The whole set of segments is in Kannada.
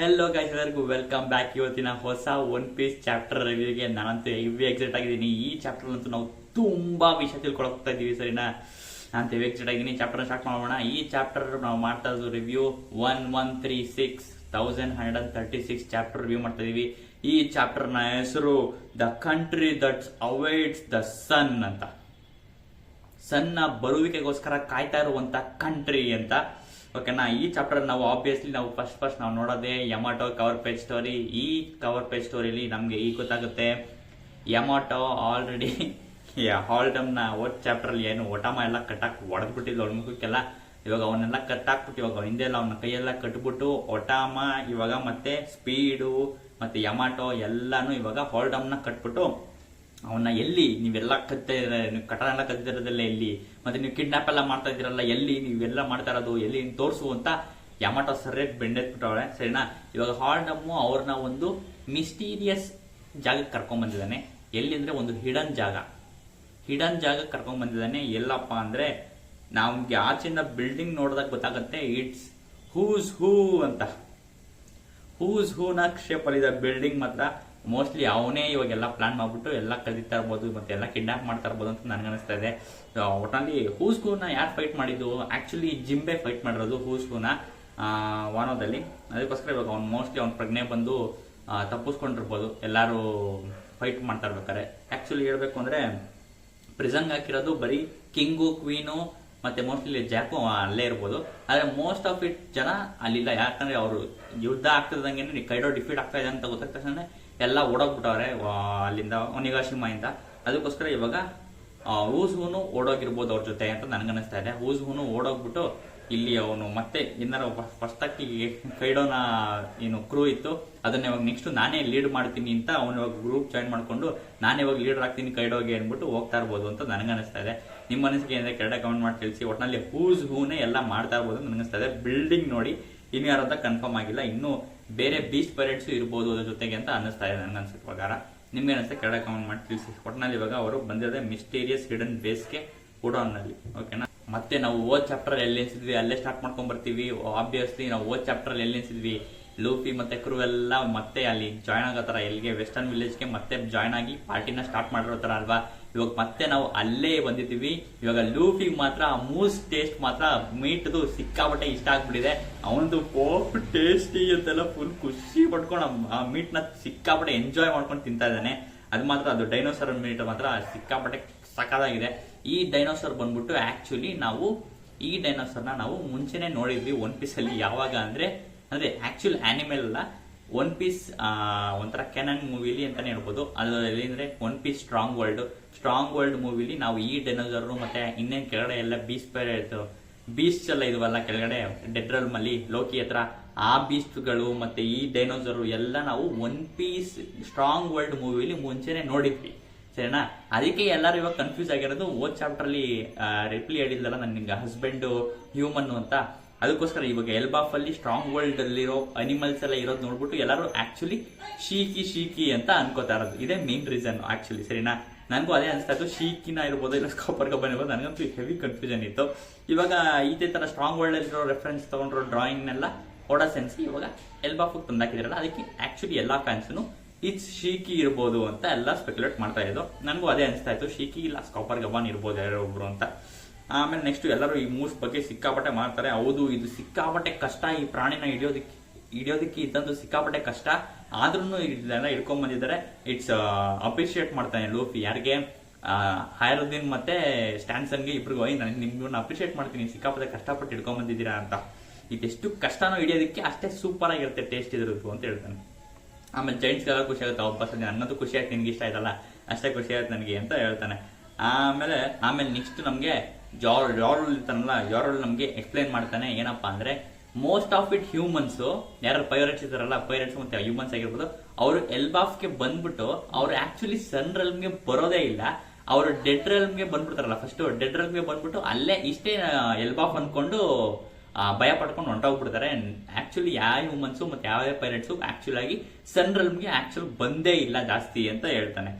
ಹೆಲೋ ಗೈಸ್, ಎಲ್ಲರಿಗೂ ವೆಲ್ಕಮ್ ಬ್ಯಾಕ್. ಇವತ್ತಿನ ಹೊಸ ಒನ್ ಪೀಸ್ ಚಾಪ್ಟರ್ ರಿವ್ಯೂಗೆ ನಾನಂತೂ ಹೆವಿ ಎಕ್ಸೈಟ್ ಆಗಿದ್ದೀನಿ. ಈ ಚಾಪ್ಟರ್ ಅಂತೂ ನಾವು ತುಂಬಾ ವಿಷಯ ತಿಳ್ಕೊಳಕ್ ಹೋಗ್ತಾ ಇದೀವಿ, ಸರಿನಾ? ನಾನಂತೂ ಹೆವಿ ಎಕ್ಸೈಟ್ ಆಗಿದ್ದೀನಿ. ಚಾಪ್ಟರ್ ಸ್ಟಾರ್ಟ್ ಮಾಡೋಣ. ಈ ಚಾಪ್ಟರ್ ನಾವು ಮಾಡ್ತಾ ಇರೋದು ರಿವ್ಯೂ 1136 ಚಾಪ್ಟರ್ ರಿವ್ಯೂ ಮಾಡ್ತಾ ಇದೀವಿ. ಈ ಚಾಪ್ಟರ್ ನ ಹೆಸರು ದ ಕಂಟ್ರಿ ದಟ್ಸ್ ಅವೈಟ್ಸ್ ದ ಸನ್ ಅಂತ. ಸನ್ನ ಬರುವಿಕೆಗೋಸ್ಕರ ಕಾಯ್ತಾ ಇರುವಂತ ಕಂಟ್ರಿ ಅಂತ. ಓಕೆನಾ? ಈ ಚಾಪ್ಟರ್ ನಾವು ಆಬ್ವಿಯಸ್ಲಿ ನಾವು ಫಸ್ಟ್ ನಾವು ನೋಡೋದೇ ಯಮಾಟೋ ಕವರ್ ಪೇಜ್ ಸ್ಟೋರಿ. ಈ ಕವರ್ ಪೇಜ್ ಸ್ಟೋರಿಲಿ ನಮ್ಗೆ ಈಗ ಗೊತ್ತಾಗುತ್ತೆ ಯಮಾಟೋ ಆಲ್ರೆಡಿ ಹಾಲ್ಡಮ್ ನ ಓಟ್ ಚಾಪ್ಟರ್ ಅಲ್ಲಿ ಏನು ಒಟಾಮ ಎಲ್ಲ ಕಟ್ಟಾಕ್ ಹೊಡೆದ್ಬಿಟ್ಟಿದ್ಲು ಅವಳ ಮುಖಕ್ಕೆಲ್ಲ. ಇವಾಗ ಅವನ್ನೆಲ್ಲ ಕಟ್ಟಾಕ್ಬಿಟ್ಟು ಇವಾಗ ಹಿಂದೆ ಎಲ್ಲ ಅವನ ಕೈಯೆಲ್ಲ ಕಟ್ಬಿಟ್ಟು ಒಟಾಮ ಇವಾಗ ಮತ್ತೆ ಸ್ಪೀಡು ಮತ್ತೆ ಯಮಾಟೋ ಎಲ್ಲಾನು ಇವಾಗ ಹಾಲ್ಡಮ್ ನ ಕಟ್ಬಿಟ್ಟು ಅವನ್ನ ಎಲ್ಲಿ ನೀವೆಲ್ಲ ನೀವು ಕಟನ ಎಲ್ಲ ಕತ್ತಿರೋದಲ್ಲ ಎಲ್ಲಿ, ಮತ್ತೆ ನೀವು ಕಿಡ್ನಾಪ್ ಎಲ್ಲ ಮಾಡ್ತಾ ಇದ್ದೀರಲ್ಲ ಎಲ್ಲಿ, ನೀವೆಲ್ಲ ಮಾಡ್ತಾ ಇರೋದು ಎಲ್ಲಿ ತೋರಿಸು ಅಂತ ಯಮಾಟೋ ಸರಿಯಾಗಿ ಬೆಂಡೆತ್ಬಿಟ್ಟವಳೆ, ಸರಿನಾ? ಇವಾಗ ಹಾಲ್ಡಮ್ಮು ಅವ್ರನ್ನ ಒಂದು ಮಿಸ್ಟೀರಿಯಸ್ ಜಾಗಕ್ಕೆ ಕರ್ಕೊಂಡ್ ಬಂದಿದ್ದಾನೆ. ಎಲ್ಲಿ ಅಂದ್ರೆ ಒಂದು ಹಿಡನ್ ಜಾಗ ಕರ್ಕೊಂಡ್ ಬಂದಿದ್ದಾನೆ. ಎಲ್ಲಪ್ಪ ಅಂದ್ರೆ ನಮ್ಗೆ ಆಚೆಯಿಂದ ಬಿಲ್ಡಿಂಗ್ ನೋಡಿದಾಗ ಗೊತ್ತಾಗುತ್ತೆ ಇಟ್ಸ್ ಹೂಸ್ ಹೂ ಅಂತ. ಹೂಸ್ ಹೂ ನ ಶೇಪ್ ಅಲ್ಲಿ ಬಿಲ್ಡಿಂಗ್ ಮಾತ್ರ ಮೋಸ್ಟ್ಲಿ ಅವನೇ ಇವಾಗೆಲ್ಲ ಪ್ಲಾನ್ ಮಾಡ್ಬಿಟ್ಟು ಎಲ್ಲ ಕದೀತಾ ಇರ್ಬೋದು ಮತ್ತೆ ಎಲ್ಲ ಕಿಡ್ನಾಪ್ ಮಾಡ್ತಾ ಇರ್ಬೋದು ಅಂತ ನನ್ಗನಿಸ್ತಾ ಇದೆ. ಒಟ್ಟಲ್ಲಿ ಹೂಸ್ ಹೂನ ಯಾರು ಫೈಟ್ ಮಾಡಿದ್ದು? ಆಕ್ಚುಲಿ ಜಿಂಬೆ ಫೈಟ್ ಮಾಡಿರೋದು ಹೂಸ್ ಹೂನ ವಾನೋದಲ್ಲಿ. ಅದಕ್ಕೋಸ್ಕರ ಇವಾಗ ಅವ್ನು ಮೋಸ್ಟ್ಲಿ ಅವ್ನ ಪ್ರಜ್ಞೆ ಬಂದು ತಪ್ಪಿಸ್ಕೊಂಡಿರ್ಬೋದು ಎಲ್ಲಾರು ಫೈಟ್ ಮಾಡ್ತಾ ಇರ್ಬೇಕಾರೆ. ಆಕ್ಚುಲಿ ಹೇಳ್ಬೇಕು ಅಂದ್ರೆ ಪ್ರಿಸನ್ ಹಾಕಿರೋದು ಬರೀ ಕಿಂಗು ಕ್ವೀನು ಮತ್ತೆ ಮೋಸ್ಟ್ಲಿ ಜಾಕು ಅಲ್ಲೇ ಇರ್ಬೋದು. ಆದ್ರೆ ಮೋಸ್ಟ್ ಆಫ್ ಇಟ್ ಜನ ಅಲ್ಲಿಲ್ಲ. ಯಾಕಂದ್ರೆ ಅವರು ಯುದ್ಧ ಆಗ್ತಿದಂಗೆ ಕೈಡೋ ಡಿಫೀಟ್ ಆಗ್ತಾ ಇದೆ ಅಂತ ಗೊತ್ತಾದ ತಕ್ಷಣ ಎಲ್ಲ ಓಡೋಗ್ಬಿಟ್ಟವ್ರೆ ಅಲ್ಲಿಂದ ಒನಿಗಾಶಿಮಾ ಇಂದ. ಅದಕ್ಕೋಸ್ಕರ ಇವಾಗ ಹೂಸ್ ಹೂನು ಓಡೋಗಿರ್ಬೋದು ಅವ್ರ ಜೊತೆ ಅಂತ ನನ್ಗನಿಸ್ತಾ ಇದೆ. ಹೂಸ್ ಹೂನು ಓಡೋಗ್ಬಿಟ್ಟು ಇಲ್ಲಿ ಅವನು ಮತ್ತೆ ಏನಾರ ಫಸ್ಟ್ ಆಗಿ ಕೈಡೋನ ಏನು ಕ್ರೂ ಇತ್ತು ಅದನ್ನ ಇವಾಗ ನೆಕ್ಸ್ಟ್ ನಾನೇ ಲೀಡ್ ಮಾಡ್ತೀನಿ ಅಂತ ಅವನು ಇವಾಗ ಗ್ರೂಪ್ ಜಾಯಿನ್ ಮಾಡ್ಕೊಂಡು ನಾನೇ ಇವಾಗ ಲೀಡರ್ ಆಗ್ತೀನಿ ಕೈಡೋಗೆ ಅನ್ಬಿಟ್ಟು ಹೋಗ್ತಾ ಇರ್ಬೋದು ಅಂತ ನನ್ಗನಿಸ್ತಾ ಇದೆ. ನಿಮ್ಮ ಅನಿಸಿಕೆ ಏನಿದೆ ಕೆಳಗಡೆ ಕಮೆಂಟ್ ಮಾಡಿ ತಿಳಿಸಿ. ಒಟ್ಟಿನಲ್ಲಿ ಹೂಸ್ ಹೂನೇ ಎಲ್ಲ ಮಾಡ್ತಾ ಇರ್ಬೋದು ಅಂತ ನನಗನಿಸ್ತಾ ಇದೆ. ಬಿಲ್ಡಿಂಗ್ ನೋಡಿ ಇನ್ನು ಯಾರಂತ ಕನ್ಫರ್ಮ್ ಆಗಿಲ್ಲ. ಇನ್ನು ಬೇರೆ ಬೀಸ್ಟ್ ಪೈರೇಟ್ಸ್ ಇರ್ಬೋದು ಅದ್ರ ಜೊತೆಗೆ ಅಂತ ಅನ್ನಿಸ್ತಾ ಇದೆ ನನ್ಗನ್ಸೋ ಪ್ರಕಾರ. ನಿಮ್ಗೆ ಅನಿಸುತ್ತೆ ಕೆಳಗಡೆ ಕಮೆಂಟ್ ಮಾಡಿ ತಿಳಿಸಿ. ಒಟ್ಟಿನಲ್ಲಿ ಇವಾಗ ಅವರು ಬಂದಿರೋದೇ ಮಿಸ್ಟೀರಿಯಸ್ ಹಿಡನ್ ಬೇಸ್ಗೆ ಉಡಾನ್ ನಲ್ಲಿ. ಓಕೆನಾ? ಮತ್ತೆ ನಾವು ಓದ್ ಚಾಪ್ಟರ್ ಎಲ್ಲಿ ಎನ್ಸಿದ್ವಿ ಅಲ್ಲೇ ಸ್ಟಾರ್ಟ್ ಮಾಡ್ಕೊಂಡ್ ಬರ್ತೀವಿ. ಆಬ್ವಿಯಸ್ಲಿ ನಾವು ಓದ್ ಚಾಪ್ಟರ್ ಎಲ್ಲಿ ಎನ್ಸಿದ್ವಿ ಲೂಫಿ ಮತ್ತೆ ಕ್ರೂ ಎಲ್ಲ ಮತ್ತೆ ಅಲ್ಲಿ ಜಾಯ್ನ್ ಆಗೋ ತರ ಎಲ್ಲಿಗೆ ವೆಸ್ಟರ್ನ್ ವಿಲೇಜ್ಗೆ ಮತ್ತೆ ಜಾಯ್ನ್ ಆಗಿ ಪಾರ್ಟಿನ ಸ್ಟಾರ್ಟ್ ಮಾಡಿರೋ ತರ ಅಲ್ವಾ. ಇವಾಗ ಮತ್ತೆ ನಾವು ಅಲ್ಲೇ ಬಂದಿದ್ದೀವಿ. ಇವಾಗ ಲೂಫಿ ಮಾತ್ರ ಮೂಸ್ ಟೇಸ್ಟ್ ಮಾತ್ರ ಮೀಟ್ದು ಸಿಕ್ಕಾಬಟ್ಟೆ ಇಷ್ಟ ಆಗ್ಬಿಟ್ಟಿದೆ. ಅವನದು ಪೋಪ್ ಟೇಸ್ಟಿ ಅಂತೆಲ್ಲ ಫುಲ್ ಖುಷಿ ಪಡ್ಕೊಂಡು ಆ ಮೀಟ್ ನ ಸಿಕ್ಕಾಬಟ್ಟೆ ಎಂಜಾಯ್ ಮಾಡ್ಕೊಂಡು ತಿಂತಾ ಇದ್ದಾನೆ. ಅದು ಮಾತ್ರ ಅದು ಡೈನೋಸರ್ ಮೀಟ್ ಮಾತ್ರ ಸಿಕ್ಕಾಪಟ್ಟೆ ಸಖತ್ತಾಗಿದೆ. ಈ ಡೈನೋಸರ್ ಬಂದ್ಬಿಟ್ಟು ಆಕ್ಚುಲಿ ನಾವು ಈ ಡೈನೋಸರ್ನ ನಾವು ಮುಂಚೆನೆ ನೋಡಿದ್ವಿ ಒನ್ ಪೀಸ್ ಅಲ್ಲಿ. ಯಾವಾಗ ಅಂದ್ರೆ ಆಕ್ಚುಲ್ ಆನಿಮಲ್ ಅಲ್ಲ, ಒನ್ ಪೀಸ್ ಒಂಥರ ಕೆನನ್ ಮೂವಿಲಿ ಅಂತಾನೆ ಹೇಳ್ಬೋದು. ಅದು ಅಂದ್ರೆ ಒನ್ ಪೀಸ್ ಸ್ಟ್ರಾಂಗ್ ವರ್ಲ್ಡ್ ಮೂವಿಲಿ ನಾವು ಈ ಡೈನೋಸರ್ ಮತ್ತೆ ಇನ್ನೇನ್ ಕೆಳಗಡೆ ಎಲ್ಲ ಬೀಸ್ಟ್ ಎಲ್ಲ ಇದುವಲ್ಲ ಕೆಳಗಡೆ ಡೆಡ್ ರಲ್ಮ್ ಅಲ್ಲಿ ಲೋಕಿ ಹತ್ರ ಆ ಬೀಸ್ಟ್ಗಳು ಮತ್ತೆ ಈ ಡೈನೋಸರ್ ಎಲ್ಲ ನಾವು ಒನ್ ಪೀಸ್ ಸ್ಟ್ರಾಂಗ್ ವರ್ಲ್ಡ್ ಮೂವಿಲಿ ಮುಂಚೆನೆ ನೋಡಿದ್ವಿ, ಸರಿನಾ? ಅದಕ್ಕೆ ಎಲ್ಲರೂ ಇವಾಗ ಕನ್ಫ್ಯೂಸ್ ಆಗಿರೋದು. ಓದ್ ಚಾಪ್ಟರ್ ಅಲ್ಲಿ ರಿಪ್ಲಿ ಹೇಳಿದ್ಲಲ್ಲ ನನಗೆ ಹಸ್ಬೆಂಡ್ ಹ್ಯೂಮನ್ ಅಂತ. ಅದಕ್ಕೋಸ್ಕರ ಇವಾಗ ಎಲ್ಬಾಫ್ ಅಲ್ಲಿ ಸ್ಟ್ರಾಂಗ್ ವರ್ಲ್ಡ್ ಅಲ್ಲಿರೋ ಅನಿಮಲ್ಸ್ ಎಲ್ಲ ಇರೋದು ನೋಡ್ಬಿಟ್ಟು ಎಲ್ಲರೂ ಆಕ್ಚುಲಿ ಶೀಕಿ ಅಂತ ಅನ್ಕೋತಾ ಇರೋದು. ಇದೇ ಮೇನ್ ರೀಸನ್ ಆಕ್ಚುಲಿ, ಸರಿನಾ? ನನಗೂ ಅದೇ ಅನಿಸ್ತಾ ಇತ್ತು, ಶೀಕಿನ ಇರ್ಬೋದು ಇಲ್ಲ ಕಾಪರ್ ಕಬ್ಬನ್ ಇರ್ಬೋದು. ನನಗಂತೂ ಹೆವಿ ಕನ್ಫ್ಯೂಷನ್ ಇತ್ತು. ಇವಾಗ ಇದೇ ತರ ಸ್ಟ್ರಾಂಗ್ ವರ್ಲ್ಡ್ ಅಲ್ಲಿರೋ ರೆಫರೆನ್ಸ್ ತಗೊಂಡ್ರೋ ಡ್ರಾಯಿಂಗ್ನೆಲ್ಲ ಓಡೋ ಸೆನ್ಸ್ ಇವಾಗ ಎಲ್ಬಾಫ್ ತಂದಾಕಿದಾರಲ್ಲ, ಅದಕ್ಕೆ ಆಕ್ಚುಲಿ ಎಲ್ಲಾ ಫ್ಯಾನ್ಸ್ನು ಇಟ್ಸ್ ಶೀಕಿ ಇರ್ಬೋದು ಅಂತ ಎಲ್ಲ ಸ್ಪೆಕ್ಯುಲೇಟ್ ಮಾಡ್ತಾ ಇದ್ದು. ನನಗೂ ಅದೇ ಅನಿಸ್ತಾ ಇತ್ತು, ಶೀಕಿ ಇಲ್ಲ ಕಾಪರ್ ಗಬಾನ್ ಇರ್ಬೋದು ಯಾರೋ ಒಬ್ರು ಅಂತ. ಆಮೇಲೆ ನೆಕ್ಸ್ಟ್ ಎಲ್ಲರೂ ಈ ಮೂವ್ಸ್ ಬಗ್ಗೆ ಸಿಕ್ಕಾಪಟ್ಟೆ ಮಾಡ್ತಾರೆ. ಹೌದು, ಇದು ಸಿಕ್ಕಾಪಟ್ಟೆ ಕಷ್ಟ. ಈ ಪ್ರಾಣಿನ ಹಿಡಿಯೋದಕ್ಕೆ ಇದ್ದಂದು ಸಿಕ್ಕಾಪಟ್ಟೆ ಕಷ್ಟ. ಆದ್ರೂ ಇದೆಲ್ಲ ಹಿಡ್ಕೊಂಡ್ ಬಂದಿದ್ದಾರೆ. ಇಟ್ಸ್ ಅಪ್ರಿಶಿಯೇಟ್ ಮಾಡ್ತಾನೆ ಲೂಫಿ. ಯಾರಿಗೆ? ಹೈರುದ್ದೀನ್ ಮತ್ತೆ ಸ್ಟ್ಯಾನ್ಸನ್ಗೆ ಇಬ್ರಿಗೂ ನಿಮ್ಗೆ ಅಪ್ರಿಶಿಯೇಟ್ ಮಾಡ್ತೀನಿ, ಸಿಕ್ಕಾಪಟ್ಟೆ ಕಷ್ಟಪಟ್ಟು ಹಿಡ್ಕೊಂಡ್ ಬಂದಿದ್ದೀರಾ ಅಂತ. ಇದೆಷ್ಟು ಕಷ್ಟನೋ ಹಿಡಿಯೋದಕ್ಕೆ ಅಷ್ಟೇ ಸೂಪರ್ ಆಗಿರುತ್ತೆ ಟೇಸ್ಟ್ ಇದ್ರದ್ದು ಅಂತ ಹೇಳ್ತಾನೆ. ಆಮೇಲೆ ಜೈಂಟ್ಸ್ಗೆಲ್ಲ ಖುಷಿ ಆಗುತ್ತೆ. ವಾಪಸ್ ಅನ್ನೋದು ಖುಷಿ ಆಯ್ತು, ನಿನ್ಗೆ ಇಷ್ಟ ಆಯ್ತಲ್ಲ ಅಷ್ಟೇ ಖುಷಿ ಆಯ್ತು ನನಗೆ ಅಂತ ಹೇಳ್ತಾನೆ. ಆಮೇಲೆ ನೆಕ್ಸ್ಟ್ ನಮ್ಗೆ ಜಾರೋಲ್ ಇರ್ತಾನಲ್ಲ, ಜಾರೋಲ್ ನಮ್ಗೆ ಎಕ್ಸ್ಪ್ಲೈನ್ ಮಾಡ್ತಾನೆ ಏನಪ್ಪಾ ಅಂದ್ರೆ ಮೋಸ್ಟ್ ಆಫ್ ಇಟ್ ಹ್ಯೂಮನ್ಸ್ ಯಾರು ಪೈರೇಟ್ಸ್ ಇದಾರಲ್ಲ, ಪೈರೇಟ್ಸ್ ಮತ್ತೆ ಹ್ಯೂಮನ್ಸ್ ಆಗಿರ್ಬೋದು, ಅವರು ಎಲ್ಬಾಫ್ಗೆ ಬಂದ್ಬಿಟ್ಟು ಅವ್ರು ಆಕ್ಚುಲಿ ಸನ್ ರಲ್ಮ್ಗೆ ಬರೋದೇ ಇಲ್ಲ. ಅವರು ಡೆಡ್ ರಲ್ಮ್ಗೆ ಬಂದ್ಬಿಡ್ತಾರಲ್ಲ, ಫಸ್ಟ್ ಡೆಡ್ ರಲ್ಮ್ಗೆ ಬಂದ್ಬಿಟ್ಟು ಅಲ್ಲೇ ಇಷ್ಟೇ ಎಲ್ಬಾಫ್ ಅನ್ಕೊಂಡು ಭಯ ಪಡ್ಕೊಂಡು ಹೊಂಟೋಗ್ಬಿಡ್ತಾರೆ. ಆಕ್ಚುಲಿ ಯಾವ ಹ್ಯೂಮನ್ಸು ಮತ್ತೆ ಯಾವುದೇ ಪೈರೇಟ್ಸು ಆಕ್ಚುಲ್ ಆಗಿ ಸನ್ ರಲ್ಮ್ಗೆ ಆಕ್ಚುಲ್ ಬಂದೇ ಇಲ್ಲ ಜಾಸ್ತಿ ಅಂತ ಹೇಳ್ತಾನೆ.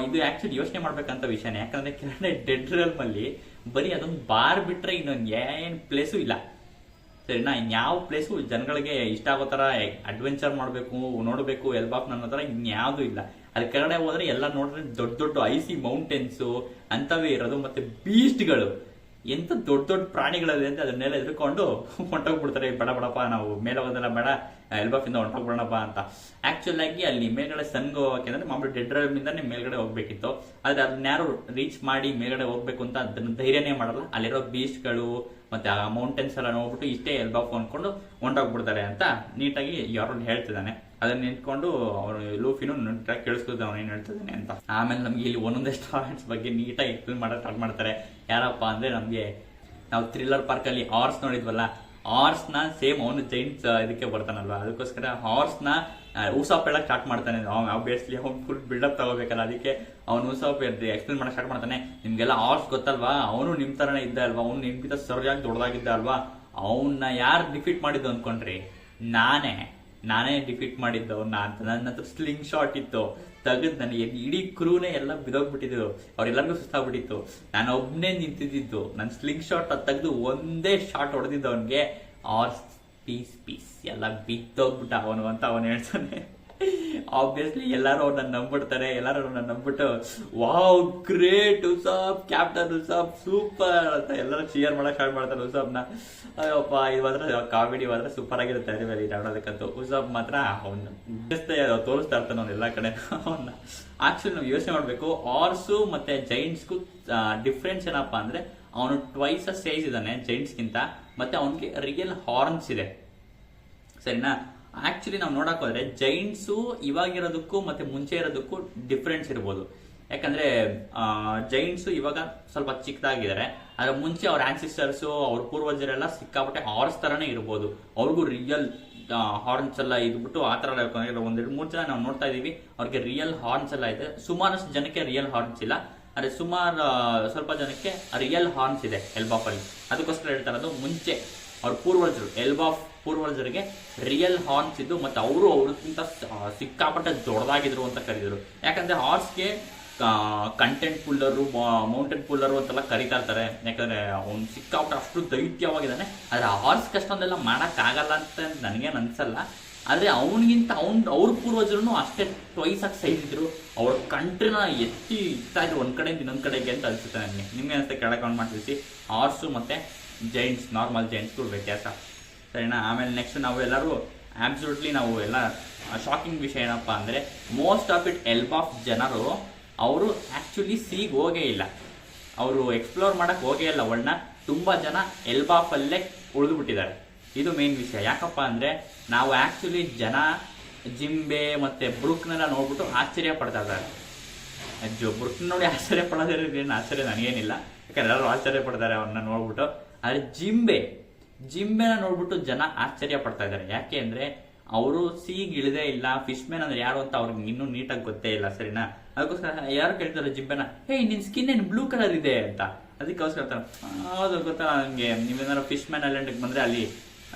ಇದು ಆಕ್ಚುಲಿ ಯೋಚನೆ ಮಾಡ್ಬೇಕಂತ ವಿಷಯನೇ. ಯಾಕಂದ್ರೆ ಕೆಳಗಡೆ ಡೆಡ್ ರಲ್ಮ್ ಅಲ್ಲಿ ಬರೀ ಅದೊಂದು ಬಾರ್ ಬಿಟ್ರೆ ಇನ್ನೊಂದು ಏನ್ ಪ್ಲೇಸು ಇಲ್ಲ. ಸರಿನಾ. ಇನ್ಯಾವ ಪ್ಲೇಸು ಜನಗಳಿಗೆ ಇಷ್ಟ ಆಗೋ ತರ ಅಡ್ವೆಂಚರ್ ಮಾಡಬೇಕು ನೋಡಬೇಕು ಎಲ್ಬಾಫ್ ನನ್ನ ಹತ್ರ ಇನ್ಯಾವುದು ಇಲ್ಲ. ಅಲ್ಲಿ ಕೆಳಗಡೆ ಹೋದ್ರೆ ಎಲ್ಲ ನೋಡಿದ್ರೆ ದೊಡ್ಡ ದೊಡ್ಡ ಐಸಿ ಮೌಂಟೇನ್ಸ್ ಅಂತವೇ ಇರೋದು, ಮತ್ತೆ ಬೀಸ್ಟ್ಗಳು, ಎಂತ ದೊಡ್ಡ ದೊಡ್ಡ ಪ್ರಾಣಿಗಳಿದೆ ಅಂತ ಅದನ್ನೆಲ್ಲ ಎದುರ್ಕೊಂಡು ಹೊಂಟೋಗ್ಬಿಡ್ತಾರೆ. ಬೇಡ ಬೇಡಪ್ಪ ನಾವು ಮೇಲೆ ಹೋಗೋದೆಲ್ಲ ಬೇಡ, ಎಲ್ಬಾಫ್ ಇಂದ ಹೊಂಟೋಗ್ಬಿಡೋಣಪ್ಪ ಅಂತ. ಆಕ್ಚುಲ್ ಆಗಿ ಅಲ್ಲಿ ಮೇಲ್ಗಡೆ ಸನ್ಗೆ ಹೋಗಕ್ಕೆ ಅಂದ್ರೆ ಮಾಮೂಲಿ ಡೆಡ್ ಡ್ರೈವ್ ಮೇಲ್ಗಡೆ ಹೋಗ್ಬೇಕಿತ್ತು. ಆದ್ರೆ ಅದನ್ನ ಯಾರು ರೀಚ್ ಮಾಡಿ ಮೇಲ್ಗಡೆ ಹೋಗ್ಬೇಕು ಅಂತ ಅದನ್ನ ಧೈರ್ಯನೇ ಮಾಡಲ್ಲ. ಅಲ್ಲಿರೋ ಬೀಚ್ಗಳು ಮತ್ತೆ ಆ ಮೌಂಟೇನ್ಸ್ ಎಲ್ಲ ನೋಡ್ಬಿಟ್ಟು ಇಷ್ಟೇ ಎಲ್ಬಾಫ್ ಅನ್ಕೊಂಡು ಹೊಂಟೋಗ್ಬಿಡ್ತಾರೆ ಅಂತ ನೀಟಾಗಿ ಯಾರು ಹೇಳ್ತಿದ್ದಾನೆ. ಅದನ್ನ ನಿಂತ್ಕೊಂಡು ಅವನು ಲೂಫಿನೂ ನೀಟಾಗಿ ಕೇಳಿಸ್ಕೊತ ಅವನು ಏನ್ ಹೇಳ್ತಿದ್ದಾನೆ ಅಂತ. ಆಮೇಲೆ ನಮ್ಗೆ ಇಲ್ಲಿ ಒಂದೊಂದೇ ಸ್ಟಾರ್ಟ್ಸ್ ಬಗ್ಗೆ ನೀಟಾಗಿ ಎಕ್ಸ್ಪ್ಲೇನ್ ಮಾಡಕ್ ಸ್ಟಾರ್ಟ್ ಮಾಡ್ತಾರೆ. ಯಾರಪ್ಪ ಅಂದ್ರೆ ನಮ್ಗೆ ನಾವು ಥ್ರಿಲ್ಲರ್ ಪಾರ್ಕ್ ಅಲ್ಲಿ ಹಾರ್ಸ್ ನೋಡಿದ್ವಲ್ಲ, ಹಾರ್ಸ್ ನ ಸೇಮ್ ಅವನು ಜೈಂಟ್ಸ್ ಇದಕ್ಕೆ ಬರ್ತಾನಲ್ವಾ, ಅದಕ್ಕೋಸ್ಕರ ಹಾರ್ಸ್ ನ ಊಸಾಪ್ ಹೇಳಕ್ ಸ್ಟಾರ್ಟ್ ಮಾಡ್ತಾನೆ. ಆಬ್ವಿಯಸ್ಲಿ ಅವ್ನು ಫುಲ್ ಬಿಲ್ಡಪ್ ತಗೋಬೇಕಲ್ಲ, ಅದಕ್ಕೆ ಅವ್ನು ಊಸಾಪ್ ಎಕ್ಸ್ಪ್ಲೇನ್ ಮಾಡಕ್ ಸ್ಟಾರ್ಟ್ ಮಾಡ್ತಾನೆ. ನಿಮ್ಗೆಲ್ಲ ಹಾರ್ಸ್ ಗೊತ್ತಲ್ವಾ, ಅವನು ನಿಮ್ ತರನೇ ಇದ್ದ ಅಲ್ವಾ, ಅವ್ನು ನಿಮ್ಗಿಂತ ಸರಿಯಾಗಿ ದೊಡ್ಡದಾಗಿದ್ದ ಅಲ್ವಾ, ಅವನ್ನ ಯಾರು ಡಿಫೀಟ್ ಮಾಡಿದ್ದು ಅನ್ಕೊಂಡ್ರಿ, ನಾನೇ ಡಿಫೀಟ್ ಮಾಡಿದ್ದು ಅವ್ನ ಅಂತ. ನನ್ನ ಹತ್ರ ಸ್ಲಿಂಗ್ ಶಾಟ್ ಇತ್ತು, ತೆಗೆದ್ ನನಗೆ ಇಡೀ ಕ್ರೂನೇ ಎಲ್ಲ ಬಿದೋಗ್ಬಿಟ್ಟಿದ್ರು, ಅವ್ರೆಲ್ಲರಿಗೂ ಸುಸ್ತಾಗ್ಬಿಟ್ಟಿತ್ತು, ನಾನು ಒಬ್ನೇ ನಿಂತಿದ್ದು. ನನ್ನ ಸ್ಲಿಂಗ್ ಶಾಟ್ ತೆಗೆದು ಒಂದೇ ಶಾಟ್ ಹೊಡೆದಿದ್ದು ಅವನ್ಗೆ, ಆರ್ಸ್ ಪೀಸ್ ಎಲ್ಲ ಬಿದ್ದೋಗ್ಬಿಟ್ಟ ಅವನು ಅಂತ ಅವನು ಹೇಳ್ತಾನೆ. ಆಬ್ವಿಯಸ್ಲಿ ಎಲ್ಲಾರು ಅವ್ರನ್ನ ನಂಬಿಡ್ತಾರೆ. ಎಲ್ಲಾರು ಅವ್ರನ್ನ ನಂಬಿಟ್ಟು ವಾವ್ ಗ್ರೇಟ್ ಉಸಾಬ್, ಕ್ಯಾಪ್ಟನ್ ಉಸಾಬ್ ಸೂಪರ್ ಅಂತ ಎಲ್ಲರೂ ಚಿಯರ್ ಮಾಡಕ್ ಸ್ಟಾರ್ಟ್ ಮಾಡ್ತಾರೆ ಉಸಾಬ್ನ. ಅಯ್ಯಪ್ಪ ಇದು ಮಾತ್ರ ಕಾಮಿಡಿ ಮಾತ್ರ ಸೂಪರ್ ಆಗಿರುತ್ತೆ. ಅದೇ ಮೇಲೆ ಆಡೋದಕ್ಕಂತೂ ಉಸಾಬ್ ಮಾತ್ರ ಅವ್ನು ತೋರಿಸ್ತಾ ಇರ್ತಾನೆ ಅವ್ನು ಎಲ್ಲಾ ಕಡೆ ಅವನ್ನ. ಆಕ್ಚುಲಿ ನಾವು ಯೋಚನೆ ಮಾಡ್ಬೇಕು, ಹಾರ್ಸು ಮತ್ತೆ ಜೈಂಟ್ಸ್ಗೂ ಡಿಫ್ರೆನ್ಸ್ ಏನಪ್ಪಾ ಅಂದ್ರೆ ಅವನು ಟ್ವೈಸ್ ಸೈಜ್ ಇದ್ದಾನೆ ಜೈಂಟ್ಸ್ಗಿಂತ, ಮತ್ತೆ ಅವನಿಗೆ ರಿಯಲ್ ಹಾರ್ನ್ಸ್ ಇದೆ, ಸರಿನಾ. ಆಕ್ಚುಲಿ ನಾವು ನೋಡಕ್ ಹೋದ್ರೆ ಜೈಂಟ್ಸು ಇವಾಗಿರೋದಕ್ಕೂ ಮತ್ತೆ ಮುಂಚೆ ಇರೋದಕ್ಕೂ ಡಿಫ್ರೆನ್ಸ್ ಇರ್ಬೋದು. ಯಾಕಂದ್ರೆ ಜೈಂಟ್ಸು ಇವಾಗ ಸ್ವಲ್ಪ ಚಿಕ್ಕದಾಗಿದ್ದಾರೆ, ಆದ್ರೆ ಮುಂಚೆ ಅವ್ರ ಆನ್ಸಿಸ್ಟರ್ಸ್ ಅವ್ರ ಪೂರ್ವಜರೆಲ್ಲ ಸಿಕ್ಕಾಪಟ್ಟೆ ಹಾರ್ಸ್ ತರನೇ ಇರ್ಬೋದು. ಅವ್ರಿಗೂ ರಿಯಲ್ ಹಾರ್ನ್ಸ್ ಎಲ್ಲ ಇದ್ಬಿಟ್ಟು ಆತರ ಒಂದೆರಡು ಮೂರು ಜನ ನಾವು ನೋಡ್ತಾ ಇದೀವಿ, ಅವ್ರಿಗೆ ರಿಯಲ್ ಹಾರ್ನ್ಸ್ ಎಲ್ಲ ಇದೆ. ಸುಮಾರಷ್ಟು ಜನಕ್ಕೆ ರಿಯಲ್ ಹಾರ್ನ್ಸ್ ಇಲ್ಲ, ಆದ್ರೆ ಸ್ವಲ್ಪ ಜನಕ್ಕೆ ರಿಯಲ್ ಹಾರ್ನ್ಸ್ ಇದೆ ಎಲ್ಬಾಫ್ ಅಲ್ಲಿ. ಅದಕ್ಕೋಸ್ಕರ ಹೇಳ್ತಾ ಇರೋದು, ಮುಂಚೆ ಅವ್ರ ಪೂರ್ವಜರು ಎಲ್ಬಾಫ್ ಪೂರ್ವಜರಿಗೆ ರಿಯಲ್ ಹಾರ್ನ್ಸ್ ಇದ್ದು, ಮತ್ತೆ ಅವರು ಅವ್ರಕ್ಕಿಂತ ಸಿಕ್ಕಾಪಟ್ಟೆ ದೊಡ್ಡದಾಗಿದ್ರು ಅಂತ ಕರೀದ್ರು. ಯಾಕಂದ್ರೆ ಹಾರ್ಸ್ಗೆ ಕಂಟೆಂಟ್ ಪುಲ್ಲರು, ಮೌಂಟೇನ್ ಪುಲ್ಲರು ಅಂತೆಲ್ಲ ಕರೀತಾ ಇರ್ತಾರೆ. ಯಾಕಂದ್ರೆ ಅವ್ನು ಸಿಕ್ಕಾಪಟ್ಟೆ ಅಷ್ಟು ದೈತ್ಯವಾಗಿದ್ದಾನೆ. ಆದ್ರೆ ಹಾರ್ಸ್ ಕಷ್ಟೊಂದೆಲ್ಲ ಮಾಡಕ್ ಆಗಲ್ಲ ಅಂತ ನನಗೇನು ಅನ್ಸಲ್ಲ. ಆದ್ರೆ ಅವನಿಗಿಂತ ಅವ್ರ ಪೂರ್ವಜರು ಅಷ್ಟೇ ಟ್ವೈಸ್ ಆಗಿ ಸೈಜ್ ಇದ್ರು. ಅವ್ರ ಕಂಟ್ರಿನ ಎತ್ತಿ ಇರ್ತಾ ಇದ್ರು ಒಂದ್ ಕಡೆಯಿಂದ ಇನ್ನೊಂದ್ ಕಡೆಗೆ ಅಂತ ಅನ್ಸುತ್ತೆ ನನಗೆ. ನಿಮ್ಗೆ ಅನ್ಸುತ್ತೆ ಕೆಳಗೆ ಮಾಡ್ತಿಸಿ ಹಾರ್ಸು ಮತ್ತೆ ಜೈಂಟ್ಸ್, ನಾರ್ಮಲ್ ಜೈಂಟ್ಸ್ಗೂ ವ್ಯತ್ಯಾಸ, ಸರಿನಾ. ಆಮೇಲೆ ನೆಕ್ಸ್ಟ್ ನಾವು ಎಲ್ಲರೂ ಆಬ್ಸಲ್ಯೂಟ್ಲಿ ನಾವು ಎಲ್ಲ ಶಾಕಿಂಗ್ ವಿಷಯ ಏನಪ್ಪಾ ಅಂದ್ರೆ, ಮೋಸ್ಟ್ ಆಫ್ ಇಟ್ ಎಲ್ಬಾಫ್ ಜನರು ಅವರು ಆಕ್ಚುಲಿ ಸೀಗ್ ಹೋಗೇ ಇಲ್ಲ, ಅವರು ಎಕ್ಸ್ಪ್ಲೋರ್ ಮಾಡಕ್ ಹೋಗೇ ಇಲ್ಲ ಒಳ್ಳ. ತುಂಬಾ ಜನ ಎಲ್ಬಾಫ್ ಅಲ್ಲೇ ಉಳಿದು ಬಿಟ್ಟಿದ್ದಾರೆ. ಇದು ಮೇನ್ ವಿಷಯ. ಯಾಕಪ್ಪ ಅಂದ್ರೆ ನಾವು ಆಕ್ಚುಲಿ ಜನ ಜಿಂಬೆ ಮತ್ತೆ ಬ್ರೂಕ್ನೆಲ್ಲ ನೋಡ್ಬಿಟ್ಟು ಆಶ್ಚರ್ಯ ಪಡ್ತಾ ಇದ್ದಾರೆ. ಬ್ರೂಕ್ ನೋಡಿ ಆಶ್ಚರ್ಯ ಪಡೋದೇನು ಆಶ್ಚರ್ಯ ನನಗೇನಿಲ್ಲ, ಯಾಕಂದ್ರೆ ಎಲ್ಲರೂ ಆಶ್ಚರ್ಯ ಪಡ್ತಾರೆ ಅವ್ರನ್ನ ನೋಡ್ಬಿಟ್ಟು. ಆದ್ರೆ ಜಿಂಬೆನ ನೋಡ್ಬಿಟ್ಟು ಜನ ಆಶ್ಚರ್ಯ ಪಡ್ತಾ ಇದ್ದಾರೆ. ಯಾಕೆ ಅಂದ್ರೆ ಅವರು ಸೀಗ್ ಇಳಿದೇ ಇಲ್ಲ. ಫಿಶ್ ಮ್ಯಾನ್ ಅಂದ್ರೆ ಯಾರು ಅಂತ ಅವ್ರಿಗೆ ಇನ್ನೂ ನೀಟಾಗಿ ಗೊತ್ತೇ ಇಲ್ಲ, ಸರಿನಾ. ಅದಕ್ಕೋಸ್ಕರ ಯಾರು ಕೇಳ್ತಾರೆ ಜಿಂಬೆನ, ಹೇ ನಿನ್ ಸ್ಕಿನ್ ಏನು ಬ್ಲೂ ಕಲರ್ ಇದೆ ಅಂತ. ಅದಕ್ಕೋಸ್ಕರ ಹೌದು ಗೊತ್ತಾ ನನಗೆ, ನೀವೇನಾದ್ರು ಫಿಶ್ ಮ್ಯಾನ್ ಐಲ್ಯಾಂಡ್ ಬಂದ್ರೆ ಅಲ್ಲಿ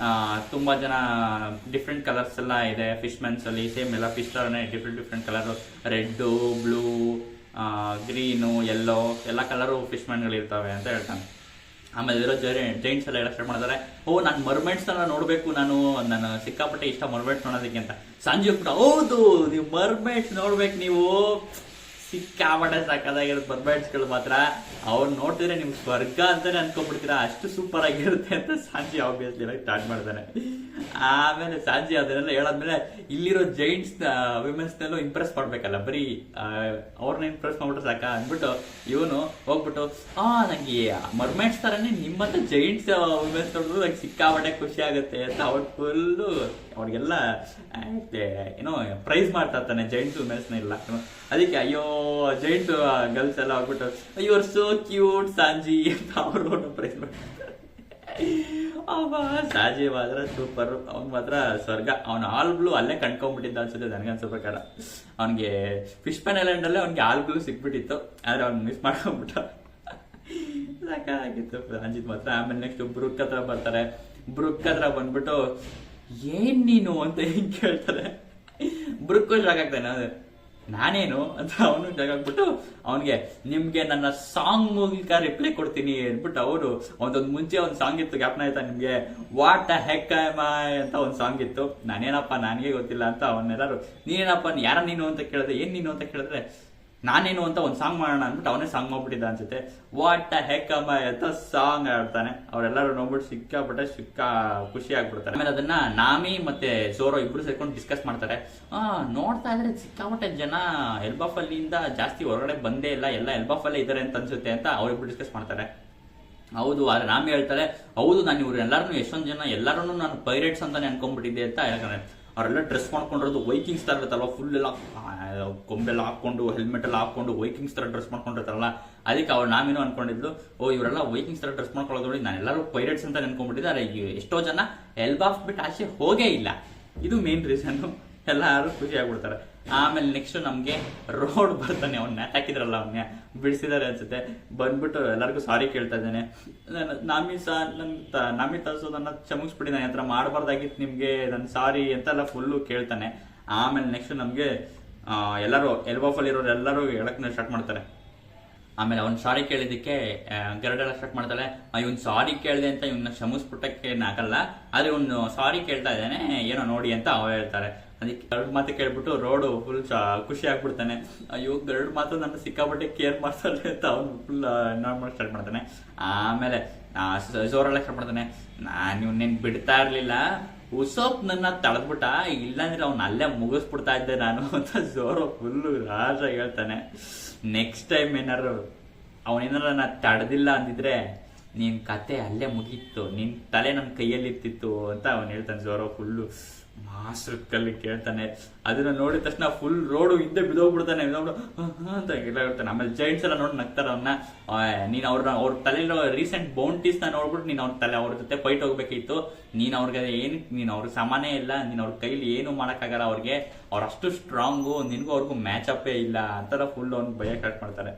ತುಂಬಾ ಜನ ಡಿಫ್ರೆಂಟ್ ಕಲರ್ಸ್ ಎಲ್ಲ ಇದೆ ಫಿಶ್ ಮ್ಯಾನ್ಸ್ ಅಲ್ಲಿ. ಸೇಮ್ ಎಲ್ಲ ಫಿಶ್ ತರನೇ different colour, red, blue, green, yellow ಎಲ್ಲ ಕಲರು ಫಿಶ್ ಮ್ಯಾನ್ಗಳು ಇರ್ತವೆ ಅಂತ ಹೇಳ್ತಾನೆ. ಆಮೇಲೆ ಇರೋ ಜೈಂಟ್ಸ್ ಎಲ್ಲ ಸ್ಟಾರ್ಟ್ ಮಾಡ್ತಾರೆ, ನಾನು ಮರ್ಮೆಂಟ್ಸ್ ಎಲ್ಲ ನೋಡ್ಬೇಕು, ನಾನು ಸಿಕ್ಕಾಪಟ್ಟೆ ಇಷ್ಟ ಮರ್ಮೆಂಟ್ಸ್ ನೋಡೋದಕ್ಕೆ ಅಂತ. ಸಂಜೆ ಹೋಗ್ಬಿಟ್ಟು ಹೌದು ನೀವು ಮರ್ಮೆಂಟ್ಸ್ ನೋಡ್ಬೇಕು, ನೀವು ಸಿಕ್ಕಾಪಟ್ಟೆ ಸಾಕಾಗಿರುತ್ತೆ ಮರ್ಮೆಂಟ್ಸ್ಗಳು ಮಾತ್ರ. ಅವ್ರು ನೋಡ್ತಿದ್ರೆ ನಿಮ್ಗೆ ಸ್ವರ್ಗ ಅಂತಾನೆ ಅನ್ಕೊಂಡ್ಬಿಡ್ತೀರಾ, ಅಷ್ಟು ಸೂಪರ್ ಆಗಿರುತ್ತೆ ಅಂತ ಸಾಂಜಿ ಆಬ್ವಿಯಸ್ಲಿ ಸ್ಟಾರ್ಟ್ ಮಾಡ್ತಾನೆ. ಆಮೇಲೆ ಸಾಂಜಿ ಅದನ್ನೆಲ್ಲ ಹೇಳಾದ್ಮೇಲೆ ಇಲ್ಲಿರೋ ಜೈಂಟ್ಸ್ ವಿಮೆನ್ಸ್ನೆಲ್ಲೂ ಇಂಪ್ರೆಸ್ ಮಾಡ್ಬೇಕಲ್ಲ, ಬರೀ ಅವ್ರನ್ನ ಇಂಪ್ರೆಸ್ ಮಾಡ್ಬಿಟ್ರೆ ಸಾಕ ಅಂದ್ಬಿಟ್ಟು ಇವನು ಹೋಗ್ಬಿಟ್ಟು ನಂಗೆ ಮರ್ಮೆಂಟ್ಸ್ ತರನೇ ನಿಮ್ಮಂತ ಜೈಂಟ್ಸ್ ವಿಮೆನ್ಸ್ ನೋಡಿದ್ರು ನಂಗೆ ಸಿಕ್ಕಾಪಟ್ಟೆ ಖುಷಿ ಆಗುತ್ತೆ ಅಂತ ಅವ್ರು ಫುಲ್ಲು ಅವ್ರಿಗೆಲ್ಲ ಏನೋ ಪ್ರೈಸ್ ಮಾಡ್ತಾ ಇರ್ತಾನೆ ಜೈಂಟ್ಸ್ ವಿಮೆನ್ಸ್ನ ಇಲ್ಲ. ಅದಕ್ಕೆ ಅಯ್ಯೋ ಜೈಂಟ್ ಗರ್ಲ್ಸ್ ಎಲ್ಲ ಹೋಗ್ಬಿಟ್ಟು ಅಯ್ಯೋ ಸೋ ಕ್ಯೂಟ್ ಸಾಂಜಿ ಅಂತ ಅವರು ಪ್ರೈಸ್ ಮಾಡ್ತಾರೆ. ಸಾಜಿ ಮಾತ್ರ ಸೂಪರ್, ಅವ್ನ್ ಮಾತ್ರ ಸ್ವರ್ಗ. ಅವ್ನು ಆಲ್ ಬ್ಲೂ ಅಲ್ಲೇ ಕಂಡ್ಕೊಂಡ್ಬಿಟ್ಟಿದ್ದ ಅನ್ಸುತ್ತೆ ನನ್ಗನ್ಸೋ ಪ್ರಕಾರ. ಅವ್ನಿಗೆ ಫಿಶ್ ಮ್ಯಾನ್ ಐಲ್ಯಾಂಡ್ ಅಲ್ಲೇ ಅವ್ನಿಗೆ ಆಲ್ ಬ್ಲೂ ಸಿಕ್ಬಿಟ್ಟಿತ್ತು, ಆದ್ರೆ ಅವ್ನು ಮಿಸ್ ಮಾಡ್ಕೊಂಡ್ಬಿಟ್ಟ. ಸಾಕಾಗಿತ್ತು ಸಾಂಜಿತ್ ಮಾತ್ರ. ಆಮೇಲೆ ನೆಕ್ಸ್ಟ್ ಬ್ರುಕ್ ಹತ್ರ ಬರ್ತಾರೆ. ಬ್ರುಕ್ ಹತ್ರ ಬಂದ್ಬಿಟ್ಟು ಏನ್ ನೀನು ಅಂತ ಹಿಂಗ್ ಕೇಳ್ತಾರೆ. ಬ್ರುಕ್ ಶಾಕ್ ಆಗ್ತಾನೆ, ನಾನೇನು ಅಂತ ಅವನು ಜಾಗ್ಬಿಟ್ಟು ಅವನಿಗೆ ನಿಮ್ಗೆ ನನ್ನ ಸಾಂಗ್ ಮೂಲಕ ರಿಪ್ಲೈ ಕೊಡ್ತೀನಿ ಅಂದ್ಬಿಟ್ಟು ಅವರು ಒಂದೊಂದು ಮುಂಚೆ ಒಂದು ಸಾಂಗ್ ಇತ್ತು, ಜ್ಞಾಪನ ಆಯ್ತಾ ನಿಮ್ಗೆ, ವಾಟ್ ದ ಹೆಕ್ ಆಮ್ ಐ ಅಂತ ಒಂದು ಸಾಂಗ್ ಇತ್ತು. ನಾನೇನಪ್ಪ ನನಗೆ ಗೊತ್ತಿಲ್ಲ ಅಂತ ಅವನ್ನೆಲ್ಲರೂ ನೀನೇನಪ್ಪ ಯಾರ ನೀನು ಅಂತ ಕೇಳಿದ್ರೆ, ಏನ್ ನೀನು ಅಂತ ಕೇಳಿದ್ರೆ ನಾನೇನು ಅಂತ ಒಂದು ಸಾಂಗ್ ಮಾಡೋಣ ಅಂದ್ಬಿಟ್ಟು ಅವನೇ ಸಾಂಗ್ ಮಾಡ್ಬಿಟ್ಟಿದ್ದ ಅನ್ಸುತ್ತೆ. ವಾಟ್ ದ ಹೆಕ್ ಆಮ್ ಐ ಅಂತ ಸಾಂಗ್ ಆಡ್ತಾನೆ. ಅವರೆಲ್ಲರೂ ನೋಡ್ಬಿಟ್ಟು ಖುಷಿ ಆಗ್ಬಿಡ್ತಾರೆ. ಆಮೇಲೆ ಅದನ್ನ ನಾಮಿ ಮತ್ತೆ ಝೋರೋ ಇಬ್ರು ಸೇರ್ಕೊಂಡು ಡಿಸ್ಕಸ್ ಮಾಡ್ತಾರೆ. ನೋಡ್ತಾ ಇದ್ರೆ ಸಿಕ್ಕಾಪಟ್ಟೆ ಜನ ಎಲ್ಬಾಫ್ ಅಲ್ಲಿಂದ ಜಾಸ್ತಿ ಹೊರಗಡೆ ಬಂದೇ ಇಲ್ಲ, ಎಲ್ಲ ಎಲ್ಬಾಫ್ ಅಲ್ಲೇ ಇದಾರೆ ಅಂತ ಅನ್ಸುತ್ತೆ ಅಂತ ಅವರಿಬ್ರು ಡಿಸ್ಕಸ್ ಮಾಡ್ತಾರೆ. ಹೌದು, ಆದ್ರೆ ನಾಮಿ ಹೇಳ್ತಾರೆ ಹೌದು ನಾನು ಇವ್ರು ಎಲ್ಲಾರು ಎಷ್ಟೊಂದು ಜನ ಎಲ್ಲರೂ ನಾನು ಪೈರೇಟ್ಸ್ ಅಂತಾನೆ ಅನ್ಕೊಂಡ್ಬಿಟ್ಟಿದ್ದೆ ಅಂತ ಹೇಳ್ತಾರೆ. ಅವರೆಲ್ಲ ಡ್ರೆಸ್ ಮಾಡ್ಕೊಂಡಿರೋದು ವೈಕಿಂಗ್ಸ್ ತರ ಇರುತ್ತಲ್ವ, ಫುಲ್ ಎಲ್ಲ ಕೊಂಬೆಲ್ಲ ಹಾಕೊಂಡು ಹೆಲ್ಮೆಟ್ ಎಲ್ಲ ಹಾಕೊಂಡು ವೈಕಿಂಗ್ಸ್ ತರ ಡ್ರೆಸ್ ಮಾಡ್ಕೊಂಡಿರ್ತಾರಲ್ಲ, ಅದಕ್ಕೆ ಅವ್ರು ನಾವೇನೋ ಅನ್ಕೊಂಡಿದ್ಲು, ಇವರೆಲ್ಲ ವೈಕಿಂಗ್ಸ್ ತರ ಡ್ರೆಸ್ ಮಾಡ್ಕೊಳ್ಳೋದು ನೋಡಿ ನಾನು ಎಲ್ಲರೂ ಪೈರೇಟ್ಸ್ ಅಂತ ಅನ್ಕೊಂಡ್ಬಿಟ್ಟಿದ್ದಾರೆ. ಎಷ್ಟೋ ಜನ ಎಲ್ಬಾಫ್ ಬಿಟ್ಟು ಆಚೆ ಹೋಗೇ ಇಲ್ಲ, ಇದು ಮೇನ್ ರೀಸನ್. ಎಲ್ಲಾರು ಖುಷಿ ಆಗ್ಬಿಡ್ತಾರೆ. ಆಮೇಲೆ ನೆಕ್ಸ್ಟ್ ನಮ್ಗೆ ರೋಡ್ ಬರ್ತಾನೆ, ಅವ್ನ ಹಾಕಿದ್ರಲ್ಲ ಅವನ್ನೇ ಬಿಡಿಸಿದಾರೆ ಅನ್ಸುತ್ತೆ. ಬಂದ್ಬಿಟ್ಟು ಎಲ್ಲರಿಗೂ ಸಾರಿ ಕೇಳ್ತಾ ಇದ್ದಾನೆ. ನಾಮಿ ತಲ್ಸೋ ನನ್ನ ಕ್ಷಮಿಸ್ಬಿಡಿ, ನನ್ನ ಹತ್ರ ಮಾಡಬಾರ್ದಾಗಿತ್ತು ನಿಮ್ಗೆ, ನನ್ನ ಸಾರಿ ಅಂತೆಲ್ಲ ಫುಲ್ಲು ಕೇಳ್ತಾನೆ. ಆಮೇಲೆ ನೆಕ್ಸ್ಟ್ ನಮ್ಗೆ ಎಲ್ಲರೂ ಎಲ್ಬಾಫ್ ಅಲ್ಲಿ ಇರೋರು ಎಲ್ಲರೂ ಹೇಳಕ್ ಸ್ಟಾರ್ಟ್ ಮಾಡ್ತಾರೆ. ಆಮೇಲೆ ಅವ್ನು ಸಾರಿ ಕೇಳಿದಕ್ಕೆ ಗರಡೆಲ್ಲ ಸ್ಟಾರ್ಟ್ ಮಾಡ್ತಾಳೆ. ಇವ್ನು ಸಾರಿ ಕೇಳಿದೆ ಅಂತ ಇವನ್ನ ಕ್ಷಮಿಸ್ಬಿಟ್ಟಕ್ಕೆ ಆಗಲ್ಲ, ಆದ್ರೆ ಇವ್ನು ಸಾರಿ ಕೇಳ್ತಾ ಇದ್ದಾನೆ ಏನೋ ನೋಡಿ ಅಂತ ಅವ ಹೇಳ್ತಾರೆ. ಅದಕ್ಕೆ ಗರಡ್ ಮಾತು ಕೇಳ್ಬಿಟ್ಟು ರೋಡು ಫುಲ್ ಖುಷಿ ಆಗ್ಬಿಡ್ತಾನೆ. ಅಯ್ಯೋ ಗರಡ್ ಮಾತು ನನ್ನ ಸಿಕ್ಕಾಪಟ್ಟೆ ಕೇರ್ ಮಾಡ್ತಾರೆ ಅಂತ ಅವ್ನು ಫುಲ್ ನಾರ್ಮಲ್ ಸ್ಟಾರ್ಟ್ ಮಾಡ್ತಾನೆ. ಆಮೇಲೆ ಝೋರೆಲ್ಲ ಸ್ಟಾರ್ಟ್ ಮಾಡ್ತಾನೆ, ನೀವು ನೆನ್ ಬಿಡ್ತಾ ಇರ್ಲಿಲ್ಲ, ಉಸೋಪ್ ನನ್ನ ತಡೆದ್ಬಿಟ್ಟ, ಇಲ್ಲಾಂದ್ರೆ ಅವ್ನು ಅಲ್ಲೇ ಮುಗಿಸ್ಬಿಡ್ತಾ ಇದ್ದೆ ನಾನು ಅಂತ ಝೋರೋ ಫುಲ್ಲು ರಾಜ ಹೇಳ್ತಾನೆ. ನೆಕ್ಸ್ಟ್ ಟೈಮ್ ಅವನೇನಾರ ನಾ ತಡೆದಿಲ್ಲ ಅಂದಿದ್ರೆ ನಿನ್ ಕತೆ ಅಲ್ಲೇ ಮುಗೀತು, ನಿನ್ ತಲೆ ನನ್ನ ಕೈಯಲ್ಲಿ ಇರ್ತಿತ್ತು ಅಂತ ಅವನು ಹೇಳ್ತಾನೆ. ಝೋರೋ ಫುಲ್ಲು ಮಾಸ್ಟರ್ಕಲ್ಲಿ ಕೇಳ್ತಾನೆ. ಅದನ್ನ ನೋಡಿದ ತಕ್ಷಣ ಫುಲ್ ರೋಡು ಹಿಂದೆ ಬಿದೋಗ್ಬಿಡ್ತಾನೆ ಅಂತ ಹೇಳ್ತಾನೆ. ಆಮೇಲೆ ಜೈಂಟ್ಸ್ ಎಲ್ಲ ನೋಡಿ ನಗ್ತಾರ ಅವನ್ನ. ನೀನ್ ಅವ್ರ ತಲೆಯಲ್ಲಿರೋ ರೀಸೆಂಟ್ ಬೌಂಟೀಸ್ ನ ನೋಡ್ಬಿಟ್ಟು ನೀನ್ ಅವ್ರ ಜೊತೆ ಫೈಟ್ ಹೋಗ್ಬೇಕಿತ್ತು, ನೀನ್ ಅವ್ರಿಗೆ ನೀನ್ ಅವ್ರಿಗೆ ಸಮಾನೇ ಇಲ್ಲ, ನೀನ್ ಅವ್ರ ಕೈಲಿ ಏನು ಮಾಡಕ್ಕಾಗಲ್ಲ, ಅವ್ರಿಗೆ ಅವ್ರ ಅಷ್ಟು ಸ್ಟ್ರಾಂಗು, ನಿನ್ಗೂ ಅವ್ರಿಗೂ ಮ್ಯಾಚ್ ಅಪ್ಪೇ ಇಲ್ಲ ಅಂತೆಲ್ಲ ಫುಲ್ ಅವ್ನು ಭಯ ಸ್ಟಾರ್ಟ್ ಮಾಡ್ತಾರೆ.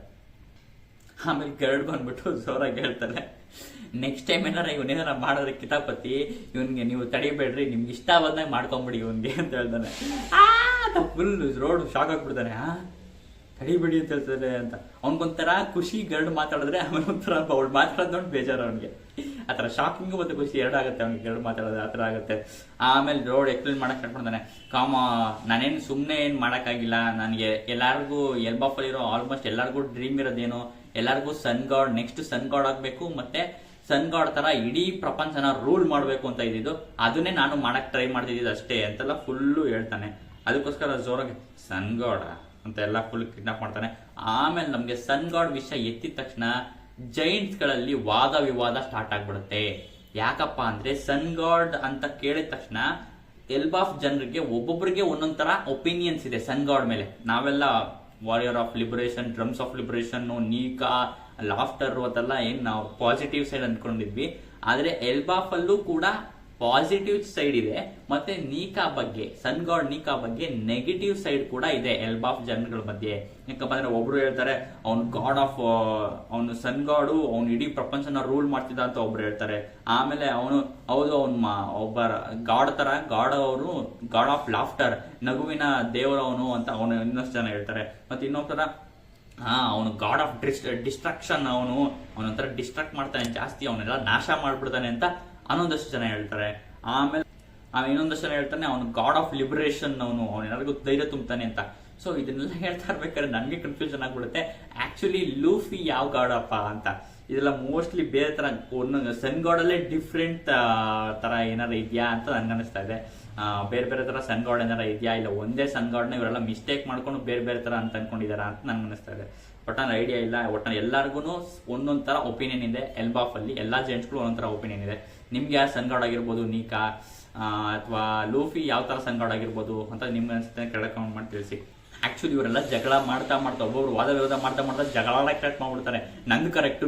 ಆಮೇಲೆ ಗರಡ್ ಬಂದ್ಬಿಟ್ಟು ಜೋರಾಗಿ ಹೇಳ್ತಾರೆ, ನೆಕ್ಸ್ಟ್ ಟೈಮ್ ಇವನೇನಾರ ಮಾಡಿದ್ರೆ ಕಿತಾಪತಿ ಇವನ್ಗೆ ನೀವು ತಡಿಬೇಡ್ರಿ, ನಿಮ್ಗೆ ಇಷ್ಟ ಬಂದಾಗ ಮಾಡ್ಕೊಂಬಿಡಿ ಇವನ್ಗೆ ಅಂತ ಹೇಳ್ತಾನೆ. ಫುಲ್ ರೋಡ್ ಶಾಕ್ ಆಗ್ಬಿಡ್ತಾನೆ. ತಡಿಬೇಡಿ ಅಂತ ಹೇಳ್ತಾರೆ ಅಂತ ಅವ್ನಿಗೊಂಥರ ಖುಷಿ. ಗರಡ್ ಮಾತಾಡಿದ್ರೆ ಆಮೇಲೆ ಒಂಥರ ಅವ್ಳು ಮಾತಾಡೋದು ನೋಡಿ ಬೇಜಾರು ಅವನಿಗೆ. ಆತರ ಶಾಕಿಂಗು ಮತ್ತೆ ಖುಷಿ ಎರಡಾಗುತ್ತೆ ಅವ್ನಿಗೆ, ಗರಡ್ ಮಾತಾಡೋದು ಆತರ ಆಗುತ್ತೆ. ಆಮೇಲೆ ರೋಡ್ ಎಕ್ಸ್ಪ್ಲೇನ್ ಮಾಡಕ್ ಸ್ಟಾರ್ಟ್ ಮಾಡ್ತಾನೆ. ನಾನೇನು ಸುಮ್ಮನೆ ಏನು ಮಾಡೋಕ್ಕಾಗಿಲ್ಲ, ನನಗೆ ಎಲ್ಲಾರ್ಗೂ ಎಲ್ಬಾಫ್ ಅಲ್ಲಿರೋ ಆಲ್ಮೋಸ್ಟ್ ಎಲ್ಲಾರ್ಗೂ ಡ್ರೀಮ್ ಇರೋದೇನು, ಎಲ್ಲಾರ್ಗೂ ಸನ್ ಗಾಡ್, ನೆಕ್ಸ್ಟ್ ಸನ್ ಗಾಡ್ ಆಗ್ಬೇಕು, ಮತ್ತೆ ಸನ್ ಗಾಡ್ ತರ ಇಡೀ ಪ್ರಪಂಚನ ರೂಲ್ ಮಾಡ್ಬೇಕು ಅಂತ ಇದ್ದಿದ್ದು, ಅದನ್ನೇ ನಾನು ಮಾಡಕ್ ಟ್ರೈ ಮಾಡ್ತಿದ್ದಿದ್ದು ಅಷ್ಟೇ ಅಂತೆಲ್ಲ ಫುಲ್ಲು ಹೇಳ್ತಾನೆ. ಅದಕ್ಕೋಸ್ಕರ ಜೋರಾಗಿ ಸನ್ ಗಾಡ್ ಅಂತ ಎಲ್ಲ ಫುಲ್ ಕಿಡ್ನಾಪ್ ಮಾಡ್ತಾನೆ. ಆಮೇಲೆ ನಮ್ಗೆ ಸನ್ ಗಾಡ್ ವಿಷಯ ಎತ್ತಿದ ತಕ್ಷಣ ಜೈಂಟ್ಸ್ ಗಳಲ್ಲಿ ವಾದ ವಿವಾದ ಸ್ಟಾರ್ಟ್ ಆಗ್ಬಿಡುತ್ತೆ. ಯಾಕಪ್ಪ ಅಂದ್ರೆ ಸನ್ ಗಾಡ್ ಅಂತ ಕೇಳಿದ ತಕ್ಷಣ ಎಲ್ಬಾಫ್ ಜನರಿಗೆ ಒಬ್ಬೊಬ್ಬರಿಗೆ ಒಂದೊಂದ್ ತರ ಒಪಿನಿಯನ್ಸ್ ಇದೆ ಸನ್ ಗಾಡ್ ಮೇಲೆ. ನಾವೆಲ್ಲ warrior of liberation, drums of liberation, Nika, laughter ಅದೆಲ್ಲ ಏನ್ ನಾವು ಪಾಸಿಟಿವ್ ಸೈಡ್ ಅನ್ಕೊಂಡಿದ್ವಿ. ಆದ್ರೆ ಎಲ್ಬಾಫ್ ಅಲ್ಲೂ ಕೂಡ ಪಾಸಿಟಿವ್ ಸೈಡ್ ಇದೆ, ಮತ್ತೆ ನೀಕಾ ಬಗ್ಗೆ, ಸನ್ ಗಾಡ್ ನೀಕಾ ಬಗ್ಗೆ ನೆಗೆಟಿವ್ ಸೈಡ್ ಕೂಡ ಇದೆ ಎಲ್ಬಾಫ್ ಜನಗಳ ಮಧ್ಯೆ. ಯಾಕಪ್ಪ ಅಂದ್ರೆ ಒಬ್ರು ಹೇಳ್ತಾರೆ ಅವ್ನು ಗಾಡ್ ಆಫ್, ಅವನು ಸನ್ ಗಾಡು, ಅವ್ನು ಇಡೀ ಪ್ರಪಂಚನ ರೂಲ್ ಮಾಡ್ತಿದ್ದ ಅಂತ ಒಬ್ರು ಹೇಳ್ತಾರೆ. ಆಮೇಲೆ ಅವನು ಹೌದು ಒಬ್ಬ ಗಾಡ್ ತರ, ಅವರು ಗಾಡ್ ಆಫ್ ಲಾಫ್ಟರ್, ನಗುವಿನ ದೇವರವನು ಅಂತ ಅವನು ಇನ್ನಷ್ಟು ಜನ ಹೇಳ್ತಾರೆ. ಮತ್ತೆ ಇನ್ನೊಬ್ಬರ ಅವನು ಗಾಡ್ ಆಫ್ ಡಿಸ್ಟ್ರಕ್ಷನ್, ಅವನೊಂಥರ ಡಿಸ್ಟ್ರಾಕ್ಟ್ ಮಾಡ್ತಾನೆ ಜಾಸ್ತಿ, ಅವನ್ನೆಲ್ಲ ನಾಶ ಮಾಡ್ಬಿಡ್ತಾನೆ ಅಂತ ಅನ್ನೊಂದಷ್ಟು ಜನ ಹೇಳ್ತಾರೆ. ಆಮೇಲೆ ಇನ್ನೊಂದಷ್ಟು ಜನ ಹೇಳ್ತಾನೆ ಅವನು ಗಾಡ್ ಆಫ್ ಲಿಬರೇಷನ್, ಅವನೆಲ್ಲರಿಗೂ ಧೈರ್ಯ ತುಂಬ್ತಾನೆ ಅಂತ. ಸೊ ಇದನ್ನೆಲ್ಲ ಹೇಳ್ತಾ ಇರ್ಬೇಕಾದ್ರೆ ನನ್ಗೆ ಕನ್ಫ್ಯೂಷನ್ ಆಗ್ಬಿಡುತ್ತೆ, ಆಕ್ಚುಲಿ ಲೂಫಿ ಯಾವ ಗಾಡ್ ಅಪ್ಪ ಅಂತ. ಇದೆಲ್ಲ ಮೋಸ್ಟ್ಲಿ ಬೇರೆ ತರ ಒಂದೊಂದು ಸನ್ ಗಾಡ್ ಅಲ್ಲೇ ಡಿಫ್ರೆಂಟ್ ತರ ಏನಾರ ಇದೆಯಾ ಅಂತ ನನ್ಗೆ ಅನಿಸ್ತಾ ಇದೆ. ಬೇರೆ ಬೇರೆ ತರ ಸನ್ ಗಾಡ್ ಏನಾರ ಇದೆಯಾ, ಇಲ್ಲ ಒಂದೇ ಸನ್ ಗಾಡ್ನ ಇವರೆಲ್ಲ ಮಿಸ್ಟೇಕ್ ಮಾಡ್ಕೊಂಡು ಬೇರೆ ಬೇರೆ ತರ ಅಂತ ಅನ್ಕೊಂಡಿದಾರ ಅಂತ ನನ್ಗೆ ಅನಿಸ್ತಾ ಇದೆ. ಒಟ್ಟಾನ ಐಡಿಯಾ ಇಲ್ಲ. ಒಟ್ಟಾನ ಎಲ್ಲರಿಗೂ ಒಂದೊಂದ್ ತರ ಒಪಿನಿಯನ್ ಇದೆ ಎಲ್ಬಾಫ್ ಅಲ್ಲಿ, ಎಲ್ಲಾ ಜೆಂಟ್ಸ್ಗಳು ಒಂದೊಂದ್ ತರ ಒಪಿನಿಯನ್ ಇದೆ. ನಿಮ್ಗೆ ಯಾವ ಸನ್ ಗಾಡ್ ಆಗಿರ್ಬೋದು, ನೀಕಾ ಅಥವಾ ಲೂಫಿ ಯಾವ ತರ ಸನ್ ಗಾಡ್ ಆಗಿರ್ಬೋದು ಅಂತ ನಿಮ್ಗೆ ಅನ್ಸುತ್ತೆ ಕೆಳಗೆ ಕಮೆಂಟ್ ಮಾಡಿ ತಿಳಿಸಿ. ಆಕ್ಚುಲಿ ಇವರೆಲ್ಲ ಜಗಳ ಮಾಡ್ತಾ ಒಬ್ಬೊಬ್ರು ವಾದ ವಿರೋಧ ಮಾಡ್ತಾ ಜಗಳ ಕರೆಕ್ಟ್ ಮಾಡ್ಬಿಡ್ತಾರೆ. ನಂದು ಕರೆಕ್ಟು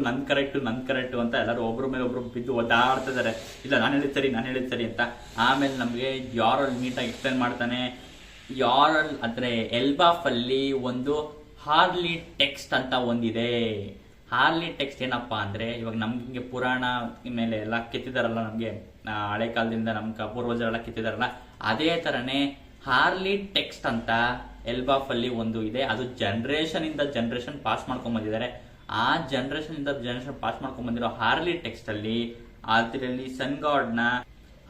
ಅಂತ ಎಲ್ಲರೂ ಒಬ್ರ ಮೇಲೆ ಒಬ್ರು ಬಿದ್ದು ಒದ್ದಾಡ್ತಿದ್ದಾರೆ. ಇಲ್ಲ ನಾನು ಹೇಳಿದ್ ಸರಿ ಅಂತ. ಆಮೇಲೆ ನಮ್ಗೆ ಯಾರಲ್ ನೀಟಾಗಿ ಎಕ್ಸ್ಪ್ಲೇನ್ ಮಾಡ್ತಾನೆ. ಯಾರಲ್ ಅಂದ್ರೆ ಎಲ್ಬಾಫ್ ಅಲ್ಲಿ ಒಂದು ಹಾರ್ಲಿ ಟೆಕ್ಸ್ಟ್ ಅಂತ ಒಂದಿದೆ. ಹಾರ್ಲಿ ಟೆಕ್ಸ್ಟ್ ಏನಪ್ಪಾ ಅಂದ್ರೆ, ಇವಾಗ ನಮ್ಗೆ ಪುರಾಣ ಮೇಲೆ ಎಲ್ಲ ಕೆತ್ತಿದಾರಲ್ಲ, ನಮ್ಗೆ ಹಳೆ ಕಾಲದಿಂದ ನಮ್ಗೆ ಪೂರ್ವಜರೆಲ್ಲ ಕೆತ್ತಿದಾರಲ್ಲ, ಅದೇ ತರನೇ ಹಾರ್ಲಿ ಟೆಕ್ಸ್ಟ್ ಅಂತ ಎಲ್ಬಾಫ್ ಅಲ್ಲಿ ಒಂದು ಇದೆ, ಅದು ಜನರೇಷನ್ ಇಂದ ಜನರೇಷನ್ ಪಾಸ್ ಮಾಡ್ಕೊಂಡ್ ಬಂದಿದ್ದಾರೆ. ಆ ಜನರೇಷನ್ ಇಂದ ಜನರೇಷನ್ ಪಾಸ್ ಮಾಡ್ಕೊಂಡ್ ಬಂದಿರೋ ಹಾರ್ಲಿ ಟೆಕ್ಸ್ಟ್ ಅಲ್ಲಿ ಅದರಲ್ಲಿ ಸನ್ ಗಾಡ್ ನ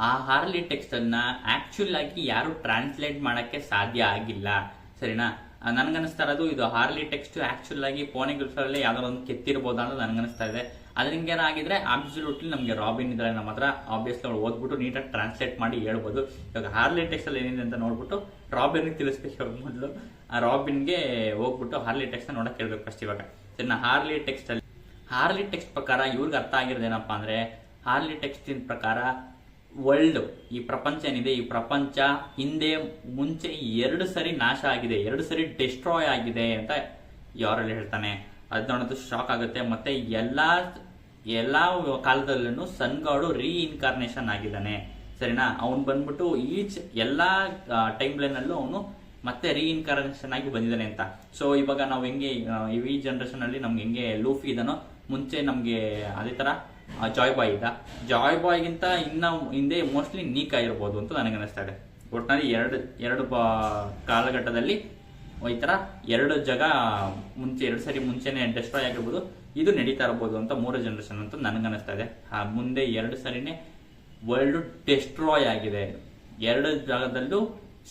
ಆ ಹಾರ್ಲಿ ಟೆಕ್ಸ್ಟ್ ಅನ್ನ ಆಕ್ಚುಲ್ ಆಗಿ ಯಾರು ಟ್ರಾನ್ಸ್ಲೇಟ್ ಮಾಡಕ್ಕೆ ಸಾಧ್ಯ ಆಗಿಲ್ಲ. ಸರಿನಾ? ನನ್ಗನ್ನಿಸ್ತಾ ಇರೋದು ಇದು ಹಾರ್ಲಿ ಟೆಕ್ಸ್ಟ್ ಆಕ್ಚುಲ್ ಆಗಿ ಪೋನಿಗ್ರಿಫಲ್ಲಿ ಯಾವ್ದಾದ್ರು ಒಂದು ಕೆತ್ತಿರ್ಬೋದ ಅಂತ ನನ್ಗನ್ನಿಸ್ತಾ ಇದೆ. ಅದ್ರ ಹಿಂಗೇನಾಗಿದ್ರೆ ಅಬ್ಸಲ್ಯೂಟ್ಲಿ ನಮಗೆ ರಾಬಿನ್ ಇದ್ರೆ ನಮ್ಮ ಹತ್ರ ಆಬ್ವಿಯಸ್ಲಿ ಅವ್ರು ಓದ್ಬಿಟ್ಟು ನೀಟಾಗಿ ಟ್ರಾನ್ಸ್ಲೇಟ್ ಮಾಡಿ ಹೇಳ್ಬೋದು. ಇವಾಗ ಹಾರ್ಲಿ ಟೆಕ್ಸ್ಟ್ ಅಲ್ಲಿ ಏನಿದೆ ಅಂತ ನೋಡ್ಬಿಟ್ಟು ರಾಬಿನ್ ತಿಳಿಸ್ಬೇಕು. ಇವಾಗ ಮೊದಲು ಆ ರಾಬಿನ್ಗೆ ಹೋಗ್ಬಿಟ್ಟು ಹಾರ್ಲಿ ಟೆಕ್ಸ್ಟ್ ನೋಡಕ್ ಹೇಳ್ಬೇಕು ಫಸ್ಟ್. ಇವಾಗ ಸರಿನಾ? ಹಾರ್ಲಿ ಟೆಕ್ಸ್ಟ್ ಪ್ರಕಾರ ಇವ್ರಿಗೆ ಅರ್ಥ ಆಗಿರೋದೇನಪ್ಪಾ ಅಂದ್ರೆ, ಹಾರ್ಲಿ ಟೆಕ್ಸ್ಟ್ ಪ್ರಕಾರ ವರ್ಲ್ಡ್, ಈ ಪ್ರಪಂಚ ಏನಿದೆ, ಈ ಪ್ರಪಂಚ ಮುಂಚೆ 2 ಸರಿ ನಾಶ ಆಗಿದೆ, 2 ಸರಿ ಡಿಸ್ಟ್ರಾಯ್ ಆಗಿದೆ ಅಂತ ಯಾರಲ್ಲಿ ಹೇಳ್ತಾನೆ. ಅದ್ ನೋಡೋದು ಶಾಕ್ ಆಗುತ್ತೆ. ಮತ್ತೆ ಎಲ್ಲಾ ಕಾಲದಲ್ಲೂ ಸನ್ ಗಾಡು ರೀಇನ್ಕಾರ್ನೇಷನ್ ಆಗಿದ್ದಾನೆ. ಸರಿನಾ? ಅವ್ನು ಬಂದ್ಬಿಟ್ಟು ಎಲ್ಲಾ ಟೈಮ್ ಲೈನ್ ಅಲ್ಲೂ ಅವನು ಮತ್ತೆ ರೀಇನ್ಕಾರ್ನೇಷನ್ ಆಗಿ ಬಂದಿದ್ದಾನೆ ಅಂತ. ಸೊ ಇವಾಗ ನಾವು ಹೆಂಗೆ ಈ ಜನರೇಷನ್ ಅಲ್ಲಿ ನಮ್ಗೆ ಹೆಂಗೆ ಲೂಫಿ ಇದನೋ, ಮುಂಚೆ ನಮ್ಗೆ ಅದೇ ತರ ಜಾಯ್ ಬಾಯ್ ಇದ್ದ. ಜಾಯ್ ಬಾಯ್ಗಿಂತ ಇನ್ನ ಹಿಂದೆ ಮೋಸ್ಟ್ಲಿ ನೀಕಾ ಇರ್ಬೋದು ಅಂತ ನನಗೆ ಅನಿಸ್ತಾ ಇದೆ. ಒಟ್ಟಿನಲ್ಲಿ ಎರಡು ಕಾಲಘಟ್ಟದಲ್ಲಿ ಈ ತರ 2 ಜಾಗ ಮುಂಚೆ 2 ಸರಿ ಮುಂಚೆನೆ ಡೆಸ್ಟ್ರಾಯ್ ಆಗಿರ್ಬೋದು, ಇದು ನಡೀತಾ ಇರಬಹುದು ಅಂತ 3 ಜನರೇಷನ್ ಅಂತ ನನಗನ್ನಿಸ್ತಾ ಇದೆ. ಮುಂದೆ 2 ಸರಿನೇ ವರ್ಲ್ಡ್ ಡೆಸ್ಟ್ರಾಯ್ ಆಗಿದೆ. 2 ಜಾಗದಲ್ಲೂ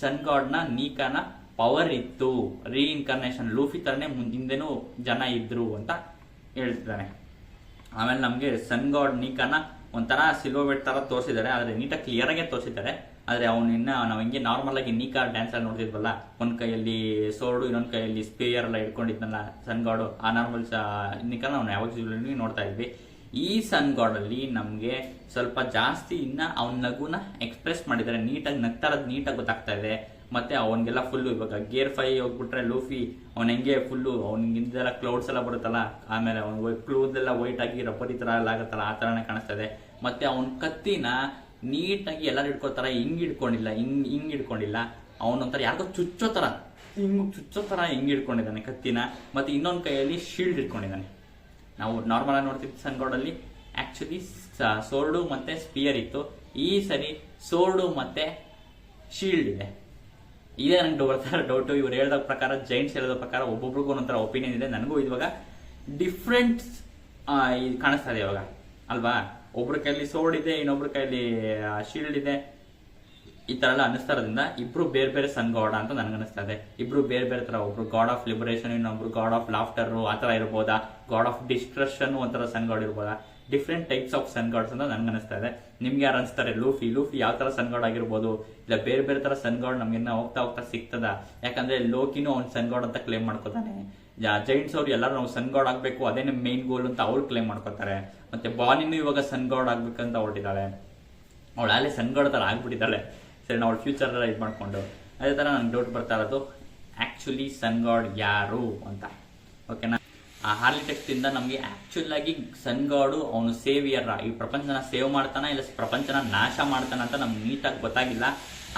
ಸನ್ ಗಾಡ್ ನ ನೀಕಾನ ಪವರ್ ಇತ್ತು, ರೀಇನ್ಕಾರ್ನೇಷನ್ ಲೂಫಿ ತರನೇ ಹಿಂದೆನೂ ಜನ ಇದ್ರು ಅಂತ ಹೇಳ್ತಿದ್ದಾನೆ. ಆಮೇಲೆ ನಮ್ಗೆ ಸನ್ ಗಾಡ್ ನೀಕಾನ ಒಂಥರ ಸಿಲ್ವರ್ ತರ ತೋರಿಸಿದ್ದಾರೆ, ಆದ್ರೆ ನೀಟಾಗಿ ಕ್ಲಿಯರ್ ಆಗಿ ತೋರಿಸಿದ್ದಾರೆ. ಆದ್ರೆ ನಾವು ಹಿಂಗೆ ನಾರ್ಮಲ್ ಆಗಿ ನೀಕಾ ಡ್ಯಾನ್ಸ್ ಅಲ್ಲಿ ನೋಡ್ತಿದ್ವಲ್ಲ, ಒಂದ್ ಕೈಯಲ್ಲಿ ಸೋರ್ಡು ಇನ್ನೊಂದ್ ಕೈಯಲ್ಲಿ ಸ್ಪೇಯರ್ ಎಲ್ಲ ಇಟ್ಕೊಂಡಿದ್ನಲ್ಲ ಸನ್ ಗಾಡು, ಆ ನಾರ್ಮಲ್ ನೀಕಾ ನಾವು ಯಾವಾಗ ನೋಡ್ತಾ ಇದ್ವಿ. ಈ ಸನ್ ಗಾಡ್ ಅಲ್ಲಿ ನಮ್ಗೆ ಸ್ವಲ್ಪ ಜಾಸ್ತಿ ಇನ್ನ ಅವನ ನಗುನ ಎಕ್ಸ್ಪ್ರೆಸ್ ಮಾಡಿದ್ದಾರೆ, ನೀಟಾಗಿ ನಗ್ತಾರದ್ ನೀಟಾಗಿ ಗೊತ್ತಾಗ್ತಾ ಇದೆ. ಮತ್ತೆ ಅವನ್ಗೆಲ್ಲ ಫುಲ್ಲು ಇವಾಗ ಗೇರ್ 5 ಹೋಗ್ಬಿಟ್ರೆ ಲೂಫಿ ಅವ್ನ ಹೆಂಗೆ ಫುಲ್ಲು ಅವ್ನಿಗೆಲ್ಲ ಕ್ಲೌಡ್ಸ್ ಎಲ್ಲ ಬರುತ್ತಲ್ಲ, ಆಮೇಲೆ ಅವ್ನ ಕ್ಲೂಸ್ ಎಲ್ಲ ವೈಟ್ ಆಗಿ ರಬ್ಬರಿ ತರ ಎಲ್ಲ ಆಗುತ್ತಲ್ಲ, ಆ ತರನೇ ಕಾಣಿಸ್ತಾ ಇದೆ. ಮತ್ತೆ ಅವನ್ ಕತ್ತಿನ ನೀಟಾಗಿ ಎಲ್ಲರೂ ಹಿಡ್ಕೊತಾರ, ಹಿಂಗ್ ಹಿಡ್ಕೊಂಡಿಲ್ಲ, ಅವನೊಂಥರ ಯಾರಿಗೋ ಚುಚ್ಚೋ ತರ ಹಿಂಗ್ ಹಿಡ್ಕೊಂಡಿದ್ದಾನೆ ಕತ್ತಿನ. ಮತ್ತೆ ಇನ್ನೊಂದ್ ಕೈಯಲ್ಲಿ ಶೀಲ್ಡ್ ಇಟ್ಕೊಂಡಿದ್ದಾನೆ. ನಾವು ನಾರ್ಮಲ್ ಆಗಿ ನೋಡ್ತಿದ್ದ ಸನ್ ಗಾಡ್ ಅಲ್ಲಿ ಆಕ್ಚುಲಿ ಸೋರ್ಡು ಮತ್ತೆ ಸ್ಪಿಯರ್ ಇತ್ತು. ಈ ಸರಿ ಸೋರ್ಡು ಮತ್ತೆ ಶೀಲ್ಡ್ ಇದೆ. ಇದೇ ನಂಗೆ ಬರ್ತಾರ ಡೌಟ್. ಇವ್ರು ಹೇಳಿದ ಪ್ರಕಾರ, ಜೈಂಟ್ಸ್ ಹೇಳಿದ ಪ್ರಕಾರ ಒಬ್ಬೊಬ್ರಿಗೂ ಒಂಥರ ಒಪಿನಿಯನ್ ಇದೆ. ನನಗೂ ಇವಾಗ ಡಿಫ್ರೆಂಟ್ ಕಾಣಿಸ್ತಾ ಇದೆ ಇವಾಗ, ಅಲ್ವಾ? ಒಬ್ರ ಕೈಯಲ್ಲಿ ಸೋರ್ಡ್ ಇದೆ, ಇನ್ನೊಬ್ರ ಕೈಯಲ್ಲಿ ಶೀಲ್ಡ್ ಇದೆ. ಈ ತರ ಎಲ್ಲ ಅನ್ನಿಸ್ತಾ ಇರೋದ್ರಿಂದ ಇಬ್ರು ಬೇರೆ ಬೇರೆ ಸನ್ ಗಾಡ್ ಅಂತ ನನ್ಗನ್ನಿಸ್ತಾ ಇದೆ. ಇಬ್ರು ಬೇರೆ ಬೇರೆ ತರ, ಒಬ್ರು ಗಾಡ್ ಆಫ್ ಲಿಬರೇಷನ್, ಇನ್ನೊಬ್ರು ಗಾಡ್ ಆಫ್ ಲಾಫ್ಟರ್ ಆ ತರ ಇರ್ಬೋದಾ, ಗಾಡ್ ಆಫ್ ಡಿಸ್ಟ್ರಕ್ಷನ್ ಒಂಥರ ಸನ್ ಗಾಡ್ ಇರ್ಬೋದಾ, different types of sun gods ಅಂತ ನನ್ಗನ್ನಿಸ್ತಾ ಇದೆ. ನಿಮ್ಗೆ ಯಾರು ಅನ್ಸ್ತಾರೆ? ಲೂಫಿ ಯಾವ ತರ ಸನ್ ಗಾಡ್ ಆಗಿರ್ಬೋದು, ಇಲ್ಲ ಬೇರೆ ಬೇರೆ ತರ ಸನ್ ಗಾಡ್ ನಮ್ಗೆ ಹೋಗ್ತಾ ಸಿಗ್ತದ? ಯಾಕಂದ್ರೆ ಲೋಕಿನೂ ಅವ್ನ್ ಸನ್ ಗಾಡ್ ಅಂತ ಕ್ಲೇಮ್ ಮಾಡ್ಕೋತಾನೆ. ಜೈಂಟ್ಸ್ ಅವ್ರು ಎಲ್ಲರೂ ನಾವು ಸನ್ ಗಾಡ್ ಆಗ್ಬೇಕು, ಅದೇನೆ ಮೇನ್ ಗೋಲ್ ಅಂತ ಅವ್ರು ಕ್ಲೇಮ್ ಮಾಡ್ಕೋತಾರೆ. ಮತ್ತೆ ಬಾನಿನೂ ಇವಾಗ ಸನ್ ಗಾಡ್ ಆಗ್ಬೇಕಂತ ಹೊರಟಿದ್ದಾಳೆ. ಅವಳು ಅಲ್ಲೇ ಸನ್ ಗಾಡ್ ತರ ಆಗ್ಬಿಟ್ಟಿದ್ದಾಳೆ. ಸರಿ, ನಾವು ಫ್ಯೂಚರ್ ಎಲ್ಲ ಇದು ಮಾಡ್ಕೊಂಡು ಅದೇ ತರ ನಂಗೆ ಡೌಟ್ ಬರ್ತಾ ಇರೋದು ಆಕ್ಚುಲಿ ಸನ್ ಗಾಡ್ ಯಾರು ಅಂತ. ಓಕೆನಾ? ಆ ಹಾರ್ಲಿ ಟೆಕ್ಸ್ಟ್ ಇಂದ ನಮ್ಗೆ ಆಕ್ಚುಲ್ ಆಗಿ ಸನ್ ಗಾಡು ಅವನು ಸೇವಿಯರ್, ಈ ಪ್ರಪಂಚನ ಸೇವ್ ಮಾಡ್ತಾನ ಇಲ್ಲ ಪ್ರಪಂಚನ ನಾಶ ಮಾಡ್ತಾನ ಅಂತ ನಮ್ಗೆ ನೀಟಾಗಿ ಗೊತ್ತಾಗಿಲ್ಲ.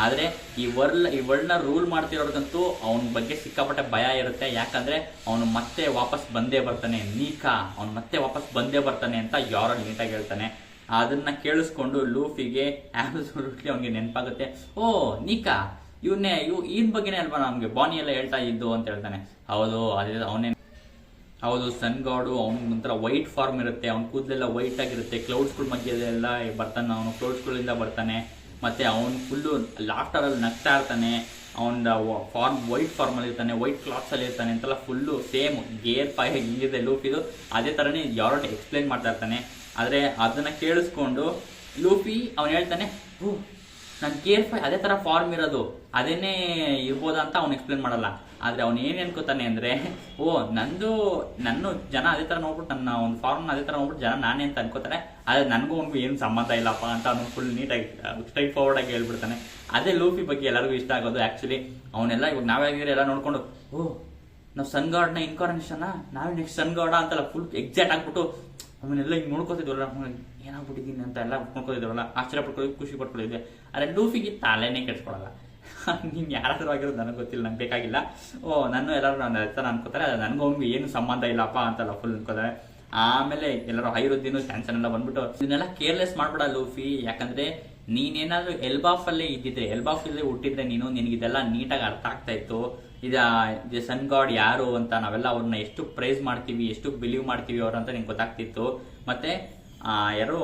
ಆದ್ರೆ ಈ ವರ್ಲ್ಡ್ ನ ರೂಲ್ ಮಾಡ್ತಿರೋರ್ಗಂತೂ ಅವನ ಬಗ್ಗೆ ಸಿಕ್ಕಾಪಟ್ಟೆ ಭಯ ಇರುತ್ತೆ. ಯಾಕಂದ್ರೆ ಅವನು ಮತ್ತೆ ವಾಪಸ್ ಬಂದೇ ಬರ್ತಾನೆ, ನೀಕಾ ಅವ್ನು ಮತ್ತೆ ವಾಪಸ್ ಬಂದೇ ಬರ್ತಾನೆ ಅಂತ ಯಾರು ನೀಟಾಗಿ ಹೇಳ್ತಾನೆ. ಅದನ್ನ ಕೇಳಿಸ್ಕೊಂಡು ಲೂಫಿಗೆ ಆಬ್ಸಲ್ಯೂಟ್ಲಿ ಅವ್ನಿಗೆ ನೆನಪಾಗುತ್ತೆ, ಓ ನೀಕಾ ಇನ್ ಬಗ್ಗೆನೇ ಅಲ್ವಾ ನಮ್ಗೆ ಬಾನಿ ಎಲ್ಲ ಹೇಳ್ತಾ ಇದ್ದು ಅಂತ ಹೇಳ್ತಾನೆ. ಹೌದು, ಅದೇ ಅವನೇ. ಹೌದು, ಸನ್ ಗಾಡು ಅವ್ನ ಒಂಥರ ವೈಟ್ ಫಾರ್ಮ್ ಇರುತ್ತೆ, ಅವ್ನ ಕೂದಲೆಲ್ಲ ವೈಟ್ ಆಗಿರುತ್ತೆ, ಕ್ಲೌಡ್ಸ್ಗಳ ಮಧ್ಯದೆಲ್ಲ ಬರ್ತಾನೆ, ಅವನು ಕ್ಲೌಡ್ಸ್ಗಳಿಂದ ಬರ್ತಾನೆ. ಮತ್ತೆ ಅವ್ನು ಫುಲ್ಲು ಲಾಫ್ಟರ್ ಅಲ್ಲಿ ನಗ್ತಾ ಇರ್ತಾನೆ, ಅವನ ಫಾರ್ಮ್ ವೈಟ್ ಫಾರ್ಮ್ ಅಲ್ಲಿ ಇರ್ತಾನೆ, ವೈಟ್ ಕ್ಲಾತ್ಸ್ ಅಲ್ಲಿ ಇರ್ತಾನೆ ಅಂತೆಲ್ಲ ಫುಲ್ಲು ಸೇಮ್ ಗೇರ್ 5 ಹಿಂಗಿದೆ ಲೂಫಿದು, ಅದೇ ತರನೇ ಯಾರೋ ಎಕ್ಸ್ಪ್ಲೈನ್ ಮಾಡ್ತಾ ಇರ್ತಾನೆ. ಆದ್ರೆ ಅದನ್ನ ಕೇಳಿಸ್ಕೊಂಡು ಲೂಫಿ ಅವ್ನು ಹೇಳ್ತಾನೆ, ಓ ನನ್ ಗೇರ್ 5 ಅದೇ ತರ ಫಾರ್ಮ್ ಇರೋದು, ಅದೇನೇ ಇರ್ಬೋದಾ ಅಂತ ಅವ್ನು ಎಕ್ಸ್ಪ್ಲೇನ್ ಮಾಡಲ್ಲ. ಆದ್ರೆ ಅವ್ನು ಏನ್ ಅನ್ಕೋತಾನೆ ಅಂದ್ರೆ, ಓ ನನ್ನ ಜನ ಅದೇ ತರ ನೋಡ್ಬಿಟ್ಟು ನನ್ನ ಒಂದು ಫಾರ್ಮ್ ಅದೇ ತರ ನೋಡ್ಬಿಟ್ಟು ಜನ ನಾನೇ ಅಂತ ಅನ್ಕೋತಾರೆ. ಆದ್ರೆ ನನಗೂ ಅವ್ನಿಗೂ ಏನು ಸಂಬಂಧ ಇಲ್ಲಪ್ಪ ಅಂತ ಅವ್ನು ಫುಲ್ ನೀಟಾಗಿ ಸ್ಟ್ರೈಟ್ ಫಾರ್ವರ್ಡ್ ಆಗಿ ಹೇಳ್ಬಿಡ್ತಾನೆ. ಅದೇ ಲೂಫಿ ಬಗ್ಗೆ ಎಲ್ಲರಿಗೂ ಇಷ್ಟ ಆಗೋದು. ಆಕ್ಚುಲಿ ಅವನೆಲ್ಲ ಇವಾಗ ನಾವಾಗಿದ್ರೆ ಎಲ್ಲ ನೋಡ್ಕೊಂಡು, ಓ ನಾವು ಸನ್ ಗಾಡ್ ನ ಇನ್ಕಾರ್ನೇಷನ್, ನಾವೇ ನೆಕ್ಸ್ಟ್ ಸನ್ ಗಾಡ ಅಂತೆಲ್ಲ ಫುಲ್ ಎಕ್ಸಾಕ್ಟ್ ಆಗ್ಬಿಟ್ಟು ಅವನ್ನೆಲ್ಲ ಹಿಂಗ್ ನೋಡ್ಕೋತಿದ್ವಲ್ಲ, ಏನಾಗ್ಬಿಟ್ಟಿದ್ದೀನಿ ಅಂತ ಎಲ್ಲ ನೋಡ್ಕೋತಿದ್ವಲ್ಲ, ಆಶ್ಚರ್ಯ ಪಡ್ಕೊಳ್ಳಿ, ಖುಷಿ ಪಡ್ಕೊಳ್ಳಿದ್ವಿ. ಆದ್ರೆ ಲೂಫಿಗೆ ತಾಲೇನೆ ಕೆಡ್ಸ್ಕೊಳಲ್ಲ. ನೀನ್ ಯಾರಾದ್ರೂ ಆಗಿರೋದು ನನಗೆ ಗೊತ್ತಿಲ್ಲ, ನಂಗೆ ಬೇಕಾಗಿಲ್ಲ. ಓ ನಾನು ಎಲ್ಲರೂ ನನ್ನ ಹತ್ರ ಅನ್ಕೋತಾರೆ, ನನಗೂ ಅವ್ನಿಗೆ ಏನು ಸಂಬಂಧ ಇಲ್ಲಪ್ಪ ಅಂತೆಲ್ಲ ಫುಲ್ ಅನ್ಕೋತಾರೆ. ಆಮೇಲೆ ಎಲ್ಲರೂ ಹೈರುದ್ದೀನು ಸ್ಯಾನ್ಸನ್ ಎಲ್ಲ ಬಂದ್ಬಿಟ್ಟು ಇದನ್ನೆಲ್ಲ ಕೇರ್ಲೆಸ್ ಮಾಡ್ಬಿಡ ಲೂಫಿ. ಯಾಕಂದ್ರೆ ನೀನೇನಾದ್ರೂ ಎಲ್ಬಾಫ್ ಅಲ್ಲೇ ಇದ್ದಿದ್ರೆ, ಎಲ್ಬಾಫ್ ಅಲ್ಲೇ ಹುಟ್ಟಿದ್ರೆ ನಿನಗಿದೆಲ್ಲ ನೀಟಾಗಿ ಅರ್ಥ ಆಗ್ತಾ ಇತ್ತು. ಇದ ಸನ್ ಗಾಡ್ ಯಾರು ಅಂತ ನಾವೆಲ್ಲ ಅವ್ರನ್ನ ಎಷ್ಟು ಪ್ರೈಸ್ ಮಾಡ್ತೀವಿ, ಎಷ್ಟು ಬಿಲೀವ್ ಮಾಡ್ತೀವಿ ಅವ್ರ ಅಂತ ನಿಂಗೆ ಗೊತ್ತಾಗ್ತಿತ್ತು. ಮತ್ತೆ ಯಾರು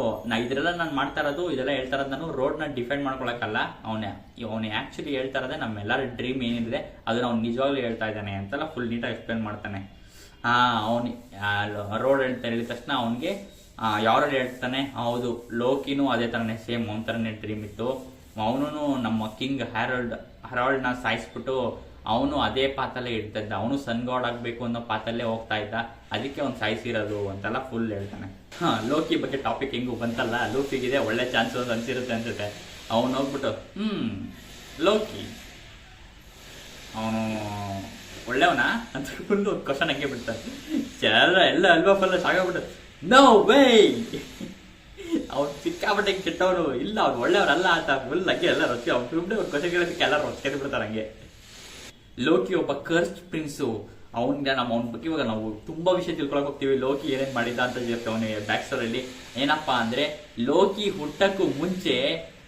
ಇದೆಲ್ಲ ನಾನು ಮಾಡ್ತಾ ಇರೋದು, ಇದೆಲ್ಲ ಹೇಳ್ತಾ ಇರೋದು ನಾನು ರೋಡ್ನ ಡಿಫೆಂಡ್ ಮಾಡ್ಕೊಳಕ್ಕಲ್ಲ. ಅವನು ಆಕ್ಚುಲಿ ಹೇಳ್ತಾ ಇರೋದೇ ನಮ್ಮೆಲ್ಲರ ಡ್ರೀಮ್ ಏನಿದೆ ಅದನ್ನ ಅವ್ನು ನಿಜವಾಗ್ಲೂ ಹೇಳ್ತಾ ಇದ್ದಾನೆ ಅಂತೆಲ್ಲ ಫುಲ್ ನೀಟಾಗಿ ಎಕ್ಸ್ಪ್ಲೇನ್ ಮಾಡ್ತಾನೆ. ಅವನು ರೋಡ್ ಹೇಳಿದ ತಕ್ಷಣ ಅವನಿಗೆ ಯಾರು ಹೇಳ್ತಾನೆ, ಹೌದು ಲೋಕಿನೂ ಅದೇ ತರನೇ ಸೇಮ್ ಅವನ ತರನೇ ಡ್ರೀಮ್ ಇತ್ತು. ಅವನು ನಮ್ಮ ಕಿಂಗ್ ಹೆರಾಲ್ಡ್ನ ಸಾಯಿಸ್ಬಿಟ್ಟು ಅವನು ಅದೇ ಪಾತಲ್ಲೇ ಇರ್ತಿದ್ದ, ಅವನು ಸನ್ ಗಾಡ್ ಆಗ್ಬೇಕು ಅನ್ನೋ ಪಾತಲ್ಲೇ ಹೋಗ್ತಾ ಇದ್ದ, ಅದಕ್ಕೆ ಅವ್ನು ಸಾಯಿಸಿರೋದು ಅಂತೆಲ್ಲ ಫುಲ್ ಹೇಳ್ತಾನೆ. ಲೋಕಿ ಬಗ್ಗೆ ಟಾಪಿಕ್ ಹೆಂಗು ಬಂತಲ್ಲ, ಲೂಫಿಗಿದೆ ಒಳ್ಳೆ ಚಾನ್ಸ್ ಅನ್ಸಿರುತ್ತೆ ಅನ್ಸುತ್ತೆ. ಅವನು ಹೋಗ್ಬಿಟ್ಟು ಲೋಕಿ ಅವನು ಒಳ್ಳೆಯವನಾ ಅಂತ ಫುಲ್ ಒಂದು ಕ್ವಶನ್ ಹಂಗೆ ಬಿಡ್ತಾನೆ. ಎಲ್ಲ ಅಲ್ವಾ ಫಲ್ಲ ಸಾಕಾಗ್ಬಿಟ್ಟು ನೋ ವೇ ಅವ್ನು ಸಿಕ್ಕಾಬಟ್ಟೆ ಕೆಟ್ಟವನು, ಇಲ್ಲ ಅವ್ನು ಒಳ್ಳೆಯವರಲ್ಲ ಅಂತ ಫುಲ್ ಹಂಗೆ ಎಲ್ಲ ರೊಚ್ಚಿ ಅವ್ನು ಕ್ವಶನ್ ಕೇಳೋದಕ್ಕೆ ಎಲ್ಲ ರೊಚ್ಚಿಗೆ ಬಿಡ್ತಾರೆ ಹಂಗೆ. ಲೋಕಿ ಒಬ್ಬ ಕರ್ಸ್ಟ್ ಪ್ರಿನ್ಸು. ಅವನ ಬಗ್ಗೆ ಇವಾಗ ನಾವು ತುಂಬಾ ವಿಷಯ ತಿಳ್ಕೊಳಕ್ ಹೋಗ್ತೀವಿ. ಲೋಕಿ ಏನೇನ್ ಮಾಡಿದ ಅಂತ ಅವನ ಬ್ಯಾಕ್ ಸ್ಟೋರಿಯಲ್ಲಿ ಏನಪ್ಪಾ ಅಂದ್ರೆ, ಲೋಕಿ ಹುಟ್ಟಕ್ಕೂ ಮುಂಚೆ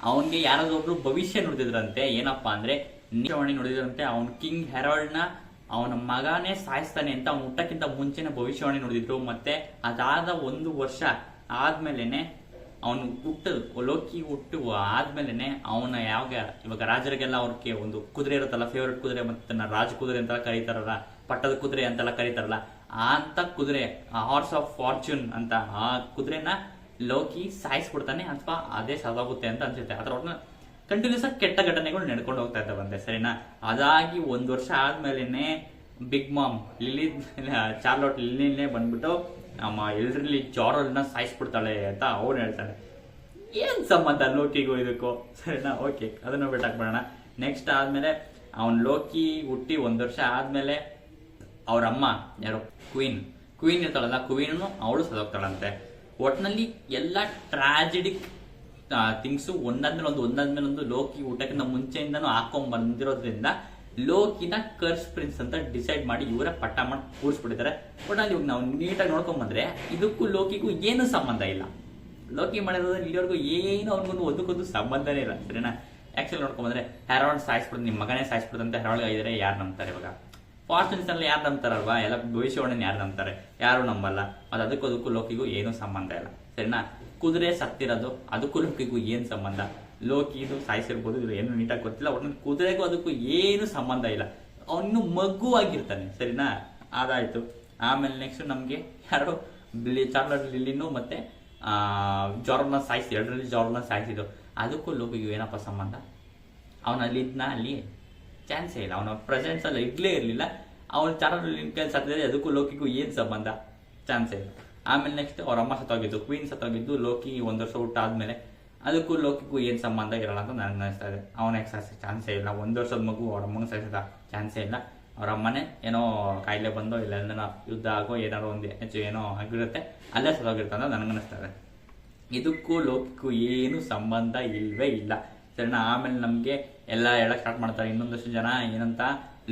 ಅವನ್ಗೆ ಯಾರಾದ್ರೊಬ್ರು ಭವಿಷ್ಯ ನುಡಿದಿದ್ರಂತೆ. ಏನಪ್ಪಾ ಅಂದ್ರೆ ಭವಿಷ್ಯವಾಣಿ ನುಡಿದ್ರಂತೆ, ಅವ್ನ ಕಿಂಗ್ ಹೆರಾಲ್ಡ್ನ ಅವನ ಮಗನೇ ಸಾಯಿಸ್ತಾನೆ ಅಂತ ಅವ್ನು ಹುಟ್ಟಕ್ಕಿಂತ ಮುಂಚೆನೆ ಭವಿಷ್ಯವಾಣಿ ನುಡಿದಿದ್ರು. ಮತ್ತೆ ಅದಾದ 1 ವರ್ಷ ಆದ್ಮೇಲೆನೆ ಅವನು ಲೋಕಿ ಹುಟ್ಟು ಆದ್ಮೇಲೆನೆ ಅವನ ಇವಾಗ ರಾಜರಿಗೆಲ್ಲ ಅವ್ರಿಗೆ ಒಂದು ಕುದುರೆ ಇರುತ್ತಲ್ಲ, ಫೇವ್ರೆಟ್ ಕುದುರೆ, ಮತ್ತೆ ರಾಜ ಕುದುರೆ ಅಂತೆಲ್ಲ ಕರೀತಾರಲ್ಲ, ಪಟ್ಟದ ಕುದುರೆ ಅಂತೆಲ್ಲ ಕರೀತಾರಲ್ಲ, ಅಂತ ಕುದುರೆ ಹಾರ್ಸ್ ಆಫ್ ಫಾರ್ಚೂನ್ ಅಂತ ಆ ಕುದುರೆನ ಲೋಕಿ ಸಾಯಿಸ್ಬಿಡ್ತಾನೆ ಅಥವಾ ಅದೇ ಸಾಗೋಗುತ್ತೆ ಅಂತ ಅನ್ಸುತ್ತೆ. ಅದ್ರ ಒಟ್ಟಿನ ಕಂಟಿನ್ಯೂಸ್ ಆಗಿ ಕೆಟ್ಟ ಘಟನೆಗಳು ನಡ್ಕೊಂಡು ಹೋಗ್ತಾ ಇದ್ದಾವಂತೆ, ಸರಿನಾ. ಅದಾಗಿ 1 ವರ್ಷ ಆದ್ಮೇಲೆನೆ ಬಿಗ್ ಮಾಮ್ ಚಾರ್ಲೋಟ್ ಲಿಲ್ಲಿನೇ ಬಂದ್ಬಿಟ್ಟು ನಮ್ಮ ಎಲ್ರಲ್ಲಿ ಜಾರಲ್ನ ಸಾಯಿಸ್ಬಿಡ್ತಾಳೆ ಅಂತ ಅವ್ನು ಹೇಳ್ತಾನೆ. ಏನ್ ಸಂಬಂಧ ಲೋಕಿಗೂ ಇದಕ್ಕೂ, ಸರಿನಾ. ಓಕೆ, ಅದನ್ನು ಬಿಟ್ಟಾಕ್ಬಿಡೋಣ. ನೆಕ್ಸ್ಟ್ ಆದ್ಮೇಲೆ ಅವನ್ ಲೋಕಿ ಹುಟ್ಟಿ 1 ವರ್ಷ ಆದ್ಮೇಲೆ ಅವ್ರ ಅಮ್ಮ ಯಾರು ಕ್ವೀನ್ ಇರ್ತಾಳಲ್ಲ, ಕ್ವೀನು ಅವಳು ಸದೋಗ್ತಾಳಂತೆ. ಒಟ್ನಲ್ಲಿ ಎಲ್ಲ ಟ್ರಾಜಿಡಿಕ್ ಥಿಂಗ್ಸ್ ಒಂದಾದ್ಮೇಲೆ ಒಂದು ಲೋಕಿ ಊಟಕ್ಕಿಂತ ಮುಂಚೆಯಿಂದನೂ ಹಾಕೊಂಡ್ ಬಂದಿರೋದ್ರಿಂದ ಲೋಕಿನ ಕರ್ಸ್ ಪ್ರಿನ್ಸ್ ಅಂತ ಡಿಸೈಡ್ ಮಾಡಿ ಇವರೇ ಪಟ್ಟ ಮಾಡಿ ಕೂರಿಸ್ಬಿಟ್ಟಿದ್ದಾರೆ. ಬಟ್ ಅಲ್ಲಿ ನಾವು ನೀಟಾಗಿ ನೋಡ್ಕೊಂಡ್ ಬಂದ್ರೆ ಇದಕ್ಕೂ ಲೋಕಿಗೂ ಏನು ಸಂಬಂಧ ಇಲ್ಲ. ಲೋಕಿ ಮಾಡಿರೋದ್ರೆ ಇಲ್ಲಿವರೆಗೂ ಏನು ಅವ್ನಿಗೂ ಒಂದಕ್ಕೊಂದು ಸಂಬಂಧನೇ ಇಲ್ಲ, ಸರಿನಾ. ಆಕ್ಚುಲಿ ನೋಡ್ಕೊಂಡ್ ಬಂದ್ರೆ ಹೆರಾಲ್ಡ್ ಸಾಯಿಸ್ಬಿಡುದು, ನಿಮ್ಮ ಮಗನೇ ಸಾಯಿಸ್ಬಿಡುದಂತ ಹೆರಾಲ್ಡ್ ಆಗಿದ್ರೆ ಯಾರು ನಂಬ್ತಾರೆ? ಇವಾಗ ಫಾರ್ಚೂನ್ಸ್ ಎಲ್ಲ ಯಾರು ನಂಬ್ತಾರಲ್ವಾ, ಎಲ್ಲ ಭವಿಷ್ಯವಾಣಿನ ಯಾರು ನಂಬ್ತಾರೆ? ಯಾರು ನಂಬಲ್ಲ. ಅದು ಅದಕ್ಕೂ ಲೋಕಿಗೂ ಏನೂ ಸಂಬಂಧ ಇಲ್ಲ, ಸರಿನಾ. ಕುದುರೆ ಸತ್ತಿರೋದು ಅದಕ್ಕೂ ಲೋಕಿಗೂ ಏನ್ ಸಂಬಂಧ? ಲೋಕಿ ಇದು ಸಾಯಿಸಿರ್ಬೋದು, ಇದು ಏನು ನೀಟಾಗಿ ಗೊತ್ತಿಲ್ಲ. ಒಟ್ಟು ಕುದುರೆಗೂ ಅದಕ್ಕೂ ಏನು ಸಂಬಂಧ ಇಲ್ಲ. ಅವನು ಮಗು ಆಗಿರ್ತಾನೆ, ಸರಿನಾ. ಅದಾಯ್ತು. ಆಮೇಲೆ ನೆಕ್ಸ್ಟ್ ನಮ್ಗೆ ಯಾರು ಚಾರ್ಲೋಟ್ ಲಿಲ್ಲಿನೂ ಮತ್ತೆ ಜಾರ್ನ ಸಾಯಿಸಿ, ಎರಡರಲ್ಲಿ ಜಾರ್ನ ಸಾಯಿಸಿದ್ದು, ಅದಕ್ಕೂ ಲೋಕಿಗೂ ಏನಪ್ಪ ಸಂಬಂಧ? ಅವನಲ್ಲಿ ಅಲ್ಲಿ ಚಾನ್ಸೇ ಇಲ್ಲ, ಅವನ ಪ್ರೆಸೆನ್ಸ್ ಅಲ್ಲಿ ಇಡ್ಲೇ ಇರಲಿಲ್ಲ. ಅವನು ಚಾರ್ಲೋಟ್ ಲಿಲ್ಲಿನ ಕೈಲಿ ಸತ್ತಿದ್ರೆ ಅದಕ್ಕೂ ಲೋಕಿಗೂ ಏನ್ ಸಂಬಂಧ? ಚಾನ್ಸೇ ಇಲ್ಲ. ಆಮೇಲೆ ನೆಕ್ಸ್ಟ್ ಅವ್ರ ಅಮ್ಮ ಸತ್ತೋಗಿದ್ದು, ಕ್ವೀನ್ ಸತ್ತೋಗಿದ್ದು, ಲೋಕಿ 1 ವರ್ಷ ಊಟ ಆದ್ಮೇಲೆ, ಅದಕ್ಕೂ ಲೋಕಿಗೂ ಏನ್ ಸಂಬಂಧ ಇರಲ್ಲ ಅಂತ ನನಗೆ ಅನಿಸ್ತಾ ಇದೆ. ಅವನಿಗೆ ಸಾಯಿಸೋ ಚಾನ್ಸೇ ಇಲ್ಲ. 1 ವರ್ಷದ ಮಗು ಅವ್ರ ಅಮ್ಮನ ಸಾಯಿಸೋದ ಚಾನ್ಸೇ ಇಲ್ಲ. ಅವ್ರ ಅಮ್ಮನೇ ಏನೋ ಕಾಯಿಲೆ ಬಂದೋ ಇಲ್ಲ ಯುದ್ಧ ಆಗೋ ಏನಾರೋ ಒಂದು ಹೆಚ್ಚು ಏನೋ ಆಗಿರುತ್ತೆ, ಅಲ್ಲೇ ಸತ್ತೋಗಿರ್ತ ಅಂತ ನನಗನ್ನಿಸ್ತಾ ಇದೆ. ಇದಕ್ಕೂ ಲೋಕಿಗೂ ಏನು ಸಂಬಂಧ ಇಲ್ವೇ ಇಲ್ಲ, ಸರಿನಾ. ಆಮೇಲೆ ನಮ್ಗೆ ಎಲ್ಲ ಹೇಳಕ್ ಸ್ಟಾರ್ಟ್ ಮಾಡ್ತಾರೆ ಇನ್ನೊಂದಷ್ಟು ಜನ ಏನಂತ,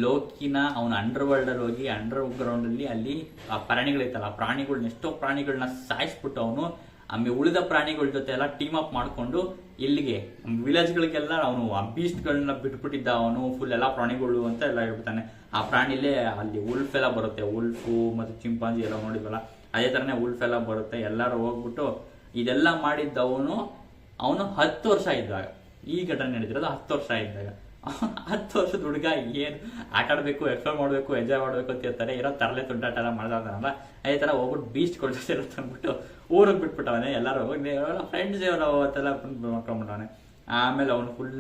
ಲೋಕಿನ ಅವನ ಅಂಡರ್ ವರ್ಲ್ಡ್ ಅಲ್ಲಿ ಹೋಗಿ ಅಂಡರ್ ಗ್ರೌಂಡ್ ಅಲ್ಲಿ ಆ ಪ್ರಾಣಿಗಳಿತ್ತಲ್ಲ, ಆ ಪ್ರಾಣಿಗಳನ್ನ ಎಷ್ಟೋ ಪ್ರಾಣಿಗಳನ್ನ ಸಾಯಿಸ್ಬಿಟ್ಟು ಅವನು ಆಮೇಲೆ ಉಳಿದ ಪ್ರಾಣಿಗಳ ಜೊತೆ ಎಲ್ಲ ಟೀಮ್ ಅಪ್ ಮಾಡ್ಕೊಂಡು ಇಲ್ಲಿಗೆ ವಿಲೇಜ್ಗಳಿಗೆಲ್ಲ ಅವನು ಆ ಬೀಸ್ಟ್ಗಳನ್ನ ಬಿಟ್ಬಿಟ್ಟಿದ್ದ ಅವನು ಫುಲ್ ಎಲ್ಲ ಪ್ರಾಣಿಗಳು ಅಂತ ಎಲ್ಲ ಹೇಳ್ಬಿಡ್ತಾನೆ. ಆ ಪ್ರಾಣಿಲೇ ಅಲ್ಲಿ ಉಲ್ಫ್ ಎಲ್ಲ ಬರುತ್ತೆ, ಉಲ್ಫು ಮತ್ತೆ ಚಿಂಪಾಂಜಿ ಎಲ್ಲ ನೋಡಿದ್ವಲ್ಲ, ಅದೇ ತರನೇ ಉಲ್ಫ್ ಎಲ್ಲ ಬರುತ್ತೆ. ಎಲ್ಲರೂ ಹೋಗ್ಬಿಟ್ಟು ಇದೆಲ್ಲ ಮಾಡಿದ್ದವನು 10 ವರ್ಷ ಇದ್ದಾಗ, ಈ ಘಟನೆ ನಡೆದಿರೋದು 10 ವರ್ಷ ಇದ್ದಾಗ. 10 ವರ್ಷದ ಹುಡುಗ ಏನ್ ಆಟ ಆಡ್ಬೇಕು, ಎಕ್ಸ್ಪ್ಲೋರ್ ಮಾಡ್ಬೇಕು, ಎಂಜಾಯ್ ಮಾಡ್ಬೇಕು ಅಂತ ಇರ್ತಾರೆ, ಇರೋ ತರಲೆ ತುಂಟಾಟ ಎಲ್ಲ ಮಾಡ್ತಾರಲ್ಲ, ಅದೇ ತರ ಹೋಗ್ಬಿಟ್ಟು ಬೀಚ್ ಕೊಡ್ತಿರುತ್ತೆ ಅಂದ್ಬಿಟ್ಟು ಊರಿಗೆ ಬಿಟ್ಬಿಟ್ಟವನೆ. ಎಲ್ಲರೂ ಫ್ರೆಂಡ್ಸ್ ಅವತ್ತೆಲ್ಲ ಮಾಡ್ಕೊಂಡ್ಬಿಟ್ಟವನೆ. ಆಮೇಲೆ ಅವನು ಫುಲ್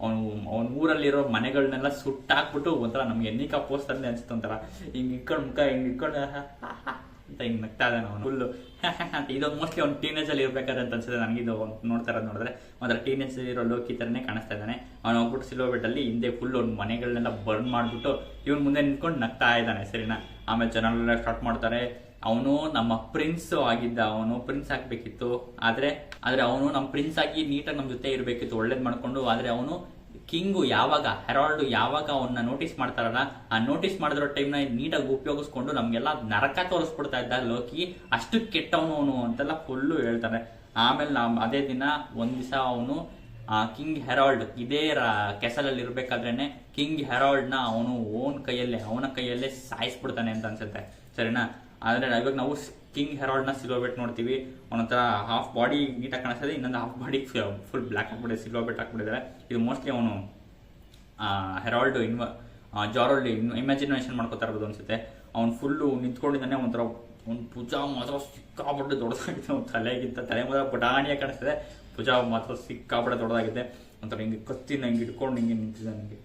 ಅವ್ನ ಊರಲ್ಲಿರೋ ಮನೆಗಳನ್ನೆಲ್ಲ ಸುಟ್ಟಾಕ್ಬಿಟ್ಟು ಒಂಥರ ನಮ್ಗೆ ಎನ್ನಿಕಾ ಪೋಸ್ಟ್ ಅಲ್ಲಿ ಅನ್ಸುತ್ತೆ, ಒಂಥರ ಹಿಂಗ್ ಇಟ್ಕೊಂಡು ಮುಖ ಹಿಂಗ್ ಇಟ್ಕೊಂಡು ಅಂತ ಹಿಂಗ್ ನಗ್ತಾ ಇದ್ದಾನೆ ಅವನು ಫುಲ್ಲು ಅಂತ. ಇದೊಂದು ಮೋಸ್ಟ್ಲಿ ಅವ್ನು ಟೀನೇಜ್ ಅಲ್ಲಿ ಇರ್ಬೇಕಾದ್ರೆ ಅಂತ ಅನ್ಸುತ್ತೆ ನನಗಿದು. ನೋಡ್ತಾ ಇರೋದು ನೋಡಿದ್ರೆ ಒಂಥರ ಟೀನೇಜ್ ಇರೋ ಲೋಕಿ ತರನೇ ಕಾಣಿಸ್ತಾ ಇದ್ದಾನೆ. ಅವ್ನು ಹೋಗ್ಬಿಟ್ಟು ಸಿಲೋಬೆಟ್ಟಲ್ಲಿ ಹಿಂದೆ ಫುಲ್ ಅವ್ನ ಮನೆಗಳನ್ನೆಲ್ಲ ಬರ್ನ್ ಮಾಡ್ಬಿಟ್ಟು ಇವನ್ ಮುಂದೆ ನಿಂತ್ಕೊಂಡು ನಗ್ತಾ ಇದ್ದಾನೆ, ಸರಿನಾ. ಆಮೇಲೆ ಜನರೆಲ್ಲ ಸ್ಟಾರ್ಟ್ ಮಾಡ್ತಾರೆ, ಅವನು ನಮ್ಮ ಪ್ರಿನ್ಸ್ ಆಗಿದ್ದ, ಅವನು ಪ್ರಿನ್ಸ್ ಆಗ್ಬೇಕಿತ್ತು, ಆದ್ರೆ ಅವನು ನಮ್ಮ ಪ್ರಿನ್ಸ್ ಆಗಿ ನೀಟಾಗಿ ನಮ್ಮ ಜೊತೆ ಇರ್ಬೇಕಿತ್ತು, ಒಳ್ಳೇದ್ ಮಾಡ್ಕೊಂಡು. ಆದ್ರೆ ಅವನು ಕಿಂಗು ಹೆರಾಲ್ಡ್ ಯಾವಾಗ ಅವನ್ನ ನೋಟಿಸ್ ಮಾಡ್ತಾರಲ್ಲ, ಆ ನೋಟಿಸ್ ಮಾಡಿರೋ ಟೈಮ್ನ ನೀಟಾಗಿ ಉಪಯೋಗಿಸ್ಕೊಂಡು ನಮ್ಗೆಲ್ಲ ನರಕ ತೋರಿಸ್ಬಿಡ್ತಾ ಇದ್ದ ಲೋಕಿ, ಅಷ್ಟು ಕೆಟ್ಟವನು ಅಂತೆಲ್ಲ ಫುಲ್ಲು ಹೇಳ್ತಾರೆ. ಆಮೇಲೆ ಅದೇ ದಿನ ಒಂದ್ ದಿವಸ ಅವನು ಕಿಂಗ್ ಹೆರಾಲ್ಡ್ ಇದೇ ಕೆಸಲಲ್ಲಿ ಇರ್ಬೇಕಾದ್ರೇನೆ ಕಿಂಗ್ ಹೆರಾಲ್ಡ್ನ ಅವನು ಅವನ ಕೈಯಲ್ಲೇ ಸಾಯಿಸ್ಬಿಡ್ತಾನೆ ಅಂತ ಅನ್ಸುತ್ತೆ, ಸರಿನಾ. ಆದ್ರೆ ಇವಾಗ ನಾವು ಕಿಂಗ್ ಹೆರಾಲ್ಡ್ನ ಸಿಲ್ವರ್ ನೋಡ್ತೀವಿ, ಅವನಂತರ ಹಾಫ್ ಬಾಡಿ ನೀಟಾಗಿ ಕಾಣಿಸ್ತದೆ, ಇನ್ನೊಂದು ಹಾಫ್ ಬಾಡಿ ಫುಲ್ ಬ್ಲ್ಯಾಕ್ ಹಾಕ್ಬಿಟ್ಟಿದೆ, ಸಿಲ್ವರ್ ಹಾಕ್ಬಿಟ್ಟಿದ್ದಾರೆ. ಇದು ಮೋಸ್ಟ್ಲಿ ಅವನು ಹೆರಾಲ್ಡ್ ಜಾರೋಲ್ಡ್ ಇಮ್ಯಾಜಿನೇಷನ್ ಮಾಡ್ಕೋತಾ ಇರೋದು ಅನ್ಸುತ್ತೆ. ಅವ್ನು ಫುಲ್ಲು ನಿಂತ್ಕೊಂಡಿದ್ದಾನೆ, ಒಂಥರ ಒಂದು ಭುಜ ಮಾತ್ರ ಸಿಕ್ಕಾಪಟ್ಟೆ ದೊಡ್ಡದಾಗಿದೆ, ಅವ್ನು ತಲೆಗಿಂತ ತಲೆ ಮಾತ್ರ ಪಟಾಣಿಯಾಗಿ ಕಾಣಿಸ್ತದೆ, ಭುಜ ಮಾತ್ರ ಸಿಕ್ಕಾಪಟ್ಟೆ ದೊಡ್ಡದಾಗಿದೆ. ಒಂಥರ ಹಿಂಗೆ ಕತ್ತಿನ ಹಿಂಗೆ ಹಿಡ್ಕೊಂಡು ಹಿಂಗೆ ನಿಂತಿದ್ದಾನೆ,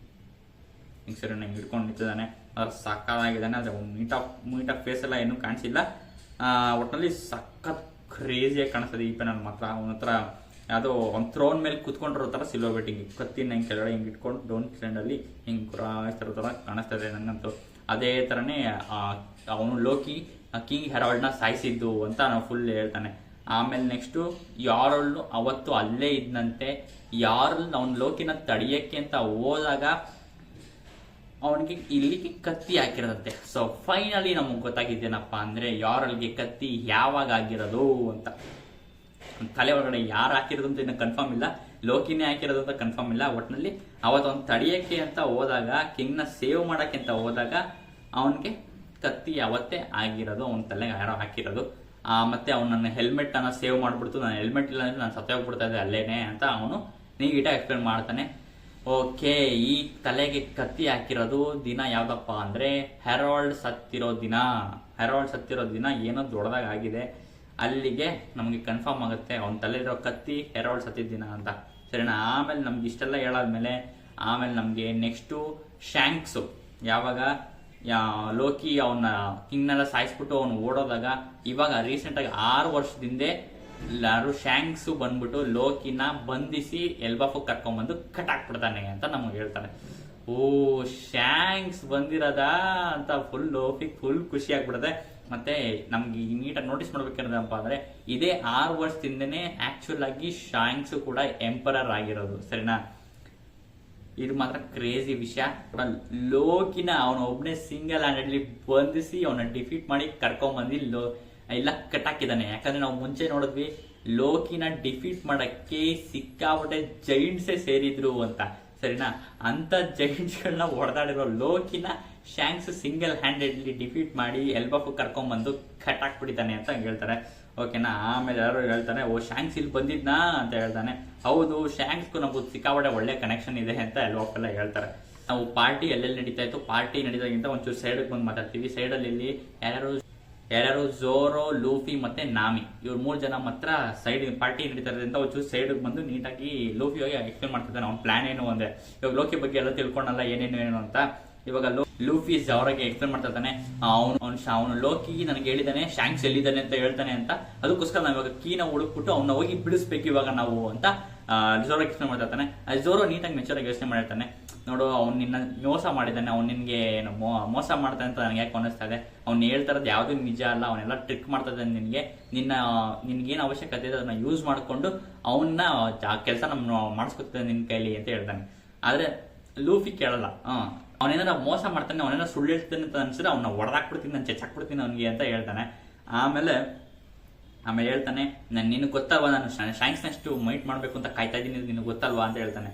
ಹಿಂಗೆ ಸರಿ ಹಿಂಗೆ ಹಿಡ್ಕೊಂಡು ನಿಂತಿದ್ದಾನೆ, ಅದ್ರ ಸಕ್ಕತ್ತಾಗಿದ್ದಾನೆ. ಆದರೆ ನೀಟಾಗಿ ಫೇಸ್ ಎಲ್ಲ ಏನೂ ಕಾಣಿಸಿಲ್ಲ, ಒಟ್ಟಿನಲ್ಲಿ ಸಖತ್ ಕ್ರೇಜಿಯಾಗಿ ಕಾಣಿಸ್ತದೆ ಈ ಪೆನಲ್ಲಿ ಮಾತ್ರ. ಅವನ ಹತ್ರ ಯಾವುದೋ ಒಂದು ಥ್ರೋನ್ ಮೇಲೆ ಕುತ್ಕೊಂಡಿರೋ ಥರ ಸಿಲ್ವರ್ ಬೆಟ್ ಹಿಂಗೆ ಕತ್ತಿನ ಹಿಂಗೆ ಕೆಳಗಡೆ ಹಿಂಗೆ ಇಟ್ಕೊಂಡು ಡೌನ್ ಸ್ಟ್ಯಾಂಡಲ್ಲಿ ಹಿಂಗೆ ಗುರಾಯಿಸ್ತಿರೋ ಥರ ಕಾಣಿಸ್ತದೆ ನನಗಂತೂ. ಅದೇ ಥರನೇ ಅವನು ಲೋಕಿ ಕಿಂಗ್ ಹೆರಾಲ್ಡ್ನ ಸಾಯಿಸಿದ್ದು ಅಂತ ನಾವು ಫುಲ್ ಹೇಳ್ತಾನೆ. ಆಮೇಲೆ ನೆಕ್ಸ್ಟು ಯಾರಲ್ಲು ಅವತ್ತು ಅಲ್ಲೇ ಇದ್ದಂತೆ, ಯಾರಲ್ಲಿ ಅವ್ನು ಲೋಕಿನ ತಡಿಯಕ್ಕೆ ಅಂತ ಹೋದಾಗ ಅವನಿಗೆ ಇಲ್ಲಿಗೆ ಕತ್ತಿ ಹಾಕಿರೋದಂತೆ. ಸೊ ಫೈನಲಿ ನಮಗೆ ಗೊತ್ತಾಗಿದ್ದೇನಪ್ಪ ಅಂದರೆ ಯಾರಲ್ಗೆ ಕತ್ತಿ ಯಾವಾಗ ಆಗಿರೋದು ಅಂತ. ತಲೆ ಒಳಗಡೆ ಯಾರು ಹಾಕಿರೋದು ಅಂತ ಇನ್ನು ಕನ್ಫರ್ಮ್ ಇಲ್ಲ, ಲೋಕಿನೇ ಹಾಕಿರೋದು ಅಂತ ಕನ್ಫರ್ಮ್ ಇಲ್ಲ. ಒಟ್ಟಿನಲ್ಲಿ ಅವತ್ತು ಅವ್ನು ತಡಿಯಕ್ಕೆ ಅಂತ ಹೋದಾಗ, ಕಿಂಗ್ನ ಸೇವ್ ಮಾಡೋಕ್ಕೆ ಅಂತ ಹೋದಾಗ ಅವನಿಗೆ ಕತ್ತಿ ಅವತ್ತೇ ಆಗಿರೋದು, ಅವನ ತಲೆಗೆ ಯಾರೋ ಹಾಕಿರೋದು. ಮತ್ತೆ ಅವ್ನು ನನ್ನ ಹೆಲ್ಮೆಟನ್ನು ಸೇವ್ ಮಾಡಿಬಿಡ್ತು, ನನ್ನ ಹೆಲ್ಮೆಟ್ ಇಲ್ಲ ಅಂದರೆ ನಾನು ಸತ್ತೇ ಹೋಗ್ಬಿಡ್ತಾ ಇದ್ದೆ ಅಲ್ಲೇನೆ ಅಂತ ಅವನು ನೀಟಾಗಿ ಎಕ್ಸ್ಪ್ಲೇನ್ ಮಾಡ್ತಾನೆ. ಓಕೆ, ಈ ತಲೆಗೆ ಕತ್ತಿ ಹಾಕಿರೋದು ದಿನ ಯಾವ್ದಪ್ಪ ಅಂದರೆ ಹೆರಾಲ್ಡ್ ಸತ್ತಿರೋ ದಿನ ಏನೋ ದೊಡ್ಡದಾಗಿ ಆಗಿದೆ. ಅಲ್ಲಿಗೆ ನಮಗೆ ಕನ್ಫರ್ಮ್ ಆಗುತ್ತೆ ಅವನ ತಲೆಯಿರೋ ಕತ್ತಿ ಹೆರಾಲ್ಡ್ ಸತ್ತಿದ್ದ ದಿನ ಅಂತ, ಸರಿನಾ. ಆಮೇಲೆ ನಮ್ಗೆ ಇಷ್ಟೆಲ್ಲ ಹೇಳಾದ್ಮೇಲೆ ಆಮೇಲೆ ನಮಗೆ ನೆಕ್ಸ್ಟು ಶ್ಯಾಂಕ್ಸು, ಯಾವಾಗ ಲೋಕಿ ಅವನ ಕಿಂಗ್ನೆಲ್ಲ ಸಾಯಿಸ್ಬಿಟ್ಟು ಅವನು ಓಡೋದಾಗ, ಇವಾಗ ರೀಸೆಂಟಾಗಿ 6 ವರ್ಷದಿಂದ ಯಾರು ಶ್ಯಾಂಕ್ಸು ಬಂದ್ಬಿಟ್ಟು ಲೋಕಿನ ಬಂಧಿಸಿ ಎಲ್ಬಾಫ್ ಕರ್ಕೊಂಡ್ಬಂದು ಕಟ್ಟಾಕ್ಬಿಡ್ತಾನೆ ಅಂತ ನಮಗೆ ಹೇಳ್ತಾರೆ. ಓ, ಶ್ಯಾಂಕ್ಸ್ ಬಂದಿರೋದಾ ಅಂತ ಫುಲ್ ಖುಷಿ ಆಗ್ಬಿಡುತ್ತೆ. ಮತ್ತೆ ನಮ್ಗೆ ನೀಟಾಗಿ ನೋಟಿಸ್ ಮಾಡ್ಬೇಕಿರೋದಪ್ಪ ಅಂದ್ರೆ ಇದೇ 6 ವರ್ಷದಿಂದನೇ ಆಕ್ಚುಲ್ ಆಗಿ ಶ್ಯಾಂಕ್ಸು ಕೂಡ ಎಂಪರರ್ ಆಗಿರೋದು, ಸರಿನಾ. ಇದು ಮಾತ್ರ ಕ್ರೇಜಿ ವಿಷಯ. ಲೋಕಿನ ಅವನ ಒಬ್ಬನೇ ಸಿಂಗಲ್ ಹ್ಯಾಂಡೆಡ್ಲಿ ಬಂಧಿಸಿ ಅವನ ಡಿಫೀಟ್ ಮಾಡಿ ಕರ್ಕೊಂಡ್ಬಂದು ಇಲ್ಲ ಕಟ್ಟಾಕಿದ್ದಾನೆ. ಯಾಕಂದ್ರೆ ನಾವು ಮುಂಚೆ ನೋಡಿದ್ವಿ ಲೋಕಿನ ಡಿಫೀಟ್ ಮಾಡಕ್ಕೆ ಸಿಕ್ಕಾಪಟ್ಟೆ ಜೈಂಟ್ಸೇ ಸೇರಿದ್ರು ಅಂತ, ಸರಿನಾ. ಅಂತ ಜೈಂಟ್ಸ್ಗಳನ್ನ ಹೊಡೆದಾಡಿರೋ ಲೋಕಿನ ಶ್ಯಾಂಕ್ಸ್ ಸಿಂಗಲ್ ಹ್ಯಾಂಡೆಡ್ಲಿ ಡಿಫೀಟ್ ಮಾಡಿ ಎಲ್ಬಾಫ್ ಕರ್ಕೊಂಡ್ಬಂದು ಕಟ್ಟಾಕ್ಬಿಟ್ಟಿದ್ದಾನೆ ಅಂತ ಹೇಳ್ತಾರೆ, ಓಕೆನಾ. ಆಮೇಲೆ ಯಾರು ಹೇಳ್ತಾನೆ, ಓ ಶ್ಯಾಂಕ್ಸ್ ಇಲ್ಲಿ ಬಂದಿದ್ನಾ ಅಂತ ಹೇಳ್ತಾನೆ. ಹೌದು, ಶ್ಯಾಂಕ್ಸ್ಗೂ ನಮಗೂ ಸಿಕ್ಕಾಪಟ್ಟೆ ಒಳ್ಳೆ ಕನೆಕ್ಷನ್ ಇದೆ ಅಂತ ಎಲ್ಬಾಫ್ ಎಲ್ಲ ಹೇಳ್ತಾರೆ. ನಾವು ಪಾರ್ಟಿ ಎಲ್ಲೆಲ್ಲಿ ನಡೀತಾ ಇತ್ತು, ಪಾರ್ಟಿ ನಡೀದಾಗಿಂತ ಒಂಚೂರು ಸೈಡ್ಗೆ ಬಂದು ಮಾತಾಡ್ತೀವಿ. ಸೈಡಲ್ಲಿ ಇಲ್ಲಿ ಯಾರ್ಯಾರು ಝೋರೋ, ಲೂಫಿ ಮತ್ತೆ ನಾಮಿ, ಇವ್ರು 3 ಜನ ಮಾತ್ರ ಸೈಡ್ ಪಾರ್ಟಿ ನಡೀತಾ ಇರೋದ್ರಿಂದ ಒಂಚೂರು ಸೈಡ್ಗೆ ಬಂದು ನೀಟಾಗಿ ಲೂಫಿ ಹೋಗಿ ಎಕ್ಸ್ಪ್ಲೇನ್ ಮಾಡ್ತಿದ್ದಾನೆ ಅವ್ನ ಪ್ಲಾನ್ ಏನು ಅಂದ್ರೆ. ಇವಾಗ ಲೋಕಿ ಬಗ್ಗೆ ಎಲ್ಲ ತಿಳ್ಕೊಂಡಲ್ಲ ಏನೇನು ಅಂತ. ಇವಾಗ ಲೂಫಿ ಅವರಿಗೆ ಎಕ್ಸ್ಪ್ಲೇನ್ ಮಾಡ್ತಾ ಇದ್ದಾನೆ. ಅವನು ಲೋಕಿ ನನಗೆ ಹೇಳಿದಾನೆ ಶ್ಯಾಂಕ್ಸ್ ಎಲ್ಲಿದ್ದಾನೆ ಅಂತ ಹೇಳ್ತಾನೆ ಅಂತ, ಅದಕ್ಕೋಸ್ಕರ ನಾವು ಇವಾಗ ಕೀನ ಹುಡುಕ್ಬಿಟ್ಟು ಅವನ್ನ ಹೋಗಿ ಬಿಡಿಸ್ಬೇಕು ಇವಾಗ ನಾವು ಅಂತ ಝೋರೋ ಎಕ್ಸ್ಪ್ಲೇನ್ ಮಾಡ್ತಾ ಇರ್ತಾನೆ. ಝೋರೋ ನೀಟಾಗಿ ಮೆಚೂರಾಗಿ ಯೋಚನೆ ಮಾಡಿರ್ತಾನೆ. ನೋಡು, ಅವ್ನು ನಿನ್ನ ಮೋಸ ಮಾಡಿದ್ದಾನೆ, ಅವ್ನು ನಿನ್ಗೆ ಮೋಸ ಮಾಡ್ತಾನೆ ಅಂತ ನನಗೆ ಯಾಕೆ ಅನ್ನಿಸ್ತಾ ಇದೆ. ಅವ್ನು ಹೇಳ್ತಾ ಇರೋದು ಯಾವುದೂ ನಿಜ ಅಲ್ಲ, ಅವನ್ನೆಲ್ಲ ಟ್ರಿಕ್ ಮಾಡ್ತಾ ಇದ್ದಾನೆ ನಿನ್ಗೇನು ಅವಶ್ಯಕತೆ ಇದೆ ಅದನ್ನ ಯೂಸ್ ಮಾಡಿಕೊಂಡು ಅವನ್ನ ಕೆಲಸ ಮಾಡಿಸ್ಕೊತಿದ್ದಾನೆ ನಿನ್ನ ಕೈಲಿ ಅಂತ ಹೇಳ್ತಾನೆ. ಆದ್ರೆ ಲೂಫಿ ಕೇಳಲ್ಲ. ಅವನೇನಾರ ಮೋಸ ಮಾಡ್ತಾನೆ, ಅವನೇನಾರ ಸುಳ್ಳು ಹೇಳ್ತಾನೆ ಅಂತ ಅನ್ಸಿದ್ರೆ ಅವನ್ನ ಹೊಡೆದಾಕ್ಬಿಡ್ತೀನಿ, ನಾನು ಚೆಚ್ಚಾಕ್ಬಿಡ್ತೀನಿ ಅವನಿಗೆ ಅಂತ ಹೇಳ್ತಾನೆ. ಆಮೇಲೆ ಹೇಳ್ತಾನೆ, ನಿನಗೆ ಗೊತ್ತಲ್ವಾ ನಾನು ಶ್ಯಾಂಕ್ಸ್ ಎಷ್ಟು ಮೀಟ್ ಮಾಡಬೇಕು ಅಂತ ಕಾಯ್ತಾ ಇದ್ದೀನಿ, ನಿನಗೆ ಗೊತ್ತಲ್ವಾ ಅಂತ ಹೇಳ್ತಾನೆ.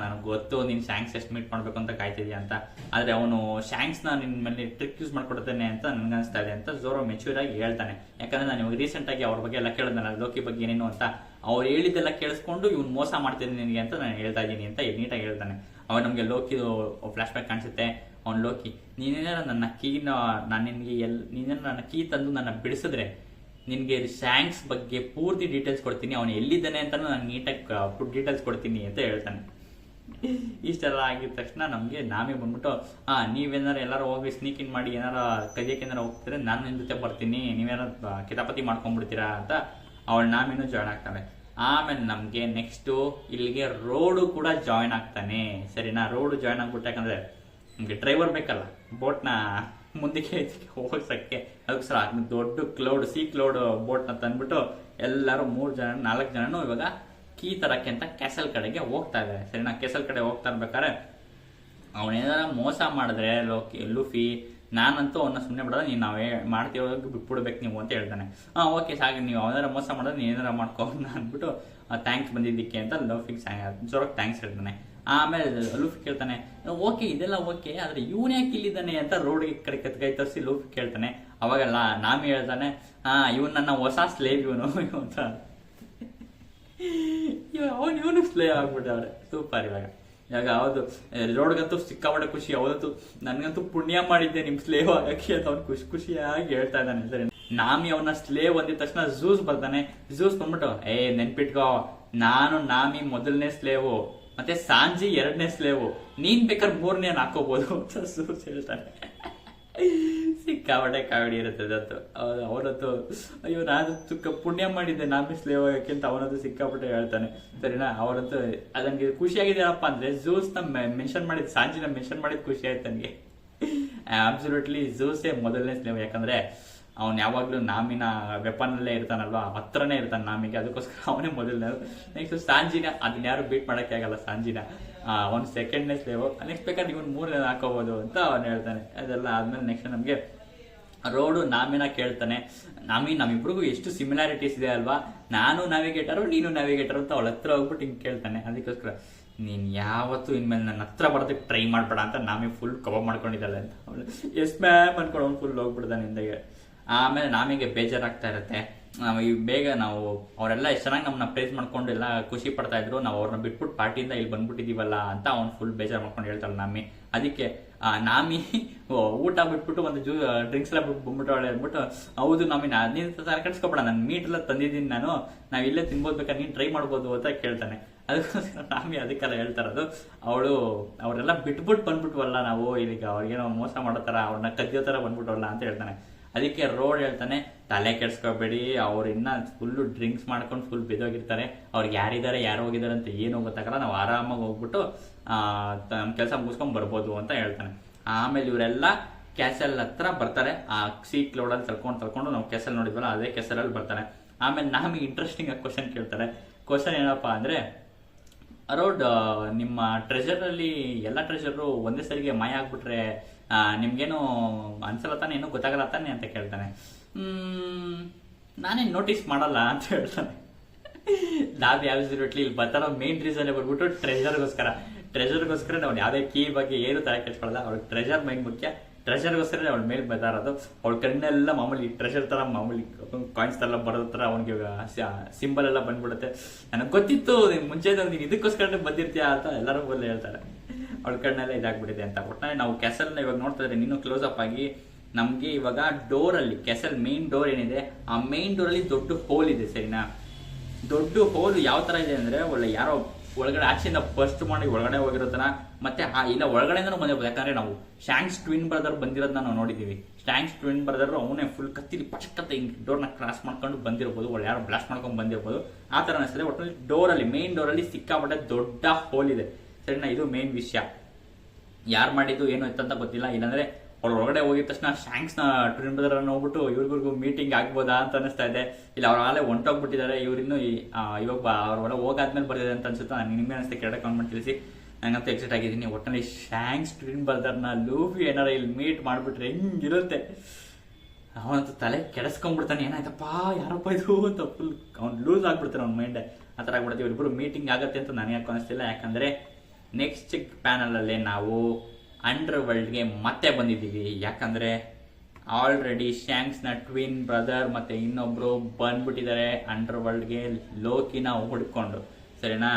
ನನಗೆ ಗೊತ್ತು ನೀನು ಶ್ಯಾಂಕ್ಸ್ ಎಷ್ಟು ಮೀಟ್ ಮಾಡಬೇಕು ಅಂತ ಕಾಯ್ತಿದ್ಯಾ ಅಂತ. ಆದರೆ ಅವನು ಶ್ಯಾಂಕ್ಸ್ನ ನಿನ್ನ ಮೇಲೆ ಟ್ರಿಕ್ ಯೂಸ್ ಮಾಡ್ಕೊಡ್ತಾನೆ ಅಂತ ನನಗನ್ನಿಸ್ತಾ ಇದೆ ಅಂತ ಝೋರೋ ಮೆಚ್ಯೂರ್ ಆಗಿ ಹೇಳ್ತಾನೆ. ಯಾಕಂದ್ರೆ ನಾನು ಇವಾಗ ರೀಸೆಂಟಾಗಿ ಅವ್ರ ಬಗ್ಗೆ ಎಲ್ಲ ಕೇಳಿದ್ನಲ್ಲ, ಲೋಕಿ ಬಗ್ಗೆ ಏನೇನು ಅಂತ, ಅವ್ರು ಹೇಳಿದ್ದೆಲ್ಲ ಕೇಳಿಸ್ಕೊಂಡು ಇವ್ನು ಮೋಸ ಮಾಡ್ತಿದ್ದೀನಿ ನಿನಗೆ ಅಂತ ನಾನು ಹೇಳ್ತಾ ಇದ್ದೀನಿ ಅಂತ ನೀಟಾಗಿ ಹೇಳ್ತಾನೆ. ಅವಾಗ ನಮಗೆ ಲೋಕಿ ಫ್ಲಾಶ್ ಬ್ಯಾಕ್ ಕಾಣಿಸುತ್ತೆ. ಅವ್ನು ಲೋಕಿ, ನೀನೇನಾರ ನನ್ನ ಕೀ ತಂದು ನನ್ನ ಬಿಡಿಸಿದ್ರೆ ನಿನಗೆ ಶ್ಯಾಂಕ್ಸ್ ಬಗ್ಗೆ ಪೂರ್ತಿ ಡೀಟೇಲ್ಸ್ ಕೊಡ್ತೀನಿ, ಅವನು ಎಲ್ಲಿದ್ದಾನೆ ಅಂತ ನಾನು ನೀಟಾಗಿ ಡೀಟೇಲ್ಸ್ ಕೊಡ್ತೀನಿ ಅಂತ ಹೇಳ್ತಾನೆ. ಇಷ್ಟೆಲ್ಲ ಆಗಿದ ತಕ್ಷಣ ನಮಗೆ ನಾಮಿ ಬಂದ್ಬಿಟ್ಟು, ನೀವೇನಾರು ಎಲ್ಲರೂ ಹೋಗಿ ಸ್ನೀಕ್ ಇನ್ ಮಾಡಿ ಏನಾರ ಕದಿಯಕ್ಕೆ ಏನಾರು ಹೋಗ್ತಾರೆ, ನಾನು ನಿನ್ನ ಜೊತೆ ಬರ್ತೀನಿ, ನೀವೇನಾರು ಕಿತಾಪತಿ ಮಾಡ್ಕೊಂಡ್ಬಿಡ್ತೀರಾ ಅಂತ ಅವಳು ನಾಮಿನೂ ಜಾಯ್ನ್ ಆಗ್ತಾನೆ. ಆಮೇಲೆ ನಮಗೆ ನೆಕ್ಸ್ಟು ಇಲ್ಲಿಗೆ ರೋಡು ಕೂಡ ಜಾಯ್ನ್ ಆಗ್ತಾನೆ, ಸರಿನಾ. ರೋಡು ಜಾಯ್ನ್ ಆಗ್ಬಿಟ್ಟು, ಯಾಕಂದ್ರೆ ನಮಗೆ ಡ್ರೈವರ್ ಬೇಕಲ್ಲ ಬೋಟ್ನ ಮುಂದಕ್ಕೆ ಹೋಗ್ಸಕ್ಕೆ, ಅದಕ್ಕೋಸ್ಕರ ದೊಡ್ಡ ಸಿ ಕ್ಲೌಡ್ ಬೋಟ್ನ ತಂದ್ಬಿಟ್ಟು ಎಲ್ಲರೂ 4 ಜನನು ಇವಾಗ ಕೀ ತರಕ್ಕೆ ಅಂತ ಕ್ಯಾಸಲ್ ಕಡೆಗೆ ಹೋಗ್ತಾ ಇದ್ದಾರೆ, ಸರಿನಾ. ಕ್ಯಾಸಲ್ ಕಡೆ ಹೋಗ್ತಾ ಇರ್ಬೇಕಾದ್ರೆ ಅವನೇನಾರ ಮೋಸ ಮಾಡಿದ್ರೆ ಲೂಫಿ, ನಾನಂತೂ ಅವನ್ನ ಸುಮ್ಮನೆ ಬಿಡೋದು, ನೀನು ನಾವೇ ಮಾಡ್ತೀವಿ ಬಿಟ್ಬಿಡ್ಬೇಕು ನೀವು ಅಂತ ಹೇಳ್ತಾನೆ. ಓಕೆ ಸಾಕು, ನೀವು ಅವನಾರ ಮೋಸ ಮಾಡೋದು ನೀ ಏನಾರ ಮಾಡ್ಕೊ ಅಂದ್ಬಿಟ್ಟು ಥ್ಯಾಂಕ್ಸ್ ಬಂದಿದ್ದಕ್ಕೆ ಅಂತ ಲೂಫಿಗೆ ಝೋರೋಗೆ ಥ್ಯಾಂಕ್ಸ್ ಹೇಳ್ತಾನೆ. ಆಮೇಲೆ ಲೂಫಿ ಕೇಳ್ತಾನೆ, ಓಕೆ ಇದೆಲ್ಲ ಓಕೆ, ಆದ್ರೆ ಇವನ್ ಯಾಕೆ ಇಲ್ಲಿದ್ದಾನೆ ಅಂತ ರೋಡ್ಗೆ ಕೈ ತರಿಸಿ ಲೂಫಿ ಕೇಳ್ತಾನೆ. ಅವಾಗೆಲ್ಲ ನಾಮಿ ಹೇಳ್ತಾನೆ, ಇವನ್ ನನ್ನ ಹೊಸ ಸ್ಲೇವ್ ಇವನು ಅಂತ. ಇವನು ಸ್ಲೇವ್ ಆಗ್ಬಿಟ್ಟವ್ರೆ. ಸೂಪರ್. ಇವಾಗ ಹೌದು, ರೋಡ್ಗಂತೂ ಸಿಕ್ಕಾಪಟ್ಟೆ ಖುಷಿ. ಅವತ್ತು ನನ್ಗಂತೂ ಪುಣ್ಯ ಮಾಡಿದ್ದೆ ನಿಮ್ ಸ್ಲೇವ್ ಆಗಕ್ಕೆ ಅಂತ ಅವ್ನು ಖುಷಿಯಾಗಿ ಹೇಳ್ತಾ ಇದ್ದಾನೆ. ಸರಿ, ನಾಮಿ ಅವನ ಸ್ಲೇವ್ ಅಂದಿದ ತಕ್ಷಣ ಝೂಸ್ ಬರ್ತಾನೆ. ಝೂಸ್ ಬಂದ್ಬಿಟ್ಟು, ನೆನ್ಪಿಟ್ಕೋ, ನಾನು ನಾಮಿ ಮೊದಲನೇ ಸ್ಲೇವು, ಮತ್ತೆ ಸಾಂಜಿ 2ನೇ ಸ್ಲೇವು, ನೀನ್ ಬೇಕಾದ್ರೆ 3ನೇ ಹಾಕೋಬಹುದು ಅಂತ ಝೂಸ್ ಹೇಳ್ತಾನೆ. ಸಿಕ್ಕಾಪಟ್ಟೆ ಕಾಮಿಡಿ ಇರುತ್ತೆ ಅದಂತೂ. ಅವನಂತೂ ಅಯ್ಯೋ ನಾನು ಪುಣ್ಯ ಮಾಡಿದ್ದೆ ನಾಮಿ ಸ್ಲೇವ್ ಆಗಕ್ಕೆ ಅಂತ ಅವನಂತೂ ಸಿಕ್ಕಾಪಟ್ಟೆ ಹೇಳ್ತಾನೆ. ಸರಿನಾ, ಅವನಂತೂ ಅದನ್ಗೆ ಖುಷಿಯಾಗಿದೆಯಪ್ಪ ಅಂದ್ರೆ ಝೂಸ್ ನ ಮೆನ್ಷನ್ ಮಾಡಿದ್, ಸಾಂಜಿನ ಮೆನ್ಷನ್ ಮಾಡಿದ್ ಖುಷಿ ಆಯ್ತು ನನಗೆ. ಅಬ್ಸಲ್ಯೂಟ್ಲಿ ಝೂಸೇ ಮೊದಲನೇ ಸ್ಲೇವ್. ಯಾಕಂದ್ರೆ ಅವ್ನು ಯಾವಾಗ್ಲೂ ನಾಮಿನ ವೆಪನ್ ಅಲ್ಲೇ ಇರ್ತಾನಲ್ವಾ, ಹತ್ರನೇ ಇರ್ತಾನೆ ನಾಮಿಗೆ, ಅದಕ್ಕೋಸ್ಕರ ಅವನೇ ಮೊದಲನೇ. ನೆಕ್ಸ್ಟ್ ಸಾಂಜಿನ ಅದನ್ನ ಯಾರು ಬೀಟ್ ಮಾಡಕ್ಕೆ ಆಗಲ್ಲ. ಸಾಂಜಿನ ಅವ್ನು 2ನೇ ಸ್ಲೇವ್. ನೆಕ್ಸ್ಟ್ ಬೇಕಾದ್ರೆ ಇವನ್ 3ನೇ ಹಾಕೋಬಹುದು ಅಂತ ಅವನು ಹೇಳ್ತಾನೆ. ಅದೆಲ್ಲ ಆದ್ಮೇಲೆ ನೆಕ್ಸ್ಟ್ ನಮ್ಗೆ ರೋಡು ನಾಮಿನ ಕೇಳ್ತಾನೆ, ನಾಮಿ ನಮ್ಮಿಬ್ರಿಗೂ ಎಷ್ಟು ಸಿಮಿಲಾರಿಟೀಸ್ ಇದೆ ಅಲ್ವಾ, ನಾನು ನ್ಯಾವಿಗೇಟರು ನೀನು ನ್ಯಾವಿಗೇಟರ್ ಅಂತ ಅವಳ ಹತ್ರ ಹೋಗ್ಬಿಟ್ಟು ಹಿಂಗೆ ಕೇಳ್ತಾನೆ. ಅದಕ್ಕೋಸ್ಕರ ನೀನ್ ಯಾವತ್ತೂ ಇನ್ಮೇಲೆ ನನ್ನ ಹತ್ರ ಬರೋದಕ್ಕೆ ಟ್ರೈ ಮಾಡ್ಬೇಡ ಅಂತ ನಾಮಿ ಫುಲ್ ಕಬಾಬ್ ಮಾಡ್ಕೊಂಡಿದ್ದಾಳೆ ಅಂತ ಅವಳು ಎಸ್ ಮ್ಯಾಮ್ ಅನ್ಕೊಂಡು ಅವ್ನು ಫುಲ್ ಹೋಗ್ಬಿಡ್ತಾನೆ ಹಿಂದೆಗೆ. ಆಮೇಲೆ ನಾಮಿಗೆ ಬೇಜಾರಾಗ್ತಾ ಇರುತ್ತೆ. ಬೇಗ ನಾವು ಅವರೆಲ್ಲ ಎಷ್ಟು ಚೆನ್ನಾಗಿ ನಮ್ಮನ್ನ ಪ್ರೇಸ್ ಮಾಡ್ಕೊಂಡು ಎಲ್ಲ ಖುಷಿ ಪಡ್ತಾ ಇದ್ರು, ನಾವು ಅವ್ರನ್ನ ಬಿಟ್ಬಿಟ್ಟು ಪಾರ್ಟಿಯಿಂದ ಇಲ್ಲಿ ಬಂದ್ಬಿಟ್ಟಿದೀವಲ್ಲ ಅಂತ ಅವ್ನು ಫುಲ್ ಬೇಜಾರು ಮಾಡ್ಕೊಂಡು ಹೇಳ್ತಾಳೆ ನಾಮಿ. ಅದಕ್ಕೆ ನಾಮಿ ಊಟ ಬಿಟ್ಬಿಟ್ಟು ಒಂದು ಡ್ರಿಂಕ್ಸ್ ಎಲ್ಲ ಬಂದ್ಬಿಟ್ಟವಳೆ ಅಂದ್ಬಿಟ್ಟು, ಹೌದು ನಾಮಿ ನೀನು ಕಟ್ಸ್ಕೊಬೇಡ, ನಾನು ಮೀಟ್ ಎಲ್ಲ ತಂದಿದ್ದೀನಿ, ನಾವ್ ಇಲ್ಲೇ ತಿನ್ಬೋದು, ಬೇಕಾದ್ರೆ ನೀನ್ ಟ್ರೈ ಮಾಡ್ಬೋದು ಅಂತ ಕೇಳ್ತಾನೆ. ಅದಕ್ಕೋಸ್ಕರ ನಾಮಿ ಅದಕ್ಕೆಲ್ಲ ಹೇಳ್ತಾರದು. ಅವರೆಲ್ಲ ಬಿಟ್ಬಿಟ್ಟು ಬಂದ್ಬಿಟ್ವಲ್ಲ ನಾವು, ಈಗ ಅವ್ರಿಗೇನೋ ಮೋಸ ಮಾಡೋ ತರ, ಅವ್ರನ್ನ ಕದ್ದಿಯೋ ತರ ಬಂದ್ಬಿಟ್ವಲ್ಲ ಅಂತ ಹೇಳ್ತಾನೆ. ಅದಕ್ಕೆ ರೋಡ್ ಹೇಳ್ತಾನೆ, ತಲೆ ಕೆಡ್ಸ್ಕೋಬೇಡಿ, ಅವ್ರು ಇನ್ನ ಫುಲ್ ಡ್ರಿಂಕ್ಸ್ ಮಾಡ್ಕೊಂಡು ಫುಲ್ ಬಿದ್ದೋಗಿರ್ತಾರೆ, ಅವ್ರಿಗೆ ಯಾರಿದ್ದಾರೆ ಯಾರು ಹೋಗಿದ್ದಾರೆ ಅಂತ ಏನೋ ಗೊತ್ತಾಗಲ್ಲ, ನಾವು ಆರಾಮಾಗಿ ಹೋಗ್ಬಿಟ್ಟು ನಮ್ಮ ಕೆಲಸ ಮುಗಿಸ್ಕೊಂಡ್ ಬರ್ಬೋದು ಅಂತ ಹೇಳ್ತಾನೆ. ಆಮೇಲೆ ಇವರೆಲ್ಲ ಕ್ಯಾಸಲ್ ಹತ್ರ ಬರ್ತಾರೆ. ಆ ಸೀಟ್ ಲೋಡಲ್ಲಿ ತಳ್ಕೊಂಡು ನಾವು ಕೆಸಲ್ ನೋಡಿದ್ವಲ್ಲ ಅದೇ ಕೆಸಲಲ್ಲಿ ಬರ್ತಾರೆ. ಆಮೇಲೆ ನಮಗೆ ಇಂಟ್ರೆಸ್ಟಿಂಗ್ ಆಗಿ ಕ್ವಶನ್ ಕೇಳ್ತಾರೆ. ಕ್ವಶನ್ ಏನಪ್ಪಾ ಅಂದ್ರೆ, ಅರೌಂಡ್ ನಿಮ್ಮ ಟ್ರೆಜರ್ ಅಲ್ಲಿ ಎಲ್ಲ ಟ್ರೆಜರು ಒಂದೇ ಸರಿಗೆ ಮಾಯ ಆಗ್ಬಿಟ್ರೆ ನಿಮ್ಗೇನು ಅನ್ಸಲ್ಲ ತಾನೆ, ಏನೋ ಗೊತ್ತಾಗಲ್ಲ ತಾನೆ ಅಂತ ಕೇಳ್ತಾನೆ. ನಾನೇನು ನೋಟಿಸ್ ಮಾಡಲ್ಲ ಅಂತ ಹೇಳ್ತಾನೆ. ನಾವ್ ಯಾವ್ದಿರಟ್ಲಿ ಇಲ್ಲಿ ಬರ್ತಾರೋ ಮೇನ್ ರೀಸನ್ ಬರ್ಬಿಟ್ಟು ಟ್ರೆಜರ್ಗೋಸ್ಕರ ನಾವು ಯಾವುದೇ ಕೀ ಬಗ್ಗೆ ಏನು ತಲೆ ಕೆಡ್ಸ್ಕೊಳ್ಳಲ್ಲ. ಅವ್ಳಿಗೆ ಟ್ರೆಜರ್ ಮೈನ್ ಮುಖ್ಯ, ಟ್ರೆಜರ್ಗೋಸ್ಕರ ಅವಳ ಮೇಲೆ ಬತಾರದು. ಅವಳ ಕಣ್ಣೆಲ್ಲ ಮಾಮೂಲಿ ಟ್ರೆಜರ್ ತರ ಮಾಮೂಲಿ ಕಾಯಿನ್ಸ್ ತರ ಬರೋ ತರ ಅವನಿಗೆ ಸಿಂಬಲ್ ಎಲ್ಲ ಬಂದ್ಬಿಡುತ್ತೆ. ನನಗೆ ಗೊತ್ತಿತ್ತು ಮುಂಚೆ ನೀನು ಇದಕ್ಕೋಸ್ಕರ ಬಂದಿರ್ತೀಯಾ ಅಂತ ಎಲ್ಲರೂ ಬಂದು ಹೇಳ್ತಾರೆ. ಅವಳ ಕಣ್ಣೆಲ್ಲ ಇದಾಗ್ಬಿಟ್ಟಿದೆ ಅಂತ. ಒಟ್ಟಿನಲ್ಲಿ ನಾವು ಕೆಸಲ್ನ ಇವಾಗ ನೋಡ್ತಾ ಇದ್ರೆ ನೀನು ಕ್ಲೋಸ್ ಅಪ್ ಆಗಿ ನಮ್ಗೆ ಇವಾಗ ಡೋರ್ ಅಲ್ಲಿ ಕೆಸಲ್ ಮೇನ್ ಡೋರ್ ಏನಿದೆ, ಆ ಮೇನ್ ಡೋರ್ ಅಲ್ಲಿ ದೊಡ್ಡ ಹೋಲ್ ಇದೆ. ಸರಿನಾ, ದೊಡ್ಡ ಹೋಲ್ ಯಾವ ತರ ಇದೆ ಅಂದ್ರೆ, ಒಳ್ಳೆ ಯಾರೋ ಒಳಗಡೆ ಆಚೆಯಿಂದ ಫಸ್ಟ್ ಮಾಡಿ ಒಳಗಡೆ ಹೋಗಿರೋತನ, ಮತ್ತೆ ಇಲ್ಲ ಒಳಗಡೆಯಿಂದನೂ ಬಂದಿರ್ಬೋದು. ಯಾಕಂದ್ರೆ ನಾವು ಶಾಂಕ್ಸ್ ಟ್ವಿನ್ ಬ್ರದರ್ ಬಂದಿರೋದನ್ನ ನಾವು ನೋಡಿದೀವಿ. ಶಾಂಕ್ಸ್ ಟ್ವಿನ್ ಬ್ರದರ್ ಅವನೇ ಫುಲ್ ಕತ್ತಿಲಿ ಪಚಕತ್ತ ಹಿಂಗ್ ಡೋರ್ನ ಕ್ರಾಸ್ ಮಾಡ್ಕೊಂಡು ಬಂದಿರ್ಬೋದು, ಒಳ್ಳೆ ಯಾರೋ ಬ್ಲಾಸ್ಟ್ ಮಾಡ್ಕೊಂಡು ಬಂದಿರ್ಬೋದು. ಆ ತರ ಅನಿಸ್ತದೆ. ಒಟ್ಟಿನಲ್ಲಿ ಡೋರ್ ಅಲ್ಲಿ ಮೇನ್ ಡೋರ್ ಅಲ್ಲಿ ಸಿಕ್ಕಾಪಟ್ಟೆ ದೊಡ್ಡ ಹೋಲ್ ಇದೆ. ಸರಿನಾ, ಇದು ಮೇನ್ ವಿಷಯ. ಯಾರು ಮಾಡಿದ್ದು ಏನು ಇತ್ತಂತ ಗೊತ್ತಿಲ್ಲ. ಇಲ್ಲಾಂದ್ರೆ ಅವ್ರು ಹೊರಗಡೆ ಹೋಗಿದ ತಕ್ಷಣ ಶಾಂಕ್ಸ್ ನ ಟ್ವಿನ್ ಬ್ರದರ್ ಹೋಗ್ಬಿಟ್ಟು ಇವ್ರಿಗೂ ಮೀಟಿಂಗ್ ಆಗ್ಬೋದಾ ಅಂತ ಅನಿಸ್ತಾ ಇದೆ. ಇಲ್ಲ ಅವ್ರ ಆಲೇ ಹೊಂಟೋಗ್ಬಿಟ್ಟಿದ್ದಾರೆ, ಇವ್ರಿನ್ನು ಇವಾಗ ಅವ್ರ ಒಳಗೆ ಹೋಗಾದ್ಮೇಲೆ ಬರ್ತಿದೆ ಅಂತ ಅನ್ಸುತ್ತೆ. ನಾನು ನಿಮ್ಗೆ ಅನಿಸ್ತೆ ಕೆಳಗೆ ಕಮೆಂಟ್ ಮಾಡಿ ತಿಳಿಸಿ. ನಂಗಂತೂ ಎಕ್ಸೈಟ್ ಆಗಿದ್ದೀನಿ. ಒಟ್ಟಿನಲ್ಲಿ ಶಾಂಕ್ಸ್ ಟ್ವಿನ್ ಬ್ರದರ್ನ ಲೂಫಿ ಏನಾರ ಇಲ್ಲಿ ಮೀಟ್ ಮಾಡ್ಬಿಟ್ರೆ ಹೆಂಗಿರುತ್ತೆ. ಅವನಂತೂ ತಲೆ ಕೆಡಿಸ್ಕೊಂಡ್ಬಿಡ್ತಾನೆ, ಏನಾಯ್ತಪ್ಪ ಯಾರಪ್ಪ ಇದು ಅಂತ ಫುಲ್ ಅವ್ನು ಲೂಸ್ ಆಗ್ಬಿಡ್ತಾನೆ ಅವ್ನ ಮೈಂಡ್. ಆ ಥರ ಆಗ್ಬಿಡ್ತೀವಿ. ಇವ್ರಿಬ್ರು ಮೀಟಿಂಗ್ ಆಗತ್ತೆ ಅಂತ ನನಗೆ ಯಾಕೆ ಅನಿಸ್ತಿಲ್ಲ. ಯಾಕಂದ್ರೆ ನೆಕ್ಸ್ಟ್ ಪ್ಯಾನಲ್ ಅಲ್ಲೇ ನಾವು ಅಂಡರ್ ವರ್ಲ್ಡ್ಗೆ ಮತ್ತೆ ಬಂದಿದ್ದೀವಿ. ಯಾಕಂದ್ರೆ ಆಲ್ರೆಡಿ ಶಾಂಕ್ಸ್ ನ ಟ್ವಿನ್ ಬ್ರದರ್ ಮತ್ತೆ ಇನ್ನೊಬ್ರು ಬಂದ್ಬಿಟ್ಟಿದ್ದಾರೆ ಅಂಡರ್ ವರ್ಲ್ಡ್ಗೆ ಲೋಕಿನ ಹುಡ್ಕೊಂಡು. ಸರಿನಾ,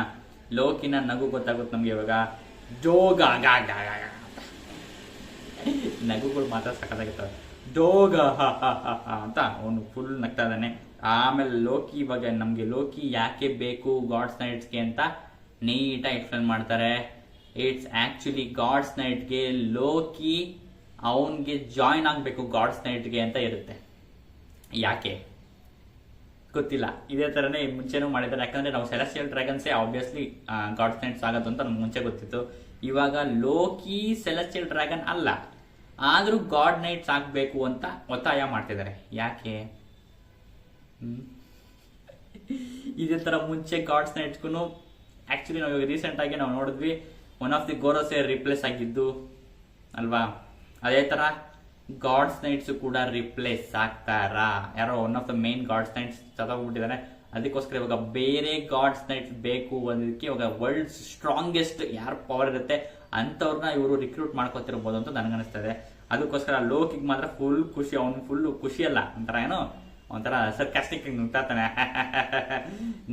ಲೋಕಿನ ನಗು ಗೊತ್ತಾಗುತ್ತೆ ನಮ್ಗೆ ಇವಾಗ. ಜೋಗ ನಗುಗಳು ಮಾತ್ರ ಸಖತ್ತಾಗಿರ್ತವೆ. ಜೋಗ ಅಂತ ಅವನು ಫುಲ್ ನಗ್ತಾ ಇದ್ದಾನೆ. ಆಮೇಲೆ ಲೋಕಿ ಇವಾಗ ನಮ್ಗೆ ಲೋಕಿ ಯಾಕೆ ಬೇಕು ಗಾಡ್ಸ್ ನೈಟ್ಸ್ಗೆ ಅಂತ ನೀಟಾಗಿ ಎಕ್ಸ್ಪ್ಲೇನ್ ಮಾಡ್ತಾರೆ. ಇಟ್ಸ್ ಆಕ್ಚುಲಿ ಗಾಡ್ಸ್ ನೈಟ್ಗೆ ಲೋಕಿ ಅವನ್ಗೆ ಜಾಯಿನ್ ಆಗ್ಬೇಕು ಗಾಡ್ಸ್ ನೈಟ್ಗೆ ಅಂತ ಇರುತ್ತೆ. ಯಾಕೆ ಗೊತ್ತಿಲ್ಲ. ಇದೇ ತರನೇ ಮುಂಚೆನೂ ಮಾಡಿದ್ದಾರೆ. ಯಾಕಂದ್ರೆ ನಾವು ಸೆಲೆಸ್ಟಿಯಲ್ ಡ್ರ್ಯಾಗನ್ಸೇ ಆಬ್ವಿಯಸ್ಲಿ ಗಾಡ್ಸ್ ನೈಟ್ಸ್ ಆಗತ್ತು ಅಂತ ನಮ್ಗೆ ಮುಂಚೆ ಗೊತ್ತಿತ್ತು. ಇವಾಗ ಲೋಕಿ ಸೆಲೆಸ್ಟಿಯಲ್ ಡ್ರ್ಯಾಗನ್ ಅಲ್ಲ, ಆದ್ರೂ ಗಾಡ್ ನೈಟ್ಸ್ ಆಗ್ಬೇಕು ಅಂತ ಒತ್ತಾಯ ಮಾಡ್ತಿದ್ದಾರೆ. ಯಾಕೆ? ಇದೇ ತರ ಮುಂಚೆ ಗಾಡ್ಸ್ ನೈಟ್ಸ್ಗೂ ಆಕ್ಚುಲಿ ನಾವು ರೀಸೆಂಟ್ ಆಗಿ ನಾವು ನೋಡಿದ್ವಿ, ಒನ್ ಆಫ್ ದಿ ಗೋರೋಸೆ ರಿಪ್ಲೇಸ್ ಆಗಿದ್ದು ಅಲ್ವಾ. ಅದೇ ತರ ಗಾಡ್ಸ್ ನೈಟ್ಸ್ ಕೂಡ ರಿಪ್ಲೇಸ್ ಆಗ್ತಾರಾ? ಯಾರೋ one of the main gods knights ಸತ್ತೋಗ್ಬಿಟ್ಟಿದ್ದಾರೆ. ಅದಕ್ಕೋಸ್ಕರ ಇವಾಗ ಬೇರೆ ಗಾಡ್ಸ್ ನೈಟ್ ಬೇಕು ಅನ್ನೋದಕ್ಕೆ ಇವಾಗ ವರ್ಲ್ಡ್ ಸ್ಟ್ರಾಂಗೆಸ್ಟ್ ಯಾರು ಪವರ್ ಇರುತ್ತೆ ಅಂತವ್ರನ್ನ ಇವರು ರಿಕ್ರೂಟ್ ಮಾಡ್ಕೊತಿರ್ಬೋದು ಅಂತ ನನಗನ್ನಿಸ್ತದೆ. ಅದಕ್ಕೋಸ್ಕರ ಲೋಕಿಗೆ ಮಾತ್ರ ಫುಲ್ ಖುಷಿ, ಅವ್ನು ಫುಲ್ ಖುಷಿ ಅಲ್ಲ ಒಂಥರ ಏನೋ ಒಂಥರ ಸರ್ಕಾಸ್ಟಿಕ್ ನುಗ್ತಾನೆ.